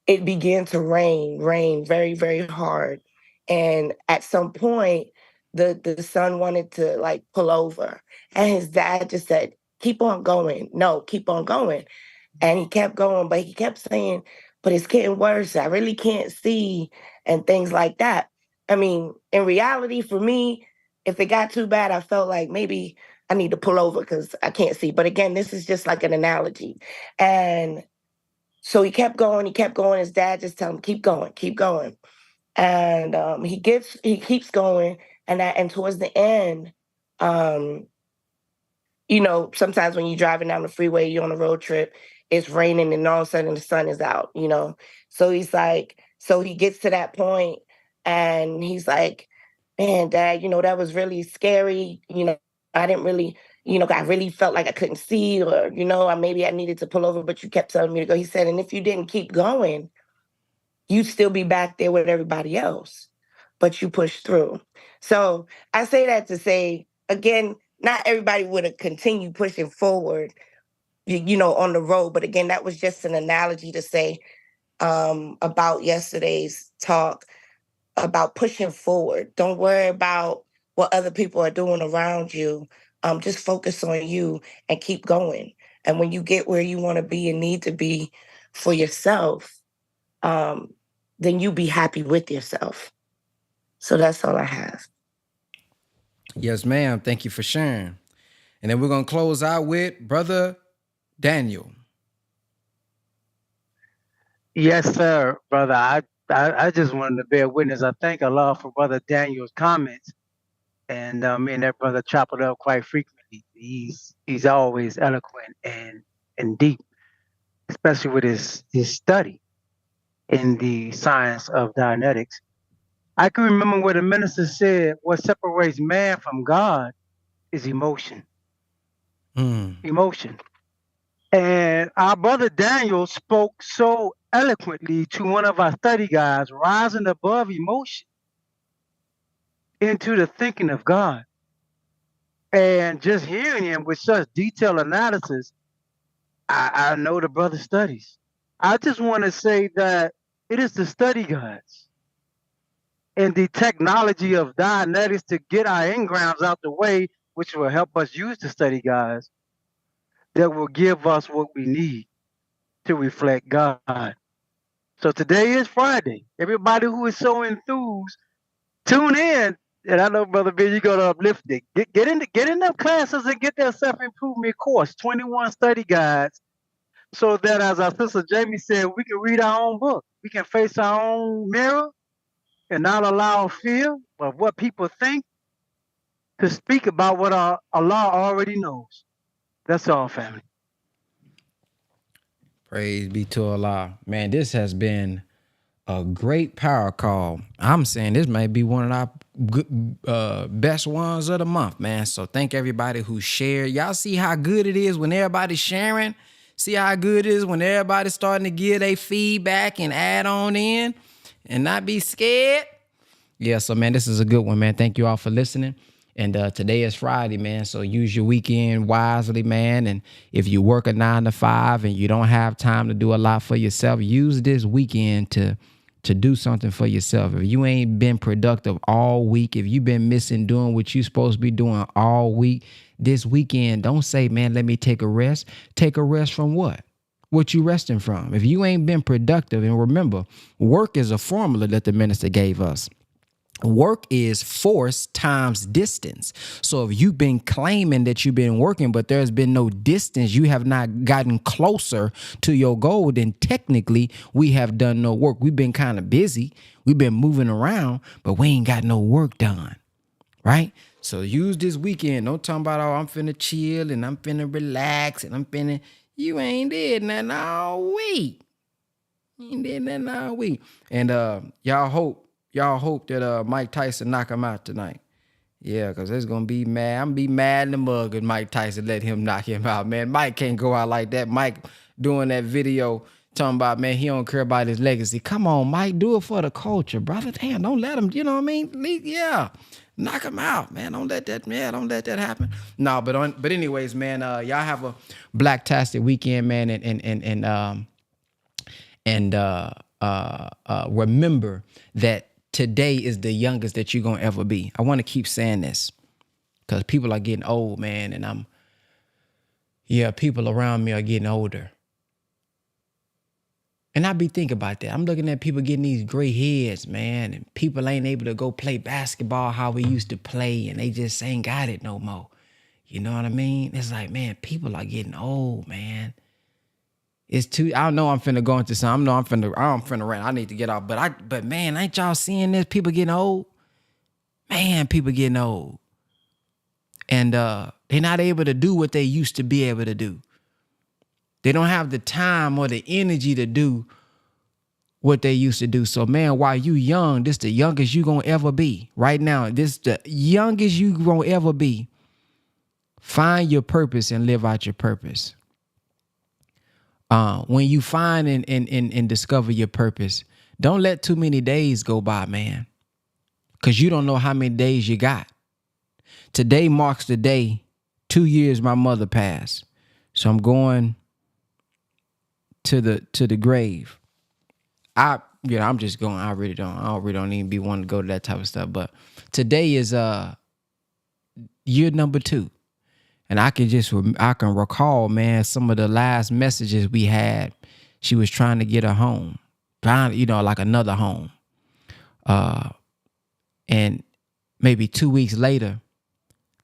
it began to rain very, very hard. And at some point, the son wanted to like pull over, and his dad just said, "Keep on going. No, keep on going." And he kept going, but he kept saying, "But it's getting worse. I really can't see," and things like that. I mean, in reality, for me, if it got too bad, I felt like maybe I need to pull over because I can't see. But again, this is just like an analogy. And so he kept going, he kept going. His dad just told him, keep going, keep going. And he keeps going. And towards the end, um, sometimes when you're driving down the freeway, you're on a road trip, it's raining and all of a sudden the sun is out. So he's like, so he gets to that point and he's like, man, Dad, that was really scary. I didn't really, I really felt like I couldn't see or, maybe I needed to pull over, but you kept telling me to go. He said, and if you didn't keep going, you'd still be back there with everybody else, but you pushed through. So I say that to say, again, not everybody would have continued pushing forward, on the road. But again, that was just an analogy to say about yesterday's talk about pushing forward. Don't worry about what other people are doing around you. Just focus on you and keep going. And when you get where you want to be and need to be for yourself, then you be happy with yourself. So that's all I have. Yes, ma'am. Thank you for sharing. And then we're going to close out with Brother Daniel. Yes, sir, brother. I just wanted to bear witness. I thank Allah for Brother Daniel's comments. And me and that brother chop it up quite frequently. He's always eloquent and deep, especially with his study in the science of Dianetics. I can remember what the minister said, what separates man from God is emotion. Emotion. And our brother Daniel spoke so eloquently to one of our study guides, rising above emotion into the thinking of God. And just hearing him with such detailed analysis, I know the brother studies. I just want to say that it is the study guides and the technology of Dianetics to get our engrams out the way, which will help us use the study guides, that will give us what we need to reflect God. So today is Friday. Everybody who is so enthused, tune in. And I know, Brother Ben, you're gonna uplift it. Get in them classes and get that self-improvement course, 21 study guides, so that as our sister Jamie said, we can read our own book. We can face our own mirror and not allow fear of what people think to speak about what our Allah already knows. That's all, family. Praise be to Allah. Man, this has been a great power call. I'm saying this might be one of our best ones of the month, man. So thank everybody who shared. Y'all see how good it is when everybody's sharing? See how good it is when everybody's starting to give their feedback and add on in and not be scared? Yeah, so man, this is a good one, man. Thank you all for listening. And today is Friday, man. So use your weekend wisely, man. And if you work a 9 to 5 and you don't have time to do a lot for yourself, use this weekend to do something for yourself. If you ain't been productive all week, if you've been missing doing what you're supposed to be doing all week, this weekend, don't say, man, let me take a rest. Take a rest from what? What you resting from? If you ain't been productive, and remember, work is a formula that the minister gave us. Work is force times distance. So if you've been claiming that you've been working, but there's been no distance, you have not gotten closer to your goal, then technically we have done no work. We've been kind of busy. We've been moving around, but we ain't got no work done, right? So use this weekend. Don't talk about, oh, I'm finna chill and I'm finna relax and I'm finna, you ain't did nothing all week. You ain't did nothing all week. And y'all hope that Mike Tyson knock him out tonight. Yeah, because it's going to be mad. I'm going to be mad in the mug if Mike Tyson let him knock him out, man. Mike can't go out like that. Mike doing that video talking about, man, he don't care about his legacy. Come on, Mike, do it for the culture, brother. Damn, don't let him, you know what I mean? Yeah, knock him out, man. Don't let that happen. No, but anyways, man, y'all have a blacktastic weekend, man, and remember that today is the youngest that you're going to ever be. I want to keep saying this because people are getting old, man. And people around me are getting older. And I be thinking about that. I'm looking at people getting these gray heads, man. And people ain't able to go play basketball how we used to play. And they just ain't got it no more. You know what I mean? It's like, man, people are getting old, man. It's too. I know I'm finna go into something. I'm finna rant. I need to get off. But man, ain't y'all seeing this? People getting old. Man, people getting old, and they're not able to do what they used to be able to do. They don't have the time or the energy to do what they used to do. So, man, while you young, this the youngest you gonna ever be. Right now, this the youngest you gonna ever be. Find your purpose and live out your purpose. When you find and discover your purpose, don't let too many days go by, man, because you don't know how many days you got. Today marks the day 2 years my mother passed, so I'm going to the grave. I'm just going. I really don't even be wanting to go to that type of stuff. But today is year number 2. And I can recall, man, some of the last messages we had. She was trying to get a home, like another home. And maybe 2 weeks later,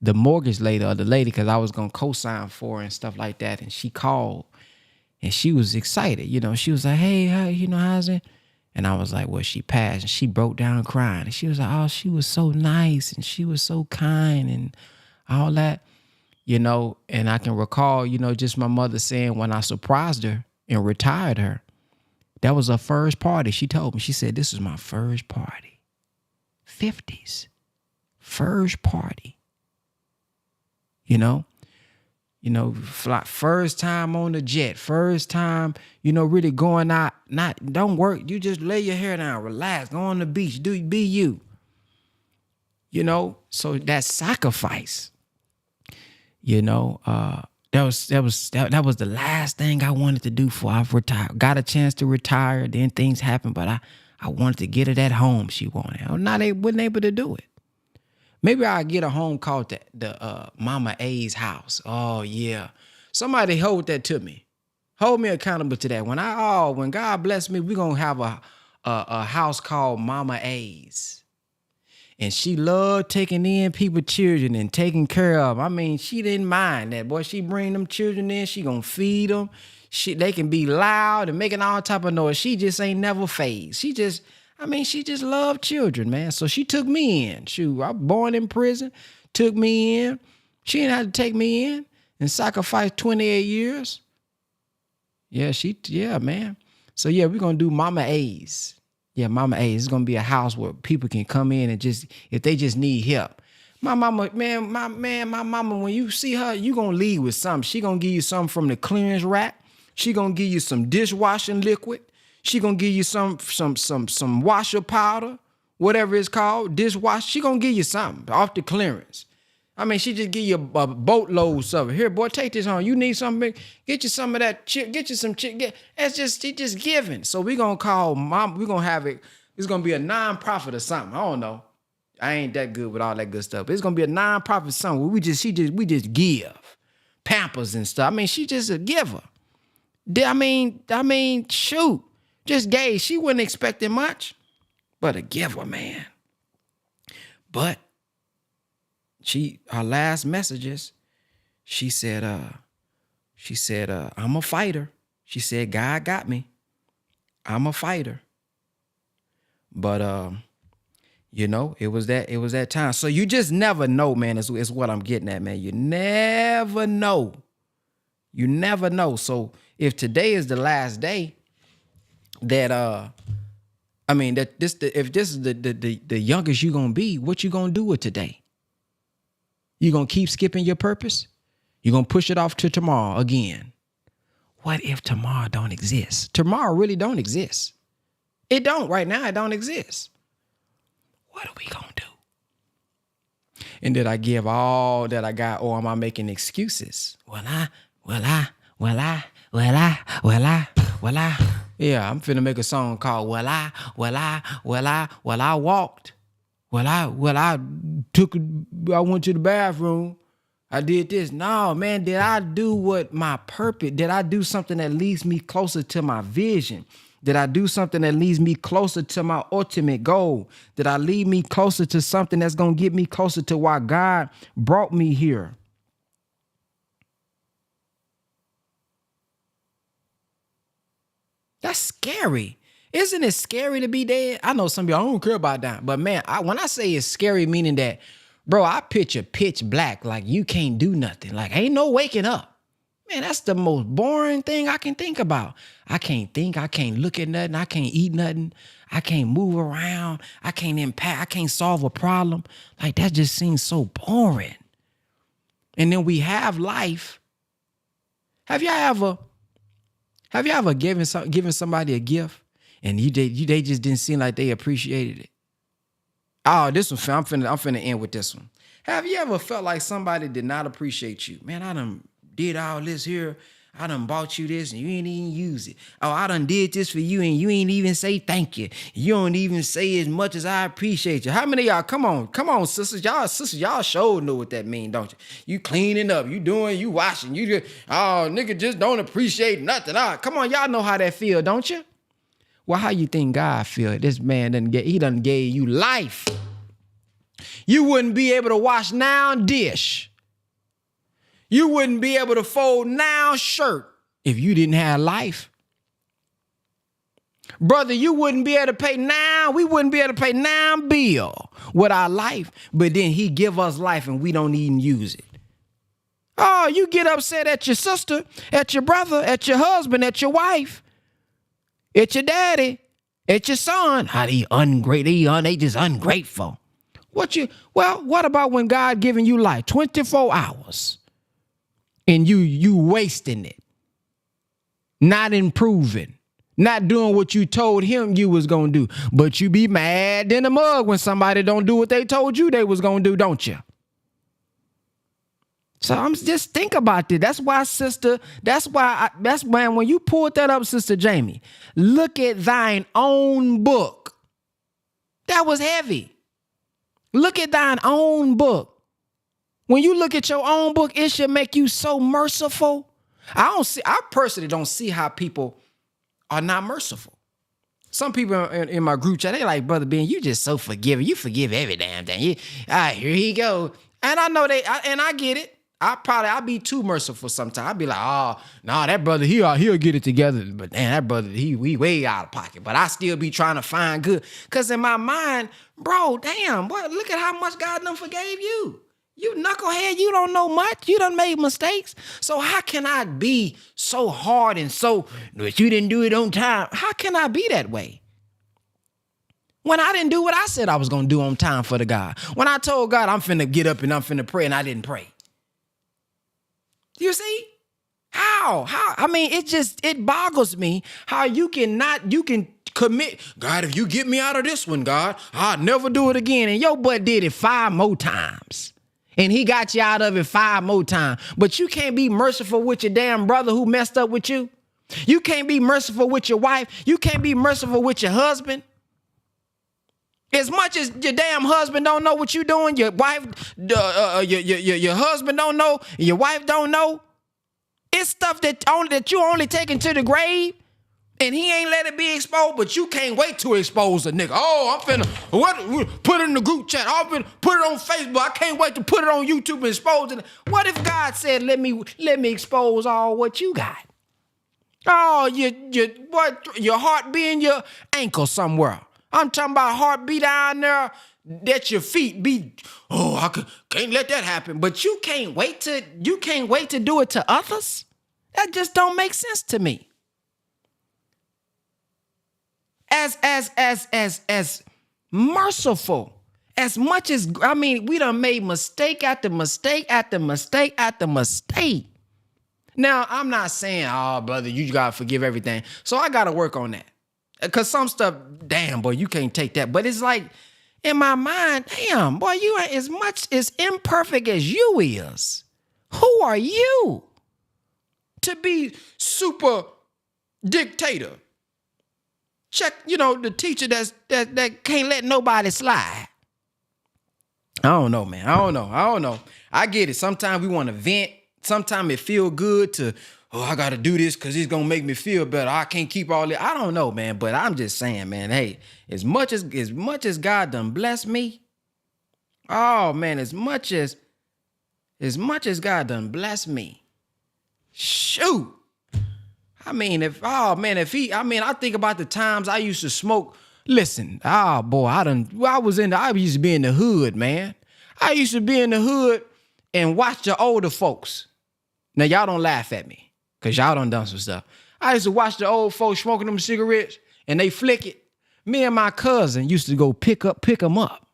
the mortgage lady or the lady, because I was gonna co-sign for her and stuff like that. And she called and she was excited. You know, she was like, hey, how, you know, how's it? And I was like, well, she passed. And she broke down crying. And she was like, oh, she was so nice and she was so kind and all that, you know. And I can recall, you know, just my mother saying when I surprised her and retired her, that was her first party. She told me, she said, this is my first party. 50s. First party. You know, first time on the jet, first time, you know, really going out, don't work. You just lay your hair down, relax, go on the beach, be you. You know, so that sacrifice, you know, that was the last thing I wanted to do before I retired. Got a chance to retire, then things happened, but I wanted to get it at home. She wanted. Wasn't able to do it. Maybe I'll get a home called the Mama A's house. Oh, yeah. Somebody hold that to me. Hold me accountable to that. When God bless me, we're going to have a house called Mama A's. And she loved taking in people's children and taking care of them. I mean, she didn't mind that. Boy, she bring them children in. She going to feed them. They can be loud and making all type of noise. She just ain't never phased. She just loved children, man. So she took me in. Shoot, I was born in prison, took me in. She didn't have to take me in and sacrifice 28 years. Yeah, man. So yeah, we're going to do Mama A's. Yeah, Mama A's. It's going to be a house where people can come in and just, if they just need help. My mama, my mama, when you see her, you going to leave with something. She going to give you something from the clearance rack. She going to give you some dishwashing liquid. She gonna give you some washer powder, whatever it's called, dishwash. She gonna give you something off the clearance. I mean, she just give you a boatload of it. Here, boy, take this home. You need something? Get you some of that chip. Get you some chip. She just giving. So we gonna call mom. We gonna have it. It's gonna be a non-profit or something. I don't know. I ain't that good with all that good stuff. But it's gonna be a non-profit something where we just give Pampers and stuff. I mean, she just a giver. I mean, shoot. Just gave. She wasn't expecting much, but a giver, man. But her last messages, she said, I'm a fighter. She said, God got me. I'm a fighter. But you know, it was that time. So you just never know, man, is what I'm getting at, man. You never know. You never know. So if today is the last day, if this is the youngest you're gonna be, what you gonna do with today? You gonna keep skipping your purpose? You gonna push it off to tomorrow again? What if tomorrow don't exist? Tomorrow really don't exist. It don't right now. It don't exist. What are we gonna do? And did I give all that I got, or am I making excuses? Well, I. Yeah, I'm finna make a song called I walked. I went to the bathroom. I did this. No, man, did I do what my purpose? Did I do something that leads me closer to my vision? Did I do something that leads me closer to my ultimate goal? Did I lead me closer to something that's gonna get me closer to why God brought me here? That's scary. Isn't it scary to be dead? I know some of y'all don't care about that. But man, when I say it's scary, meaning that, bro, I picture pitch black, like you can't do nothing. Like ain't no waking up. Man, that's the most boring thing I can think about. I can't think. I can't look at nothing. I can't eat nothing. I can't move around. I can't impact. I can't solve a problem. Like that just seems so boring. And then we have life. Have y'all ever given somebody a gift and they just didn't seem like they appreciated it? Oh, this one, I'm finna end with this one. Have you ever felt like somebody did not appreciate you? Man, I done did all this here. I done bought you this and you ain't even use it. Oh, I done did this for you and you ain't even say thank you. You don't even say as much as I appreciate you. How many of y'all, come on, sisters. Y'all sure know what that mean, don't you? You cleaning up, you washing, nigga just don't appreciate nothing. Come on, y'all know how that feel, don't you? Well, how you think God feel? This man done gave you life. You wouldn't be able to wash now dish. You wouldn't be able to fold now shirt if you didn't have life. Brother, you wouldn't be able to pay now. We wouldn't be able to pay now bill with our life. But then he give us life and we don't even use it. Oh, you get upset at your sister, at your brother, at your husband, at your wife, at your daddy, at your son. How they ungrateful? They just ungrateful. What about when God giving you life 24 hours and you wasting it, not improving, not doing what you told him you was gonna do, but you be mad in the mug when somebody don't do what they told you they was gonna do, don't you? So I'm just think about this. That's why when you pulled that up, Sister Jamie, look at thine own book. That was heavy. Look at thine own book. When you look at your own book, it should make you so merciful. I personally don't see how people are not merciful. Some people in my group chat, they like, Brother Ben, you just so forgiving. You forgive every damn thing. Here he go. And I know and I get it. I'll be too merciful sometimes. I'll be like, oh, no, that brother, he'll get it together. But man, that brother, he way out of pocket. But I still be trying to find good. Because in my mind, bro, damn, boy, look at how much God done forgave you. You knucklehead, you don't know much. You done made mistakes. So how can I be so hard and so, but you didn't do it on time? How can I be that way? When I didn't do what I said I was going to do on time for the God. When I told God I'm finna get up and I'm finna pray and I didn't pray. You see? How? I mean, it boggles me how you can commit. God, if you get me out of this one, God, I'll never do it again. And your butt did it 5 more times. And he got you out of it 5 more times. But you can't be merciful with your damn brother who messed up with you. You can't be merciful with your wife. You can't be merciful with your husband. As much as your damn husband don't know what you doing, your wife, your husband don't know, your wife don't know. It's stuff that you only taking to the grave, and he ain't let it be exposed. But you can't wait to expose a nigga. Oh, I'm finna put it in the group chat. I'm finna put it on Facebook. I can't wait to put it on YouTube and expose it. What if God said, "Let me expose all what you got"? Oh, your heart be in your ankle somewhere. I'm talking about heartbeat down there that your feet be, I can't let that happen. But you can't wait to do it to others? That just don't make sense to me. As merciful, as much as, we done made mistake after mistake after mistake after mistake. Now, I'm not saying, brother, you gotta forgive everything. So I gotta work on that. Because some stuff, damn, boy, you can't take that. But it's like, in my mind, damn, boy, you ain't as much as imperfect as you is. Who are you to be super dictator? Check, the teacher that can't let nobody slide. I don't know, man. I don't know. I get it. Sometimes we want to vent. Sometimes it feel good to, I got to do this because it's going to make me feel better. I can't keep all that. I don't know, man. But I'm just saying, man, hey, as much as God done blessed me, oh, man, as much as God done blessed me, shoot. I think about the times I used to smoke. Listen, I used to be in the hood, man. I used to be in the hood and watch the older folks. Now, y'all don't laugh at me because y'all done some stuff. I used to watch the old folks smoking them cigarettes and they flick it. Me and my cousin used to go pick them up,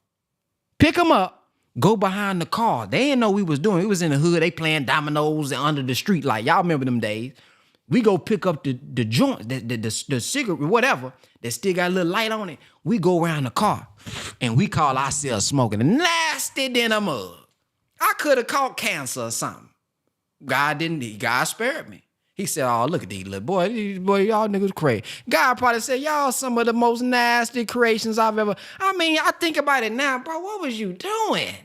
go behind the car. They didn't know we was doing. We was in the hood. They playing dominoes under the street light. Y'all remember them days. We go pick up the joint, the cigarette, whatever, that still got a little light on it. We go around the car and we call ourselves smoking. Nasty than a mug. I could have caught cancer or something. God spared me. He said, oh, look at these little boys. Y'all niggas crazy. God probably said, y'all some of the most nasty creations I've ever. I think about it now, bro. What was you doing?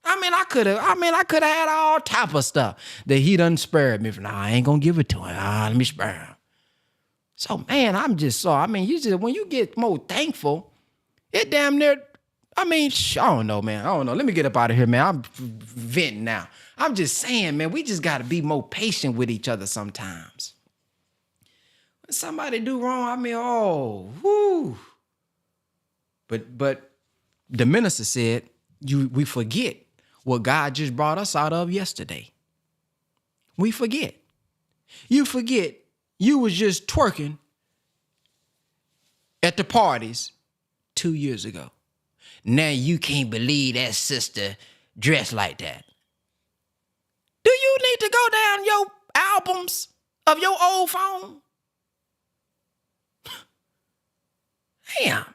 I could have had all type of stuff that he done spared me from. Nah, I ain't gonna give it to him. Let me spare him. So, man, when you get more thankful, It damn near, I mean, I don't know, man. I don't know. Let me get up out of here, man. I'm venting now. I'm just saying, man, we just got to be more patient with each other sometimes. When somebody do wrong, I mean, oh, whoo. But the minister said, we forget what God just brought us out of yesterday. We forget. You forget you was just twerking at the parties 2 years ago. Now you can't believe that sister dressed like that. Do you need to go down your albums of your old phone? Damn.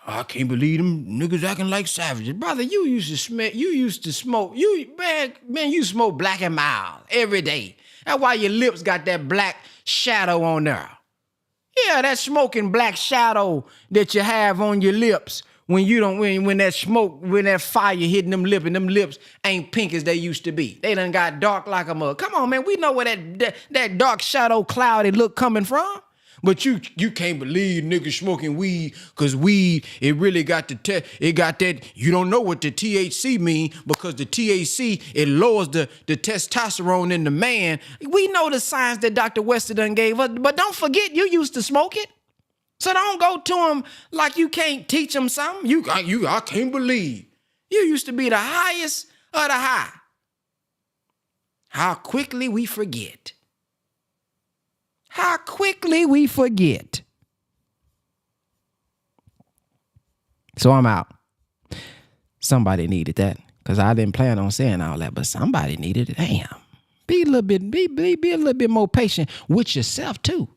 I can't believe them niggas acting like savages. Brother, you used to smoke. You smoke Black and Mild every day. That's why your lips got that black shadow on there. Yeah, that smoking black shadow that you have on your lips when that smoke, when that fire hitting them lips, and them lips ain't pink as they used to be. They done got dark like a mug. Come on, man, we know where that dark shadow cloudy look coming from. But you can't believe niggas smoking weed, because weed, it really got that, you don't know what the THC mean, because the THC, it lowers the testosterone in the man. We know the science that Dr. Wester done gave us, but don't forget you used to smoke it. So don't go to him like you can't teach him something. I can't believe. You used to be the highest of the high. How quickly we forget. How quickly we forget. So I'm out. Somebody needed that, because I didn't plan on saying all that, but somebody needed it. Damn. Be a little bit more patient with yourself too.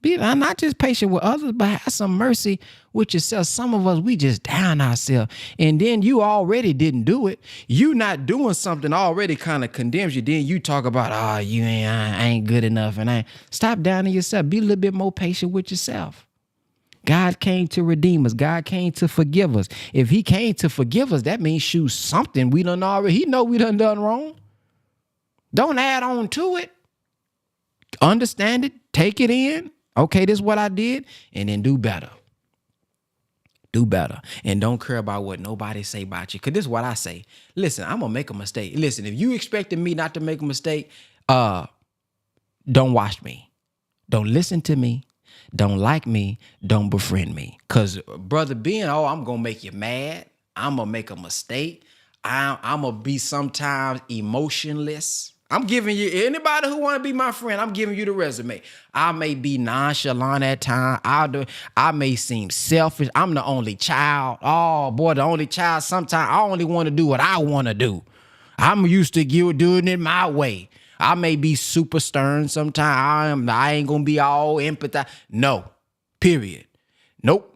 Be not just patient with others, but have some mercy with yourself. Some of us, we just down ourselves. And then you already didn't do it. You not doing something already kind of condemns you. Then you talk about, I ain't good enough. And stop downing yourself. Be a little bit more patient with yourself. God came to redeem us. God came to forgive us. If he came to forgive us, that means something we done already. He know we done wrong. Don't add on to it. Understand it. Take it in. Okay, this is what I did, and then do better. Do better. And don't care about what nobody say about you. Because this is what I say. Listen, I'm going to make a mistake. Listen, if you expected me not to make a mistake, don't watch me. Don't listen to me. Don't like me. Don't befriend me. Because Brother Ben, I'm going to make you mad. I'm going to make a mistake. I'm going to be sometimes emotionless. I'm giving you, anybody who want to be my friend, I'm giving you the resume. I may be nonchalant at times. I may seem selfish. I'm the only child. Oh, boy, the only child. Sometimes I only want to do what I want to do. I'm used to doing it my way. I may be super stern sometimes. I ain't going to be all empathize. No, period. Nope.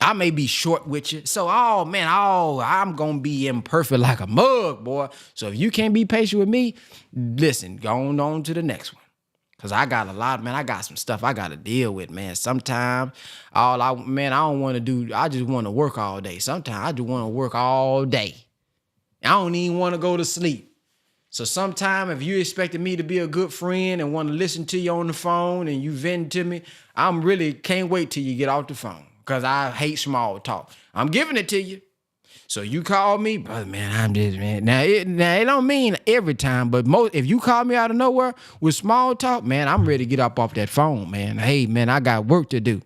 I may be short with you. So, I'm going to be imperfect like a mug, boy. So if you can't be patient with me, listen, go on to the next one. Because I got I got some stuff I got to deal with, man. Sometimes, I don't want to do, I just want to work all day. Sometimes I just want to work all day. I don't even want to go to sleep. So sometime if you expected me to be a good friend and want to listen to you on the phone and you vent to me, I'm really can't wait till you get off the phone. Because I hate small talk. I'm giving it to you. So you call me, brother, man, I'm just, man. Now it don't mean every time, but if you call me out of nowhere with small talk, man, I'm ready to get up off that phone, man. Hey, man, I got work to do.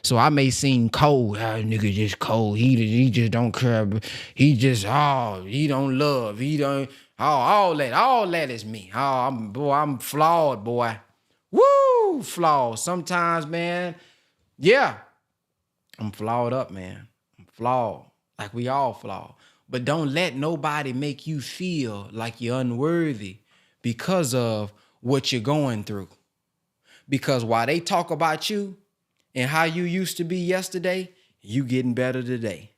So I may seem cold. Nigga just cold. He just don't care. He just, he don't love. He don't, all that is me. I'm flawed, boy. Woo, flawed. Sometimes, man, yeah. I'm flawed up, man. I'm flawed. Like we all flawed. But don't let nobody make you feel like you're unworthy because of what you're going through. Because while they talk about you and how you used to be yesterday, you getting better today.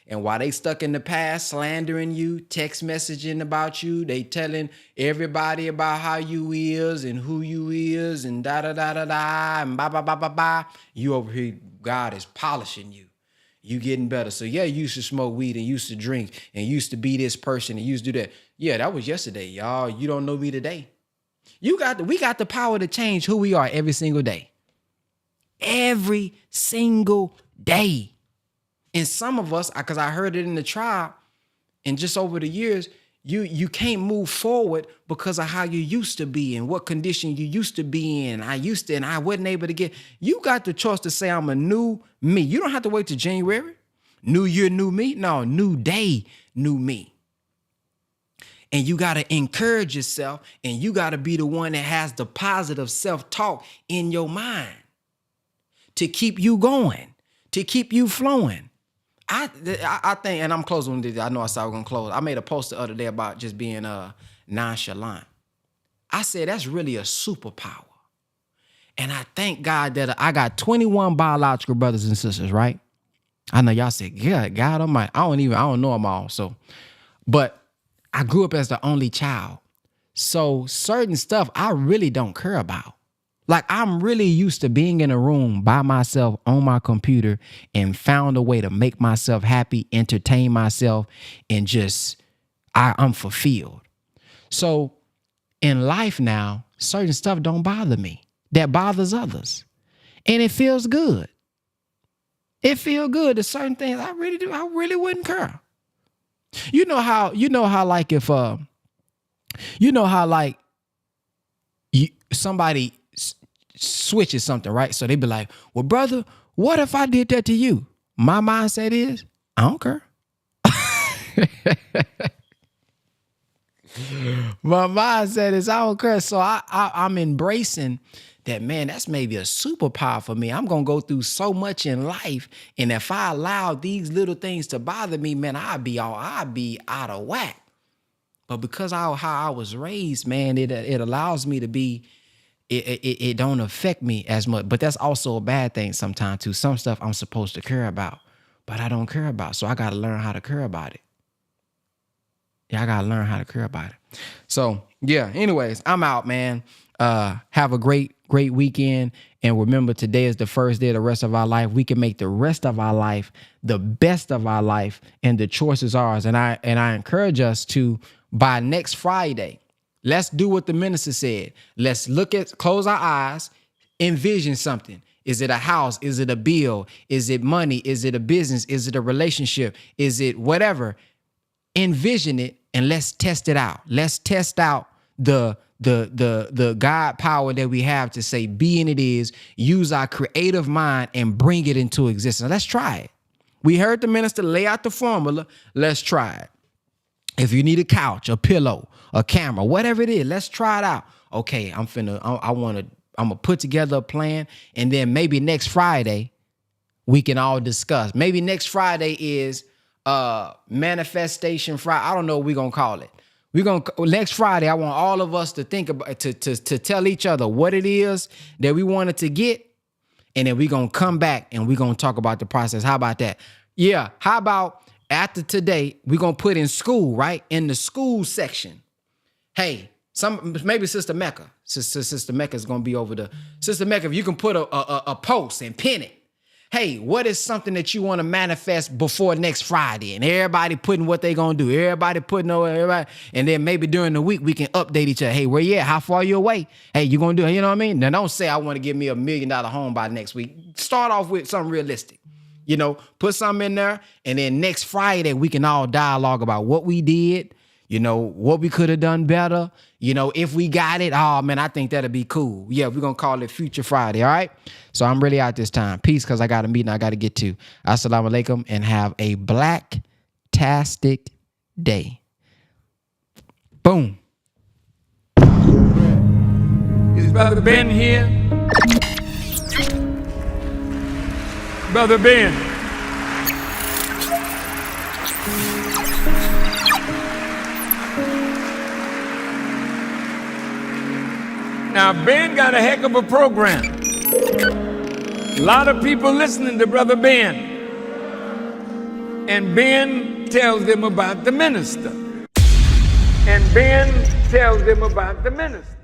And while they stuck in the past, slandering you, text messaging about you, they telling everybody about how you is and who you is and da-da-da-da-da and ba-ba-ba-ba-ba. You over here, God is polishing you. You getting better. So yeah, you used to smoke weed and used to drink and used to be this person and used to do that. Yeah, that was yesterday, y'all. You don't know me today. We got the power to change who we are every single day. Every single day. And some of us, because I heard it in the tribe, and just over the years, you can't move forward because of how you used to be and what condition you used to be in. And I wasn't able to get. You got the choice to say I'm a new me. You don't have to wait till January. New year, new me. No, new day, new me. And you got to encourage yourself, and you got to be the one that has the positive self-talk in your mind to keep you going, to keep you flowing. I think, and I'm closing on this. I know I said I was gonna close. I made a post the other day about just being nonchalant. I said that's really a superpower. And I thank God that I got 21 biological brothers and sisters, right? I know y'all said, yeah, God Almighty. I don't know them all. So, but I grew up as the only child. So certain stuff I really don't care about. Like, I'm really used to being in a room by myself on my computer and found a way to make myself happy, entertain myself, and just, I'm fulfilled. So in life now, certain stuff don't bother me that bothers others. And it feels good. It feels good. There's certain things I really wouldn't care. You know how like if, somebody switches something, right? So they be like, well, brother, what if I did that to you? My mindset is, I don't care. My mindset is, I don't care. So I'm embracing that, man, that's maybe a superpower for me. I'm going to go through so much in life. And if I allow these little things to bother me, man, I'd be out of whack. But because of how I was raised, man, it allows me to be, it don't affect me as much. But that's also a bad thing sometimes too. Some stuff I'm supposed to care about, but I don't care about. So I got to learn how to care about it. Yeah, I got to learn how to care about it. So yeah, anyways, I'm out, man. Have a great weekend. And remember, today is the first day of the rest of our life. We can make the rest of our life the best of our life, and the choice is ours. And I encourage us to, by next Friday, let's do what the minister said. Let's close our eyes, envision something. Is it a house? Is it a bill? Is it money? Is it a business? Is it a relationship? Is it whatever? Envision it and let's test it out. Let's test out the God power that we have to say, be and it is, use our creative mind and bring it into existence. Let's try it. We heard the minister lay out the formula. Let's try it. If you need a couch, a pillow, a camera, whatever it is, let's try it out. Okay, I'm gonna put together a plan, and then maybe next Friday we can all discuss. Maybe next Friday is manifestation Friday. I don't know what we're gonna call it. Next Friday, I want all of us to think about to tell each other what it is that we wanted to get, and then we're gonna come back and we're gonna talk about the process. How about that? Yeah. How about after today, we're going to put in school, right? In the school section. Hey, maybe Sister Mecca. Sister Mecca is going to be over the... Sister Mecca, if you can put a post and pin it. Hey, what is something that you want to manifest before next Friday? And everybody putting what they going to do. Everybody putting over everybody. And then maybe during the week, we can update each other. Hey, where you at? How far you away? Hey, you going to do it? You know what I mean? Now, don't say I want to give me $1 million home by next week. Start off with something realistic. You know, put something in there, and then next Friday, we can all dialogue about what we did, you know, what we could have done better. You know, if we got it, oh, man, I think that'd be cool. Yeah, we're going to call it Future Friday, all right? So I'm really out this time. Peace, because I got a meeting I got to get to. Assalamu alaikum, and have a black-tastic day. Boom. Is Brother Ben here? Brother Ben. Now, Ben got a heck of a program. A lot of people listening to Brother Ben. And Ben tells them about the minister. And Ben tells them about the minister.